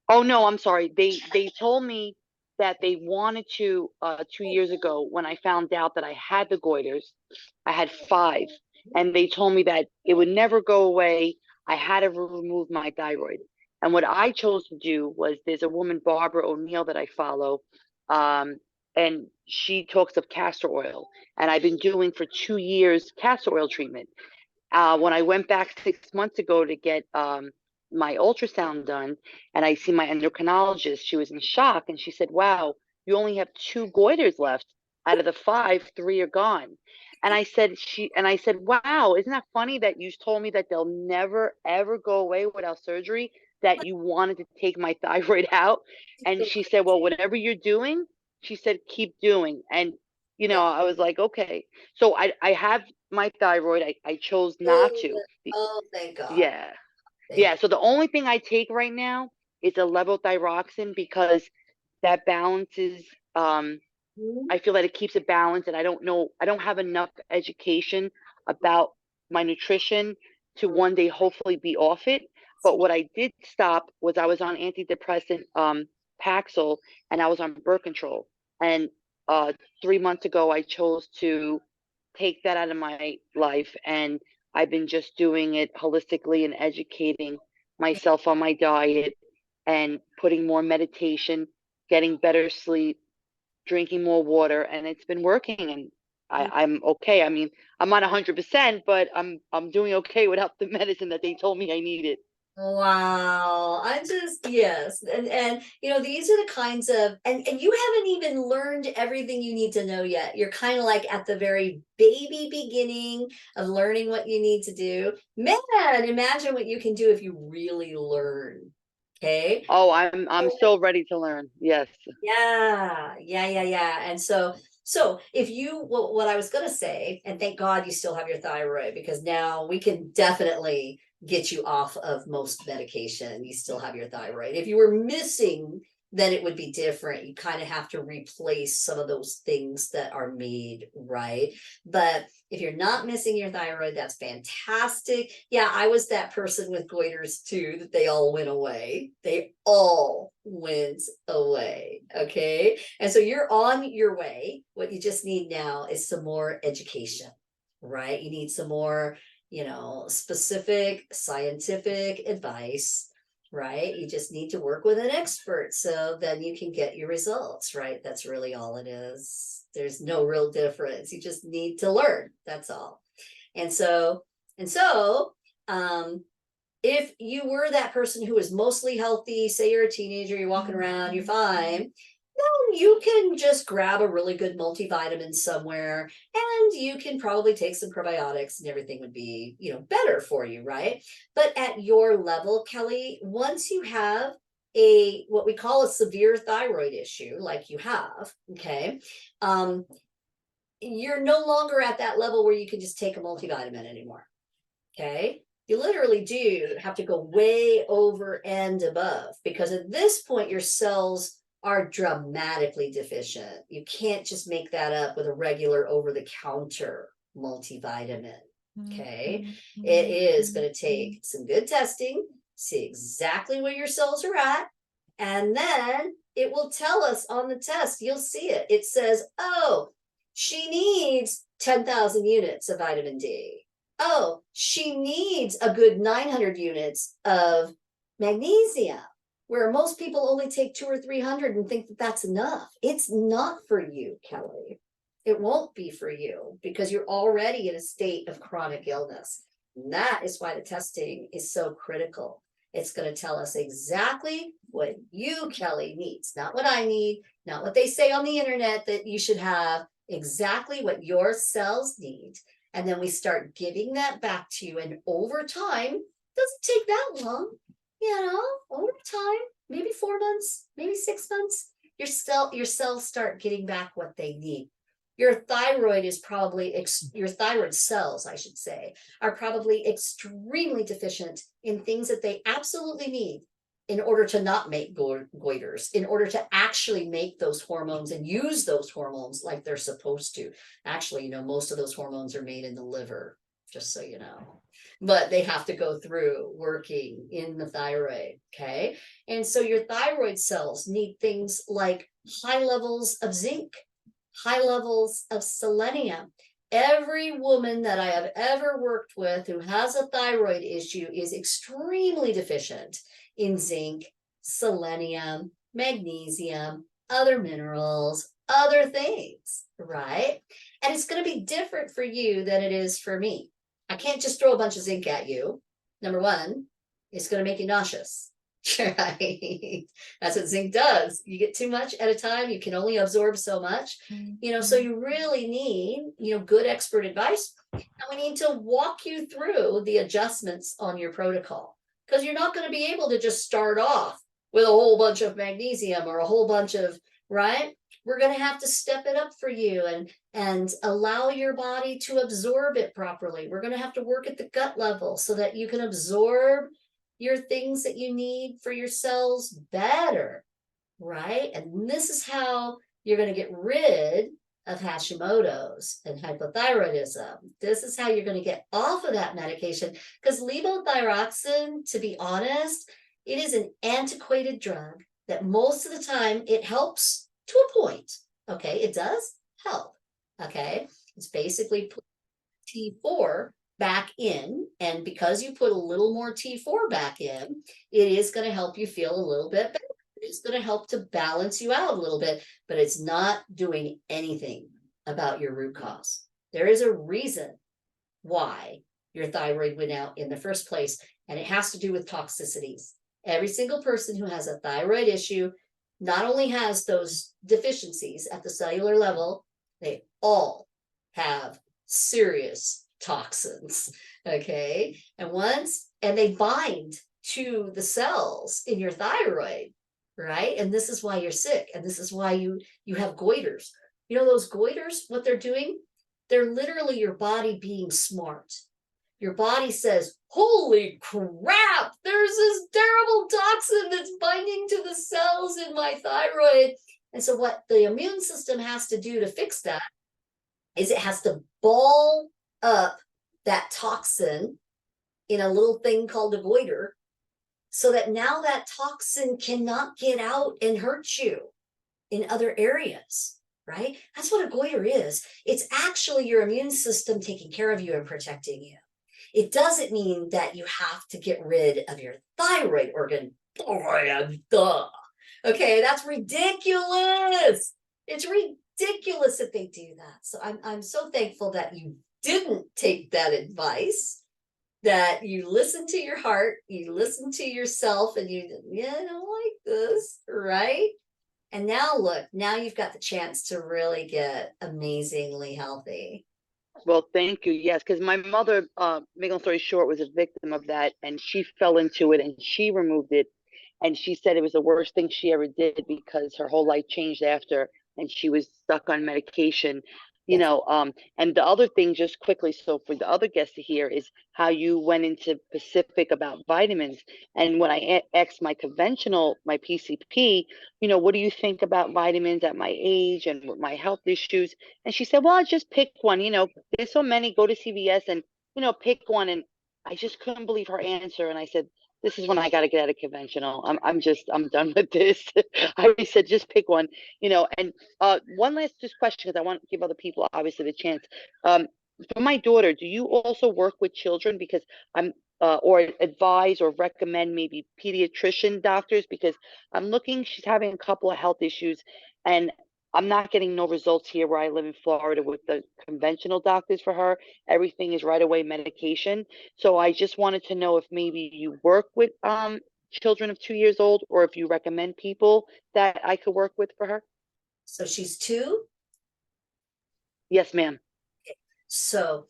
Oh no, I'm sorry. They told me that they wanted to 2 years ago, when I found out that I had the goiters. I had five, and they told me that it would never go away. I had to remove my thyroid. And what I chose to do was, there's a woman, Barbara O'Neill, that I follow, um, and she talks of castor oil. And I've been doing for 2 years castor oil treatment. When I went back 6 months ago to get my ultrasound done, and I see my endocrinologist, she was in shock, and she said, "Wow, you only have two goiters left. Out of the five, three are gone." And I said, "Wow, isn't that funny that you told me that they'll never ever go away without surgery? That you wanted to take my thyroid out?" And she said, "Well, whatever you're doing," she said, keep doing. And, you know, I was like, okay. So I have my thyroid. I chose not Oh, to. oh, thank God. Yeah. Thank Yeah. So the only thing I take right now is a levothyroxine because that balances, you. I feel that it keeps it balanced, and I don't have enough education about my nutrition to one day hopefully be off it. But what I did stop was I was on antidepressant Paxil, and I was on birth control. And 3 months ago I chose to take that out of my life, and I've been just doing it holistically and educating myself on my diet and putting more meditation, getting better sleep, drinking more water, and it's been working. And I'm okay. I mean, I'm not 100%, but I'm doing okay without the medicine that they told me I needed. Wow. I just, yes. And you know, these are the kinds of, and you haven't even learned everything you need to know yet. You're kind of like at the very baby beginning of learning what you need to do. Man, imagine what you can do if you really learn. Okay. Oh, I'm so ready to learn. Yes. Yeah. And so if you, what I was going to say, and thank God you still have your thyroid, because now we can definitely get you off of most medication. You still have your thyroid. If you were missing, then it would be different. You kind of have to replace some of those things that are made right. But if you're not missing your thyroid, that's fantastic. Yeah, I was that person with goiters too, that they all went away. They all went away. Okay. And so you're on your way. What you just need now is some more education, right? You need some more, you know, specific scientific advice, right? You just need to work with an expert so then you can get your results, right? That's really all it is. There's no real difference. You just need to learn. That's all. And so, and so, if you were that person who is mostly healthy, say you're a teenager, you're walking around, you're fine, then you can just grab a really good multivitamin somewhere and you can probably take some probiotics and everything would be, you know, better for you, right? But at your level, Kelly, once you have a what we call a severe thyroid issue, like you have, okay, um, you're no longer at that level where you can just take a multivitamin anymore. Okay. You literally do have to go way over and above because at this point, your cells are dramatically deficient. You can't just make that up with a regular over the counter multivitamin. Okay. It is going to take some good testing, see exactly where your cells are at. And then it will tell us on the test, you'll see it. It says, oh, she needs 10,000 units of vitamin D. Oh, she needs a good 900 units of magnesium, where most people only take 200 or 300 and think that that's enough. It's not for you, Kelly. It won't be for you because you're already in a state of chronic illness. And that is why the testing is so critical. It's going to tell us exactly what you, Kelly, needs, not what I need, not what they say on the internet that you should have, exactly what your cells need. And then we start giving that back to you. And over time, doesn't take that long, you know, over time, maybe 4 months, maybe 6 months, your cells start getting back what they need. Your thyroid is probably, your thyroid cells, I should say, are probably extremely deficient in things that they absolutely need in order to not make goiters, in order to actually make those hormones and use those hormones like they're supposed to. Actually, you know, most of those hormones are made in the liver, just so you know. But they have to go through working in the thyroid, okay? And so your thyroid cells need things like high levels of zinc, high levels of selenium. Every woman that I have ever worked with who has a thyroid issue is extremely deficient in zinc, selenium, magnesium, other minerals, other things, right? And it's going to be different for you than it is for me. I can't just throw a bunch of zinc at you. Number one, it's going to make you nauseous. Right. That's what zinc does. You get too much at a time, you can only absorb so much, you know, so you really need, you know, good expert advice. And we need to walk you through the adjustments on your protocol because you're not going to be able to just start off with a whole bunch of magnesium or a whole bunch of right? We're going to have to step it up for you and allow your body to absorb it properly. We're going to have to work at the gut level so that you can absorb your things that you need for your cells better, right? And this is how you're going to get rid of Hashimoto's and hypothyroidism. This is how you're going to get off of that medication, because levothyroxine, to be honest, it is an antiquated drug that most of the time it helps to a point. Okay, it does help. Okay, it's basically put T4 back in, and because you put a little more T4 back in, it is going to help you feel a little bit better. It's going to help to balance you out a little bit, but it's not doing anything about your root cause. There is a reason why your thyroid went out in the first place, and it has to do with toxicities. Every single person who has a thyroid issue not only has those deficiencies at the cellular level, they all have serious toxins, okay? And they bind to the cells in your thyroid, right? And this is why you're sick, and this is why you have goiters. You know, those goiters, what they're doing, they're literally your body being smart. Your body says, holy crap, there's this terrible toxin that's binding to the cells in my thyroid. And so what the immune system has to do to fix that is it has to ball up that toxin in a little thing called a goiter, so that now that toxin cannot get out and hurt you in other areas, right? That's what a goiter is. It's actually your immune system taking care of you and protecting you. It doesn't mean that you have to get rid of your thyroid organ. Duh. Okay, that's ridiculous. It's ridiculous if they do that. So I'm so thankful that you didn't take that advice, that you listen to your heart, you listen to yourself, and I don't like this, right? And now look, now you've got the chance to really get amazingly healthy. Well, thank you. Yes, because my mother, make a long story short, was a victim of that, and she fell into it and she removed it. And she said it was the worst thing she ever did because her whole life changed after, and she was stuck on medication. Yes. And the other thing, just quickly, so for the other guests to hear, is how you went into specific about vitamins. And when I asked my PCP, what do you think about vitamins at my age and with my health issues? And she said, well, I just pick one. There's so many. Go to CVS and pick one. And I just couldn't believe her answer. And I said, this is when I got to get out of conventional. I'm done with this. I said, just pick one. And one last just question, because I want to give other people obviously the chance. For my daughter, do you also work with children? Because I'm or advise or recommend maybe pediatrician doctors, because I'm looking, she's having a couple of health issues, and I'm not getting no results here where I live in Florida with the conventional doctors for her. Everything is right away medication. So I just wanted to know if maybe you work with children of 2 years old, or if you recommend people that I could work with for her. So she's 2. Yes, ma'am. So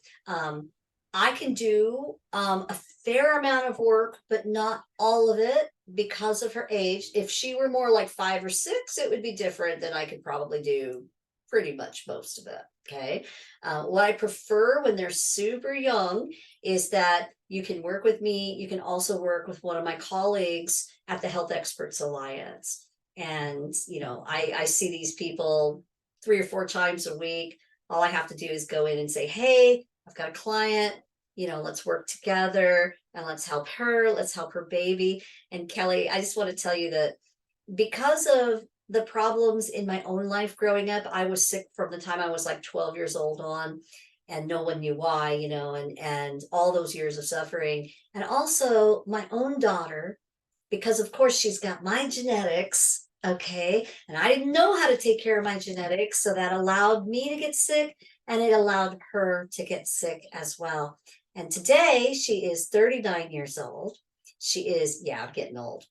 I can do a fair amount of work, but not all of it because of her age. If she were more like 5 or 6, it would be different. Then I could probably do pretty much most of it. Okay. What I prefer when they're super young is that you can work with me. You can also work with one of my colleagues at the Health Experts Alliance. And, I see these people 3 or 4 times a week. All I have to do is go in and say, hey, I've got a client, let's work together and let's help her. Let's help her baby. And Kelly, I just want to tell you that because of the problems in my own life growing up, I was sick from the time I was like 12 years old on, and no one knew why, and all those years of suffering. And also my own daughter, because of course she's got my genetics. Okay. And I didn't know how to take care of my genetics. So that allowed me to get sick, and it allowed her to get sick as well. And today she is 39 years old. I'm getting old.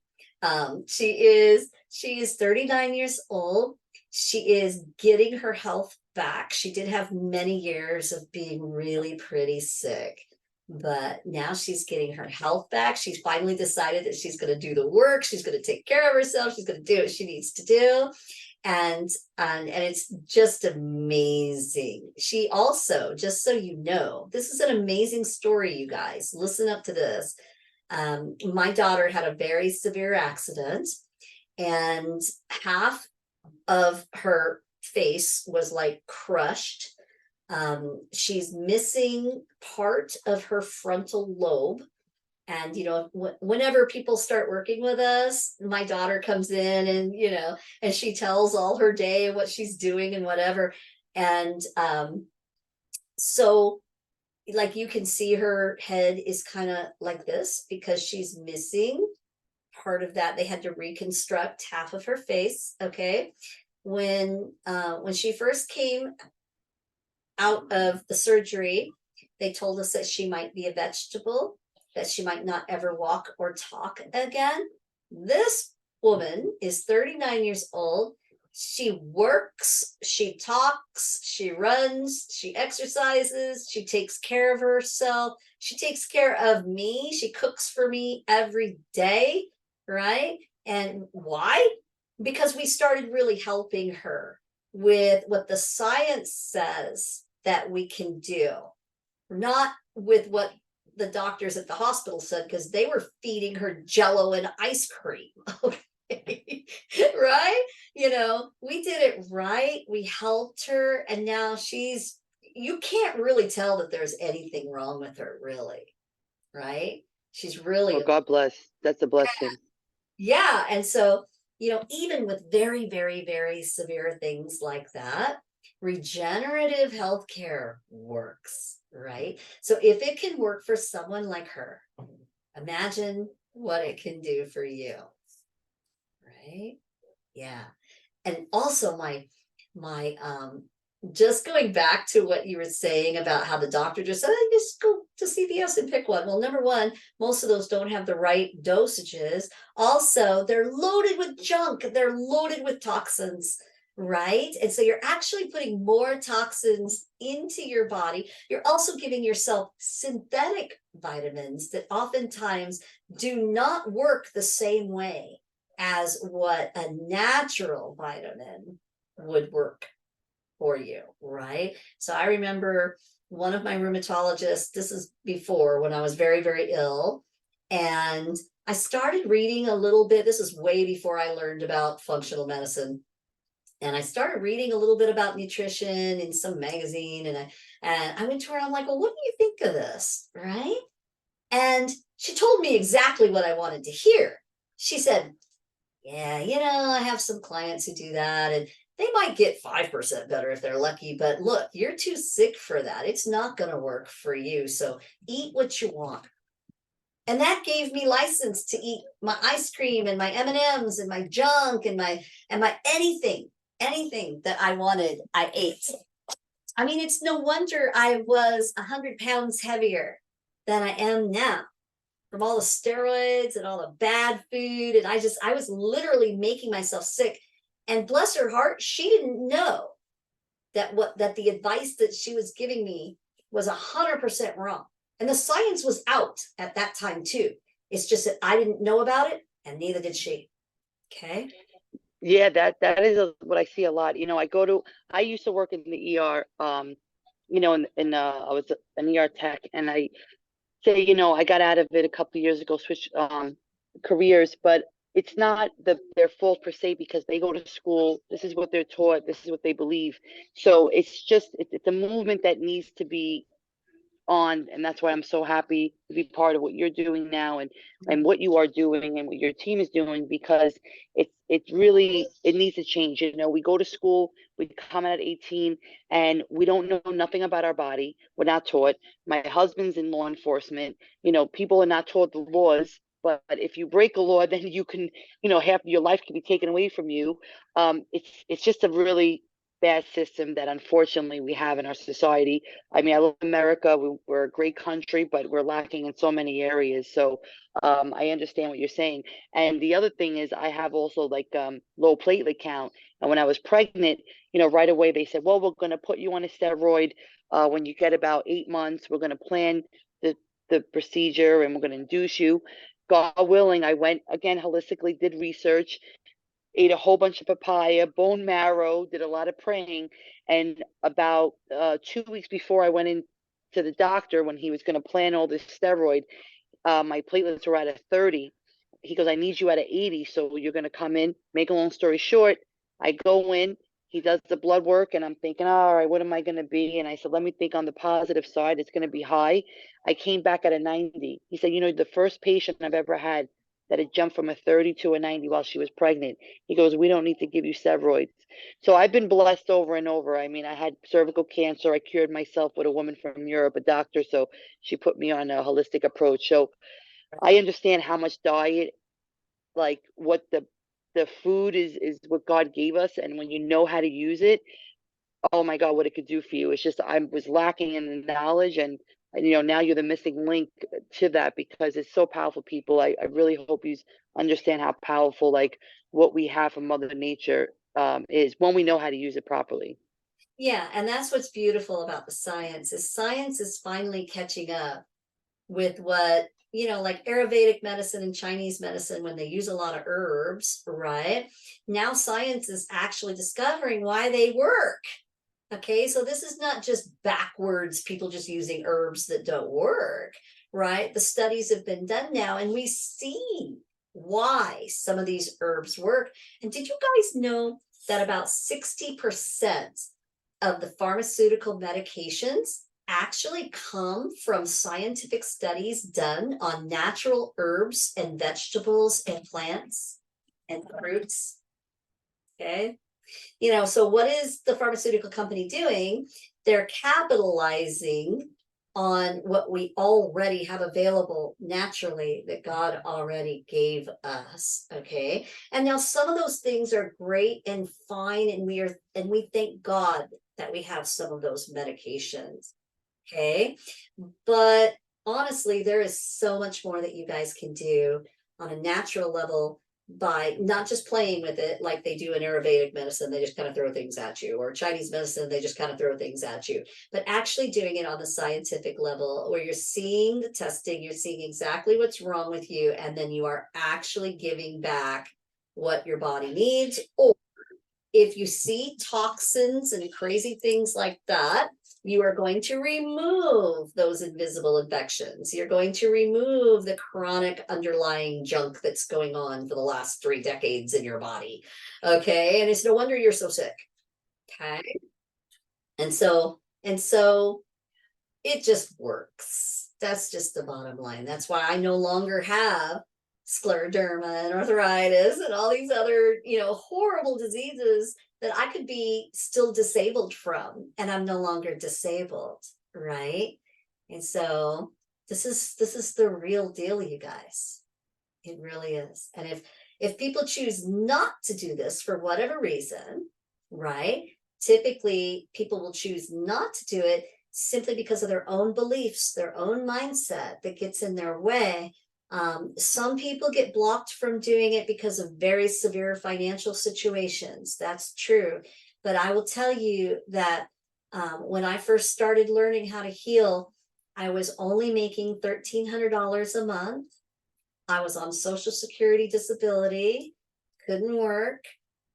She is 39 years old. She is getting her health back. She did have many years of being really pretty sick, but now she's getting her health back. She's finally decided that she's going to do the work. She's going to take care of herself. She's going to do what she needs to do. and it's just amazing. She also, just so you know, this is an amazing story, you guys. Listen up to this. My daughter had a very severe accident, and half of her face was like crushed. She's missing part of her frontal lobe. And, whenever people start working with us, my daughter comes in and she tells all her day what she's doing and whatever. And so, like, you can see her head is kind of like this because she's missing part of that. They had to reconstruct half of her face. Okay. When she first came out of the surgery, they told us that she might be a vegetable, that she might not ever walk or talk again. This woman is 39 years old. She works, she talks, she runs, she exercises, she takes care of herself, she takes care of me, she cooks for me every day, right? And why? Because we started really helping her with what the science says that we can do, not with what the doctors at the hospital said, because they were feeding her jello and ice cream. Okay. Right? We did it right. We helped her, and now you can't really tell that there's anything wrong with her, really. Right? She's really, Well, God bless. That's a blessing. yeah. And so, even with very, very, very severe things like that, regenerative healthcare works, right? So if it can work for someone like her, imagine what it can do for you, right? Yeah. And also my just going back to what you were saying about how the doctor just said, just go to CVS and pick one. Well, number one, most of those don't have the right dosages. Also, they're loaded with junk. They're loaded with toxins, right? And so you're actually putting more toxins into your body. You're also giving yourself synthetic vitamins that oftentimes do not work the same way as what a natural vitamin would work for you, right? So I remember one of my rheumatologists, this is before when I was very, very ill, and I started reading a little bit. This is way before I learned about functional medicine. And I started reading a little bit about nutrition in some magazine, and I went to her, I'm like, well, what do you think of this? Right? And she told me exactly what I wanted to hear. She said, yeah, I have some clients who do that, and they might get 5% better if they're lucky. But look, you're too sick for that. It's not going to work for you. So eat what you want. And that gave me license to eat my ice cream and my M&Ms and my junk and my anything that I wanted, I ate. I mean, it's no wonder I was 100 pounds heavier than I am now, from all the steroids and all the bad food. And I was literally making myself sick. And bless her heart, she didn't know that the advice that she was giving me was 100% wrong. And the science was out at that time too. It's just that I didn't know about it, and neither did she. Okay. Yeah, that is what I see a lot. I used to work in the ER, I was an ER tech, and I say, I got out of it a couple of years ago, switched careers, but it's not their fault per se, because they go to school. This is what they're taught. This is what they believe. So it's a movement that needs to be on, and that's why I'm so happy to be part of what you're doing now, and what you are doing and what your team is doing, because it needs to change. We go to school, we come out at 18, and we don't know nothing about our body. We're not taught. My husband's in law enforcement. People are not taught the laws, but if you break a law, then you can, half your life can be taken away from you. It's just a really bad system that unfortunately we have in our society. I mean, I love America. We're a great country, but we're lacking in so many areas. So I understand what you're saying. And the other thing is, I have also like low platelet count. And when I was pregnant, right away they said, well, we're going to put you on a steroid when you get about 8 months. We're going to plan the procedure, and we're going to induce you. God willing, I went again holistically, did research. ate a whole bunch of papaya, bone marrow, did a lot of praying. And about 2 weeks before I went in to the doctor, when he was going to plan all this steroid, my platelets were at a 30. He goes, I need you at a 80. So you're going to come in. Make a long story short, I go in. He does the blood work, and I'm thinking, all right, what am I going to be? And I said, let me think on the positive side. It's going to be high. I came back at a 90. He said, the first patient I've ever had that had jumped from a 30 to a 90 while she was pregnant. He goes, we don't need to give you steroids. So I've been blessed over and over. I mean, I had cervical cancer. I cured myself with a woman from Europe, a doctor. So she put me on a holistic approach. So I understand how much diet, like what the food is what God gave us. And when you know how to use it, oh my God, what it could do for you. It's just, I was lacking in the knowledge, and now you're the missing link to that, because it's so powerful, people. I really hope you understand how powerful, like, what we have from Mother Nature is when we know how to use it properly. Yeah, and that's what's beautiful about the science is finally catching up with what, like Ayurvedic medicine and Chinese medicine, when they use a lot of herbs, right? Now science is actually discovering why they work. Okay, so this is not just backwards people just using herbs that don't work, right? The studies have been done now, and we see why some of these herbs work. And did you guys know that about 60% of the pharmaceutical medications actually come from scientific studies done on natural herbs and vegetables and plants and fruits? Okay. So what is the pharmaceutical company doing? They're capitalizing on what we already have available naturally, that God already gave us. Okay. And now some of those things are great and fine, and we thank God that we have some of those medications. Okay. But honestly, there is so much more that you guys can do on a natural level by not just playing with it like they do in Ayurvedic medicine. They just kind of throw things at you, or Chinese medicine, they just kind of throw things at you, but actually doing it on the scientific level, where you're seeing the testing, you're seeing exactly what's wrong with you, and then you are actually giving back what your body needs. Or if you see toxins and crazy things like that, you are going to remove those invisible infections. You're going to remove the chronic underlying junk that's going on for the last 3 decades in your body. Okay. And it's no wonder you're so sick. Okay. And so it just works. That's just the bottom line. That's why I no longer have scleroderma and arthritis and all these other, horrible diseases that I could be still disabled from, and I'm no longer disabled, right? And so this is the real deal, you guys. It really is. And if people choose not to do this for whatever reason, right? Typically people will choose not to do it simply because of their own beliefs, their own mindset that gets in their way. Some people get blocked from doing it because of very severe financial situations. That's true. But I will tell you that when I first started learning how to heal, I was only making $1,300 a month. I was on Social Security disability, couldn't work.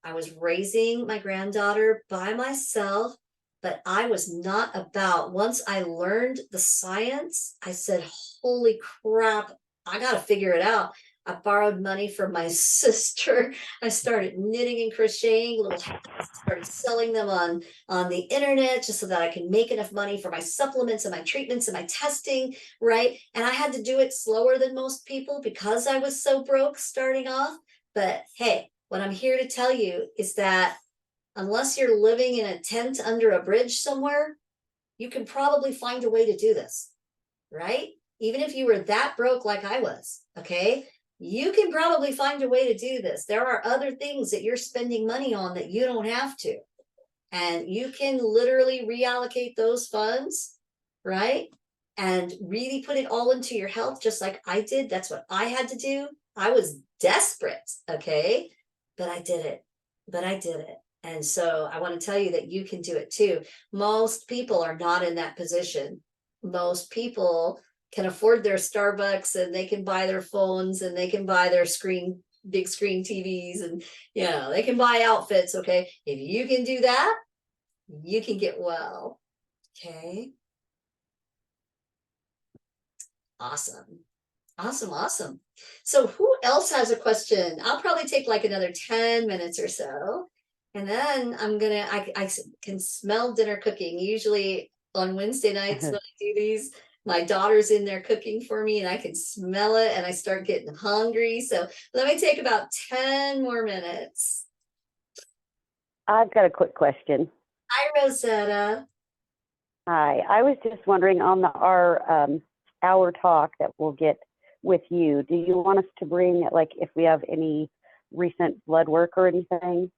I was raising my granddaughter by myself, but I was not about, once I learned the science, I said, holy crap, I got to figure it out. I borrowed money from my sister. I started knitting and crocheting little hats, started selling them on the internet just so that I could make enough money for my supplements and my treatments and my testing, right? And I had to do it slower than most people because I was so broke starting off. But hey, what I'm here to tell you is that unless you're living in a tent under a bridge somewhere, you can probably find a way to do this, right? Even if you were that broke like I was, okay? You can probably find a way to do this. There are other things that you're spending money on that you don't have to. And you can literally reallocate those funds, right? And really put it all into your health, just like I did. That's what I had to do. I was desperate, okay? But I did it. And so I want to tell you that you can do it too. Most people are not in that position. Most people can afford their Starbucks, and they can buy their phones, and they can buy their screen big screen TVs and, they can buy outfits. Okay. If you can do that, you can get well. Okay. Awesome. Awesome. Awesome. So who else has a question? I'll probably take like another 10 minutes or so. And then I can smell dinner cooking. Usually on Wednesday nights when I do these, my daughter's in there cooking for me and I can smell it and I start getting hungry. So let me take about 10 more minutes. I've got a quick question. Hi, Rosetta. Hi, I was just wondering on our hour talk that we'll get with you, do you want us to bring, like, if we have any recent blood work or anything?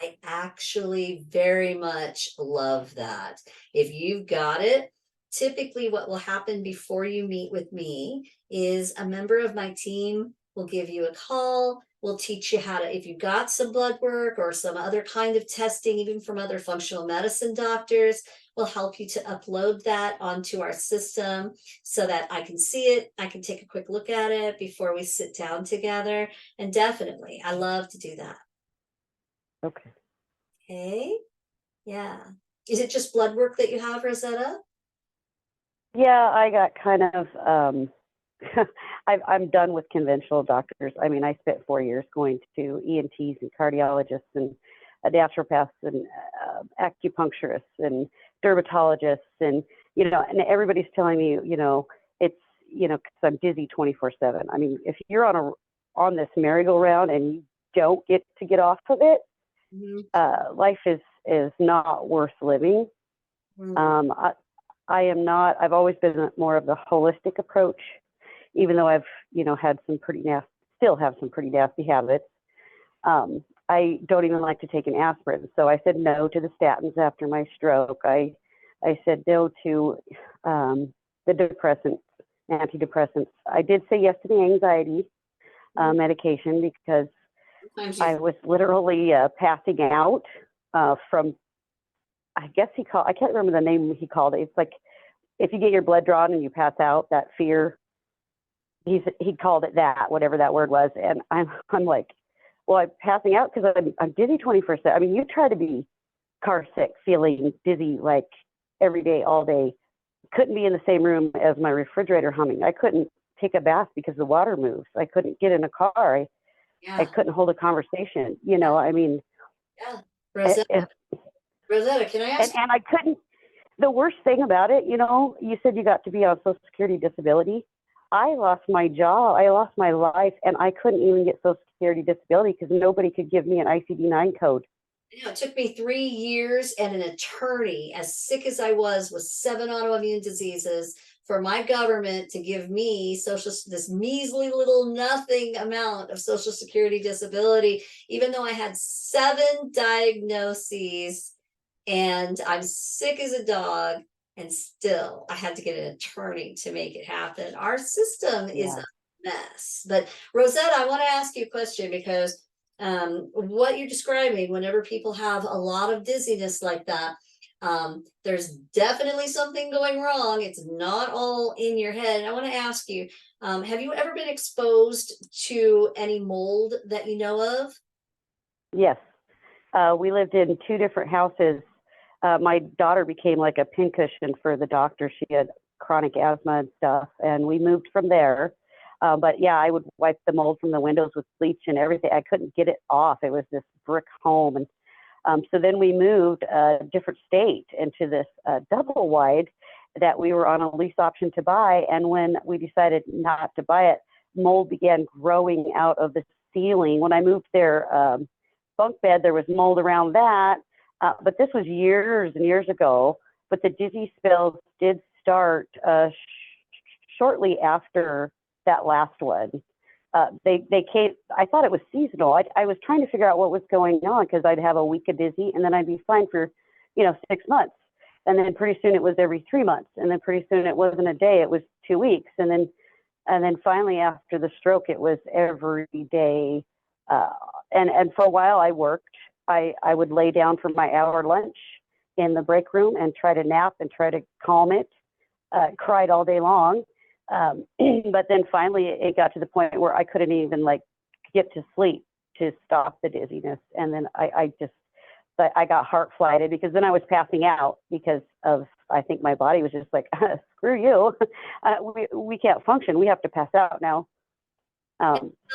I actually very much love that. If you've got it, typically what will happen before you meet with me is a member of my team will give you a call. We'll teach you how to, if you've got some blood work or some other kind of testing, even from other functional medicine doctors, we'll help you to upload that onto our system so that I can see it. I can take a quick look at it before we sit down together. And definitely, I love to do that. Okay. Okay. Yeah. Is it just blood work that you have, Rosetta? Yeah, I got kind of, I'm done with conventional doctors. I mean, I spent 4 years going to ENTs and cardiologists and naturopaths and acupuncturists and dermatologists and, and everybody's telling me, it's, because I'm dizzy 24/7. I mean, if you're on this merry-go-round and you don't get off of it, life is not worth living. I am not. I've always been more of the holistic approach, even though I've had still have some pretty nasty habits. I don't even like to take an aspirin, so I said no to the statins after my stroke. I said no to the antidepressants. I did say yes to the anxiety medication because I was literally passing out from, I guess I can't remember the name he called it. It's like if you get your blood drawn and you pass out, that fear, he called it that, whatever that word was. And I'm like, well, I'm passing out because I'm dizzy 24/7. I mean, you try to be car sick, feeling dizzy like every day, all day. Couldn't be in the same room as my refrigerator humming. I couldn't take a bath because the water moves. I couldn't get in a car. I couldn't hold a conversation. I mean, yeah. Rosetta, can I ask? And I couldn't. The worst thing about it, you said you got to be on Social Security disability. I lost my job. I lost my life, and I couldn't even get Social Security disability because nobody could give me an ICD-9 code. It took me 3 years and an attorney, as sick as I was with 7 autoimmune diseases, for my government to give me this measly little nothing amount of Social Security disability, even though I had 7 diagnoses and I'm sick as a dog. And still, I had to get an attorney to make it happen. Our system is a mess. But Rosetta, I want to ask you a question because what you're describing, whenever people have a lot of dizziness like that, there's definitely something going wrong. It's not all in your head. And I want to ask you, have you ever been exposed to any mold that you know of? Yes. We lived in 2 different houses. My daughter became like a pincushion for the doctor. She had chronic asthma and stuff, and we moved from there. But yeah, I would wipe the mold from the windows with bleach and everything. I couldn't get it off. It was this brick home. And so then we moved a different state into this double wide that we were on a lease option to buy. And when we decided not to buy it, mold began growing out of the ceiling. When I moved their bunk bed, there was mold around that. But this was years and years ago. But the dizzy spells did start shortly after that last one. They came. I thought it was seasonal. I was trying to figure out what was going on because I'd have a week of dizzy and then I'd be fine for 6 months, and then pretty soon it was every 3 months, and then pretty soon it wasn't a day, it was 2 weeks, and then finally after the stroke it was every day. And for a while I worked. I would lay down for my hour lunch in the break room and try to nap and try to calm it. Cried all day long. But then finally it got to the point where I couldn't even get to sleep to stop the dizziness. And then I got heart flighted because then I was passing out because of, I think my body was just like, screw you. We can't function. We have to pass out now.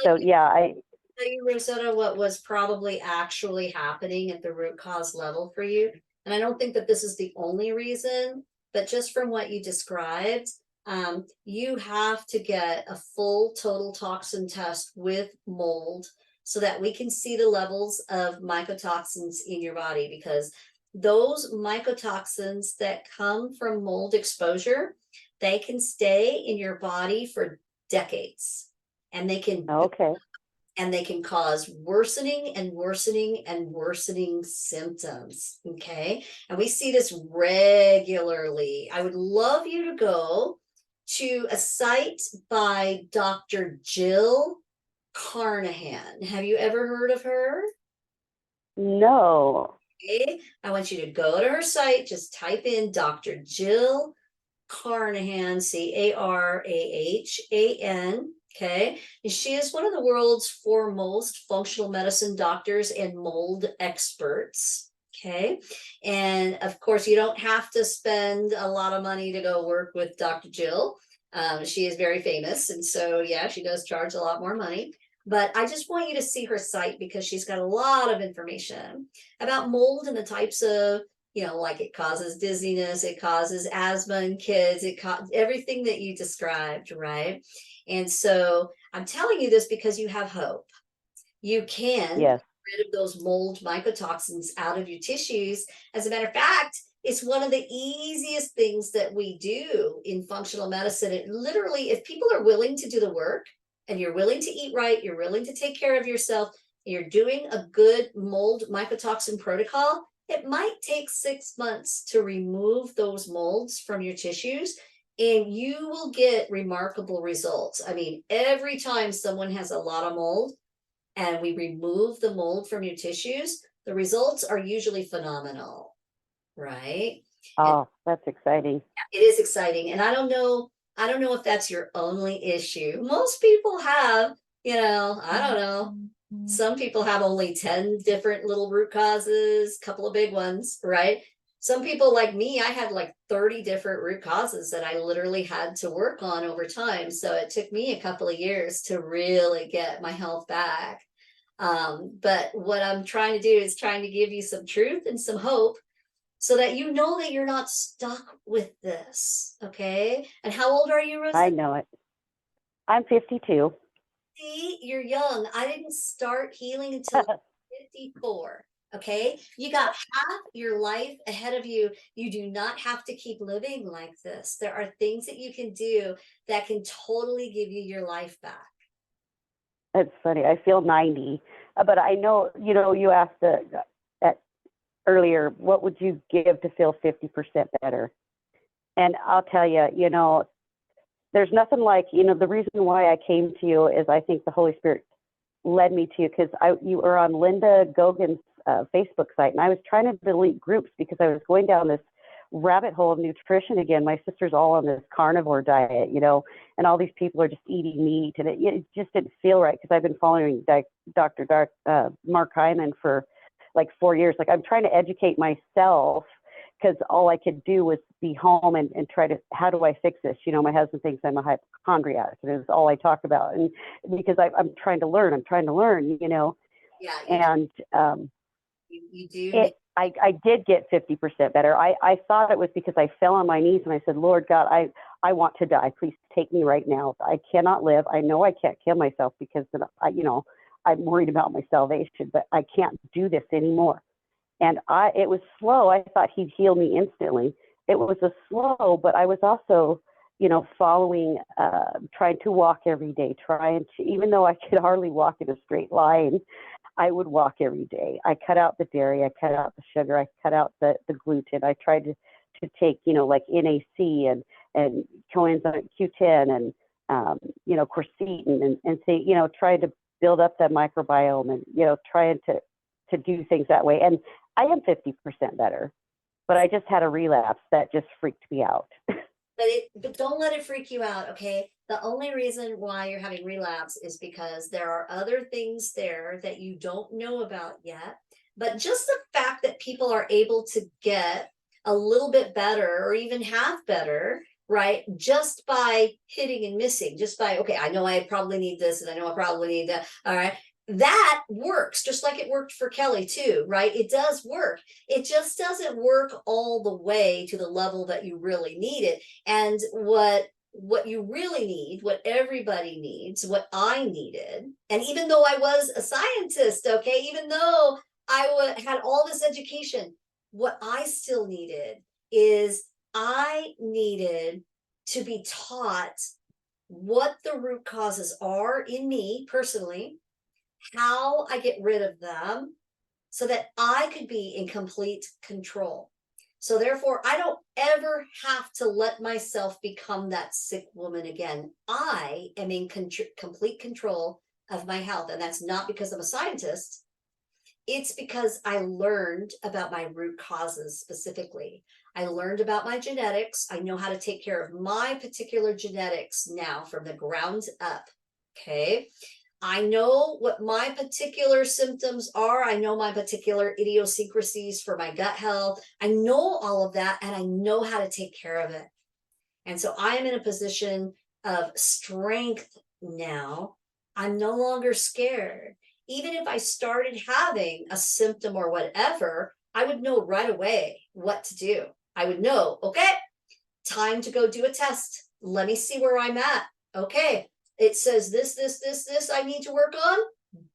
So yeah, Tell you, Rosetta, what was probably actually happening at the root cause level for you. And I don't think that this is the only reason, but just from what you described, you have to get a full total toxin test with mold so that we can see the levels of mycotoxins in your body, because those mycotoxins that come from mold exposure, they can stay in your body for decades, and they can okay. and they can cause worsening and worsening and worsening symptoms. Okay. And we see this regularly. I would love you to go to a site by Dr. Jill Carnahan. Have you ever heard of her? No. Okay. I want you to go to her site, just type in Dr. Jill Carnahan, Carhahan. Okay. And she is one of the world's foremost functional medicine doctors and mold experts. Okay. And of course, you don't have to spend a lot of money to go work with Dr. Jill. She is very famous. And so, yeah, she does charge a lot more money. But I just want you to see her site because she's got a lot of information about mold and the types of, like it causes dizziness, it causes asthma in kids, it causes everything that you described, right? And so I'm telling you this because you have hope. You can Yes. get rid of those mold mycotoxins out of your tissues. As a matter of fact, it's one of the easiest things that we do in functional medicine. It literally, if people are willing to do the work and you're willing to eat right, you're willing to take care of yourself, you're doing a good mold mycotoxin protocol, it might take 6 months to remove those molds from your tissues, and you will get remarkable results. I mean, every time someone has a lot of mold and we remove the mold from your tissues, the results are usually phenomenal, right? Oh, that's exciting. It is exciting. And I don't know if that's your only issue. Most people have, I don't know. Some people have only 10 different little root causes, a couple of big ones, right? Some people like me, I had like 30 different root causes that I literally had to work on over time. So it took me a couple of years to really get my health back. But what I'm trying to do is trying to give you some truth and some hope so that you know that you're not stuck with this. Okay. And how old are you, Rosa? I know it. I'm 52. See, you're young. I didn't start healing until 54. Okay. You got half your life ahead of you. You do not have to keep living like this. There are things that you can do that can totally give you your life back. It's funny. I feel 90, but I know, you asked earlier, what would you give to feel 50% better? And I'll tell you, there's nothing like, the reason why I came to you is I think the Holy Spirit led me to you because you were on Linda Gogan's Facebook site, and I was trying to delete groups because I was going down this rabbit hole of nutrition again. My sister's all on this carnivore diet, and all these people are just eating meat, and it just didn't feel right because I've been following Dr. Mark Hyman for like 4 years. Like I'm trying to educate myself because all I could do was be home and try to, how do I fix this? My husband thinks I'm a hypochondriac, and it's all I talk about. And because I'm trying to learn, Yeah. And you do. I did get 50% better. I thought it was because I fell on my knees and I said, Lord God, I want to die. Please take me right now. I cannot live. I know I can't kill myself because I'm worried about my salvation, but I can't do this anymore. And it was slow. I thought he'd heal me instantly. It was a slow, but I was also, following, trying to walk every day, even though I could hardly walk in a straight line, I would walk every day. I cut out the dairy, I cut out the sugar, I cut out the gluten. I tried to take, like NAC and coenzyme Q10 and, quercetin and say, trying to build up that microbiome and, trying to do things that way. And I am 50% better, but I just had a relapse that just freaked me out. But don't let it freak you out, okay? The only reason why you're having relapse is because there are other things there that you don't know about yet. But just the fact that people are able to get a little bit better or even half better, right? Just by hitting and missing, just by, okay, I know I probably need this and I know I probably need that. All right. That works just like it worked for Kelly too, right? It does work. It just doesn't work all the way to the level that you really need it. And what you really need, what everybody needs, what I needed, and even though I was a scientist, okay, even though had all this education, what I still needed is I needed to be taught what the root causes are in me personally, how I get rid of them so that I could be in complete control. So therefore, I don't ever have to let myself become that sick woman again. I am in complete control of my health. And that's not because I'm a scientist. It's because I learned about my root causes specifically. I learned about my genetics. I know how to take care of my particular genetics now from the ground up. Okay. I know what my particular symptoms are. I know my particular idiosyncrasies for my gut health. I know all of that and I know how to take care of it. And so I am in a position of strength now. I'm no longer scared. Even if I started having a symptom or whatever, I would know right away what to do. I would know, okay, time to go do a test. Let me see where I'm at. Okay, it says this I need to work on.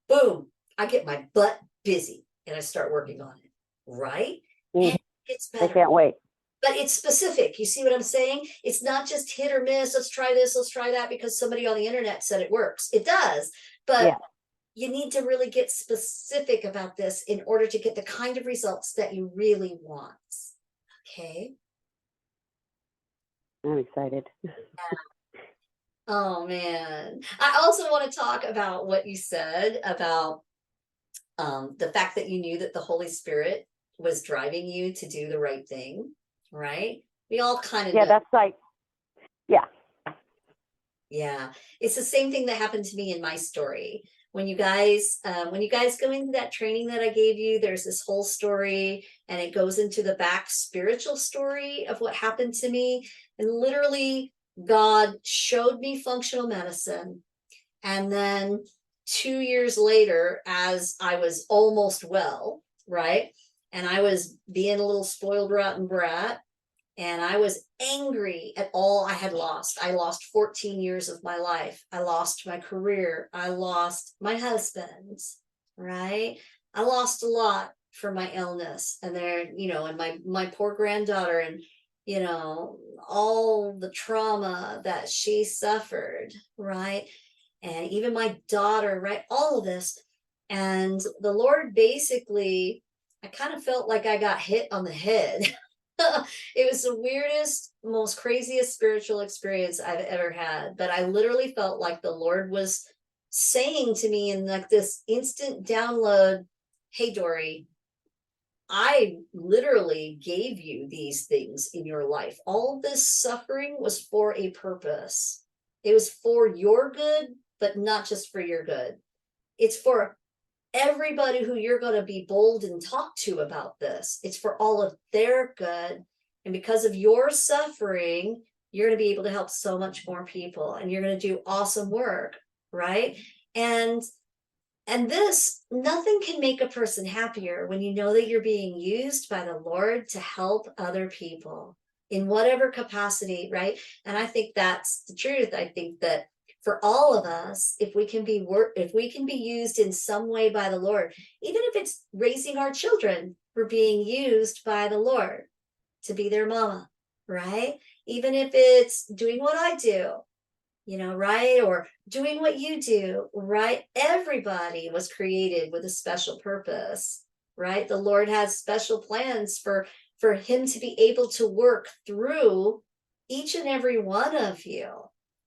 Boom, I get my butt busy and I start working on it, right? And it's better. I can't wait. But it's specific. You see what I'm saying? It's not just hit or miss. Let's try this, let's try that because somebody on the internet said it works. It does, but you need to really get specific about this in order to get the kind of results that you really want. Okay. I'm excited. Oh man. I also want to talk about what you said about the fact that you knew that the Holy Spirit was driving you to do the right thing, right? We all kind of know. That's like, Yeah, it's the same thing that happened to me in my story. When you guys go into that training that I gave you, there's this whole story and it goes into the back spiritual story of what happened to me. And literally God showed me functional medicine. And then 2 years later, as I was almost well, right? And I was being a little spoiled rotten brat. And I was angry at all I had lost. I lost 14 years of my life. I lost my career. I lost my husband, right? I lost a lot for my illness. And there, and my poor granddaughter and, all the trauma that she suffered, right? And even my daughter, right? All of this. And the Lord basically, I kind of felt like I got hit on the head. It was the weirdest, most craziest spiritual experience I've ever had. But I literally felt like the Lord was saying to me in like this instant download, hey, Dory, I literally gave you these things in your life. All of this suffering was for a purpose. It was for your good, but not just for your good. It's for everybody who you're going to be bold and talk to about this. It's for all of their good. And because of your suffering, you're going to be able to help so much more people and you're going to do awesome work, right? And this, nothing can make a person happier when you know that you're being used by the Lord to help other people in whatever capacity, right? And I think that's the truth. I think that for all of us, if we can be used in some way by the Lord, even if it's raising our children, we're being used by the Lord to be their mama, right? Even if it's doing what I do, right? Or doing what you do, right? Everybody was created with a special purpose, right? The Lord has special plans for him to be able to work through each and every one of you,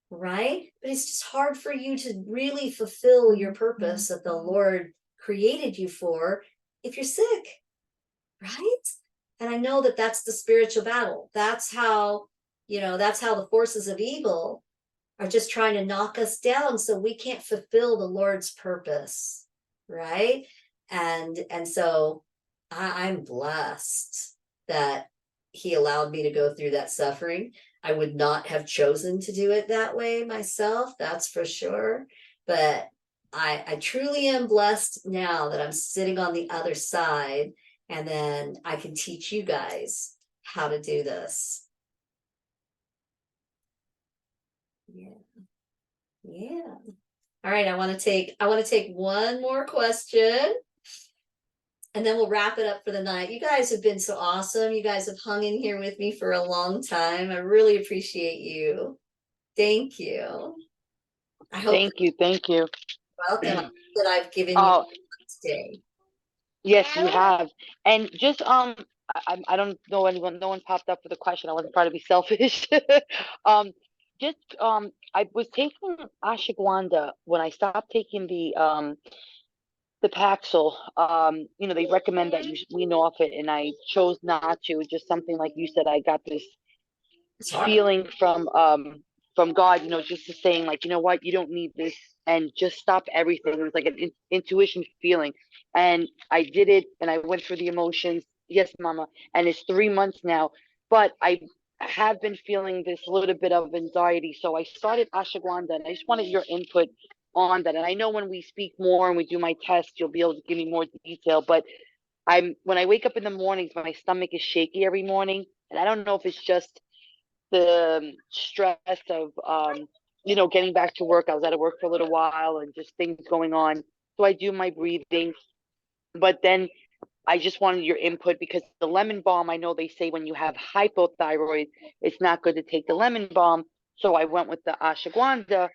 right? But it's just hard for you to really fulfill your purpose that the Lord created you for if you're sick, right? And I know that that's the spiritual battle. That's how That's how the forces of evil are just trying to knock us down so we can't fulfill the Lord's purpose, right? And so I'm blessed that he allowed me to go through that suffering. I would not have chosen to do it that way myself, that's for sure. But I truly am blessed now that I'm sitting on the other side, and then I can teach you guys how to do this. Yeah. Yeah. All right, I want to take one more question, and then we'll wrap it up for the night. You guys have been so awesome. You guys have hung in here with me for a long time. I really appreciate you. Thank you. I hope Thank you. Thank you. welcome that I've given you Oh, today. yes, you have. And just I don't know anyone. No one popped up for the question. I wasn't trying to be selfish. um, just I was taking ashwagandha when I stopped taking the Paxil. They recommend that you wean off it, and I chose not to. Just something like you said. I got this It's hard. feeling from God, just to saying like, you know what, you don't need this, and just stop everything. It was like an intuition feeling, and I did it, and I went through the emotions. Yes, Mama, and it's 3 months now, but I have been feeling this little bit of anxiety, so I started ashwagandha, and I just wanted your input on that. And I know when we speak more and we do my test, you'll be able to give me more detail. But when I wake up in the mornings, my stomach is shaky every morning, and I don't know if it's just the stress of getting back to work. I was out of work for a little while and just things going on. So I do my breathing, but then I just wanted your input because the lemon balm, I know they say when you have hypothyroid, it's not good to take the lemon balm. So I went with the ashwagandha.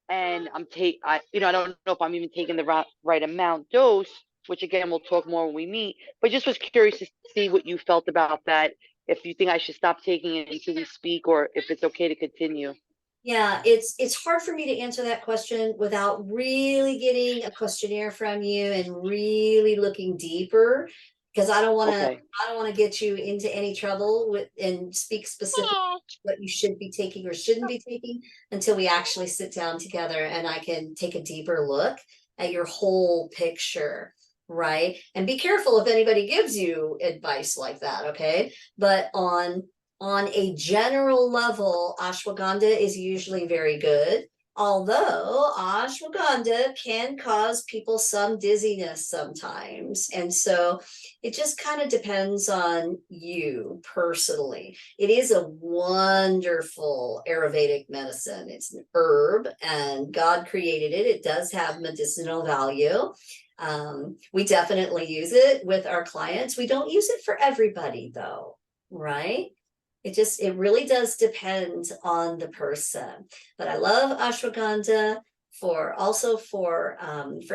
And I don't know if I'm even taking the right amount dose, which again, we'll talk more when we meet, but just was curious to see what you felt about that. If you think I should stop taking it until we speak, or if it's okay to continue. Yeah, it's hard for me to answer that question without really getting a questionnaire from you and really looking deeper, because Okay. I don't want to get you into any trouble with and speak specifically what you should be taking or shouldn't be taking until we actually sit down together and I can take a deeper look at your whole picture, right? And be careful if anybody gives you advice like that, okay? But on a general level, ashwagandha is usually very good, although ashwagandha can cause people some dizziness sometimes. And so it just kind of depends on you personally. It is a wonderful Ayurvedic medicine. It's an herb and God created it. It does have medicinal value. We definitely use it with our clients. We don't use it for everybody though, right? It really does depend on the person. But I love ashwagandha for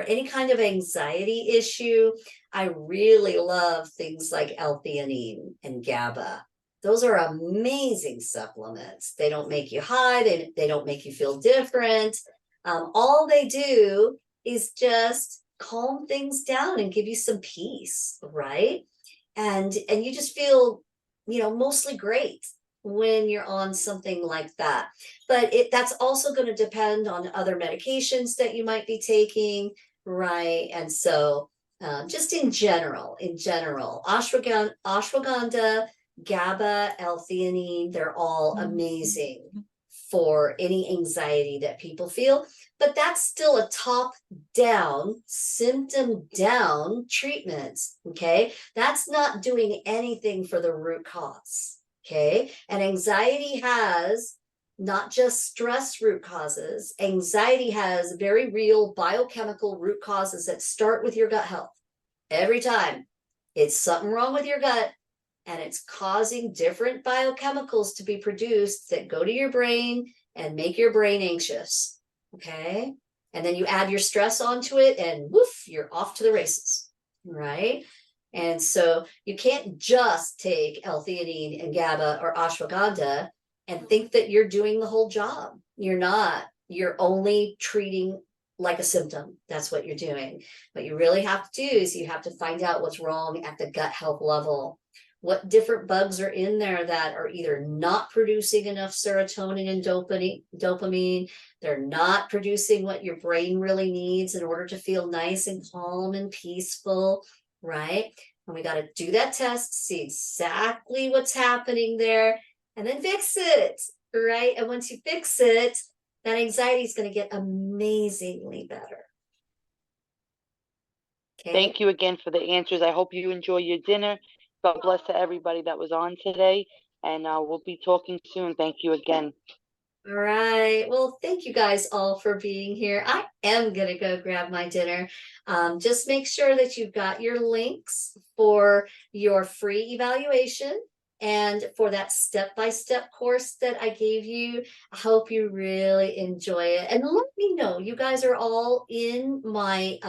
any kind of anxiety issue. I really love things like L-theanine and GABA. Those are amazing supplements. They don't make you high. They don't make you feel different. All they do is just calm things down and give you some peace, right? And you just feel mostly great when you're on something like that. But that's also going to depend on other medications that you might be taking, right? And so just in general, ashwagandha, GABA, L-theanine, they're all amazing for any anxiety that people feel. But that's still a top down, symptom down treatment. Okay. That's not doing anything for the root cause. Okay. And anxiety has not just stress root causes, anxiety has very real biochemical root causes that start with your gut health. Every time it's something wrong with your gut, and it's causing different biochemicals to be produced that go to your brain and make your brain anxious. Okay. And then you add your stress onto it and woof, you're off to the races. Right. And so you can't just take L-theanine and GABA or ashwagandha and think that you're doing the whole job. You're not. You're only treating like a symptom. That's what you're doing. What you really have to do is you have to find out what's wrong at the gut health level. what different bugs are in there that are either not producing enough serotonin and dopamine. They're not producing what your brain really needs in order to feel nice and calm and peaceful, right? And we got to do that test, see exactly what's happening there, and then fix it, right? And once you fix it, that anxiety is going to get amazingly better. Okay. Thank you again for the answers. I hope you enjoy your dinner. God bless to everybody that was on today, and we'll be talking soon. Thank you again. All right. Well, thank you guys all for being here. I am going to go grab my dinner. Just make sure that you've got your links for your free evaluation and for that step-by-step course that I gave you. I hope you really enjoy it. And let me know. You guys are all in my,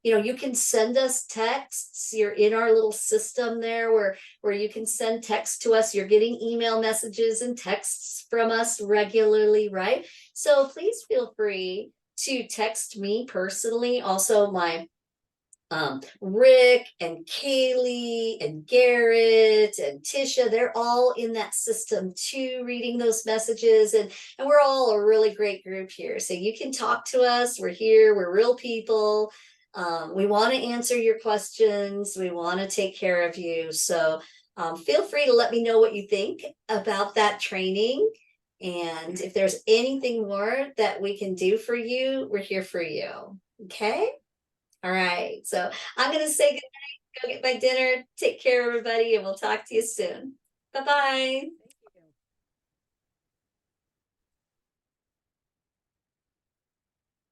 you can send us texts. You're in our little system there where you can send text to us. You're getting email messages and texts from us regularly, right? So please feel free to text me personally. Also, my Rick and Kaylee and Garrett and Tisha, they're all in that system too, reading those messages. And we're all a really great group here. So you can talk to us. We're here. We're real people. We want to answer your questions. We want to take care of you. So feel free to let me know what you think about that training. And if there's anything more that we can do for you, we're here for you. Okay? All right. So I'm going to say good night, go get my dinner. Take care, everybody, and we'll talk to you soon. Bye-bye.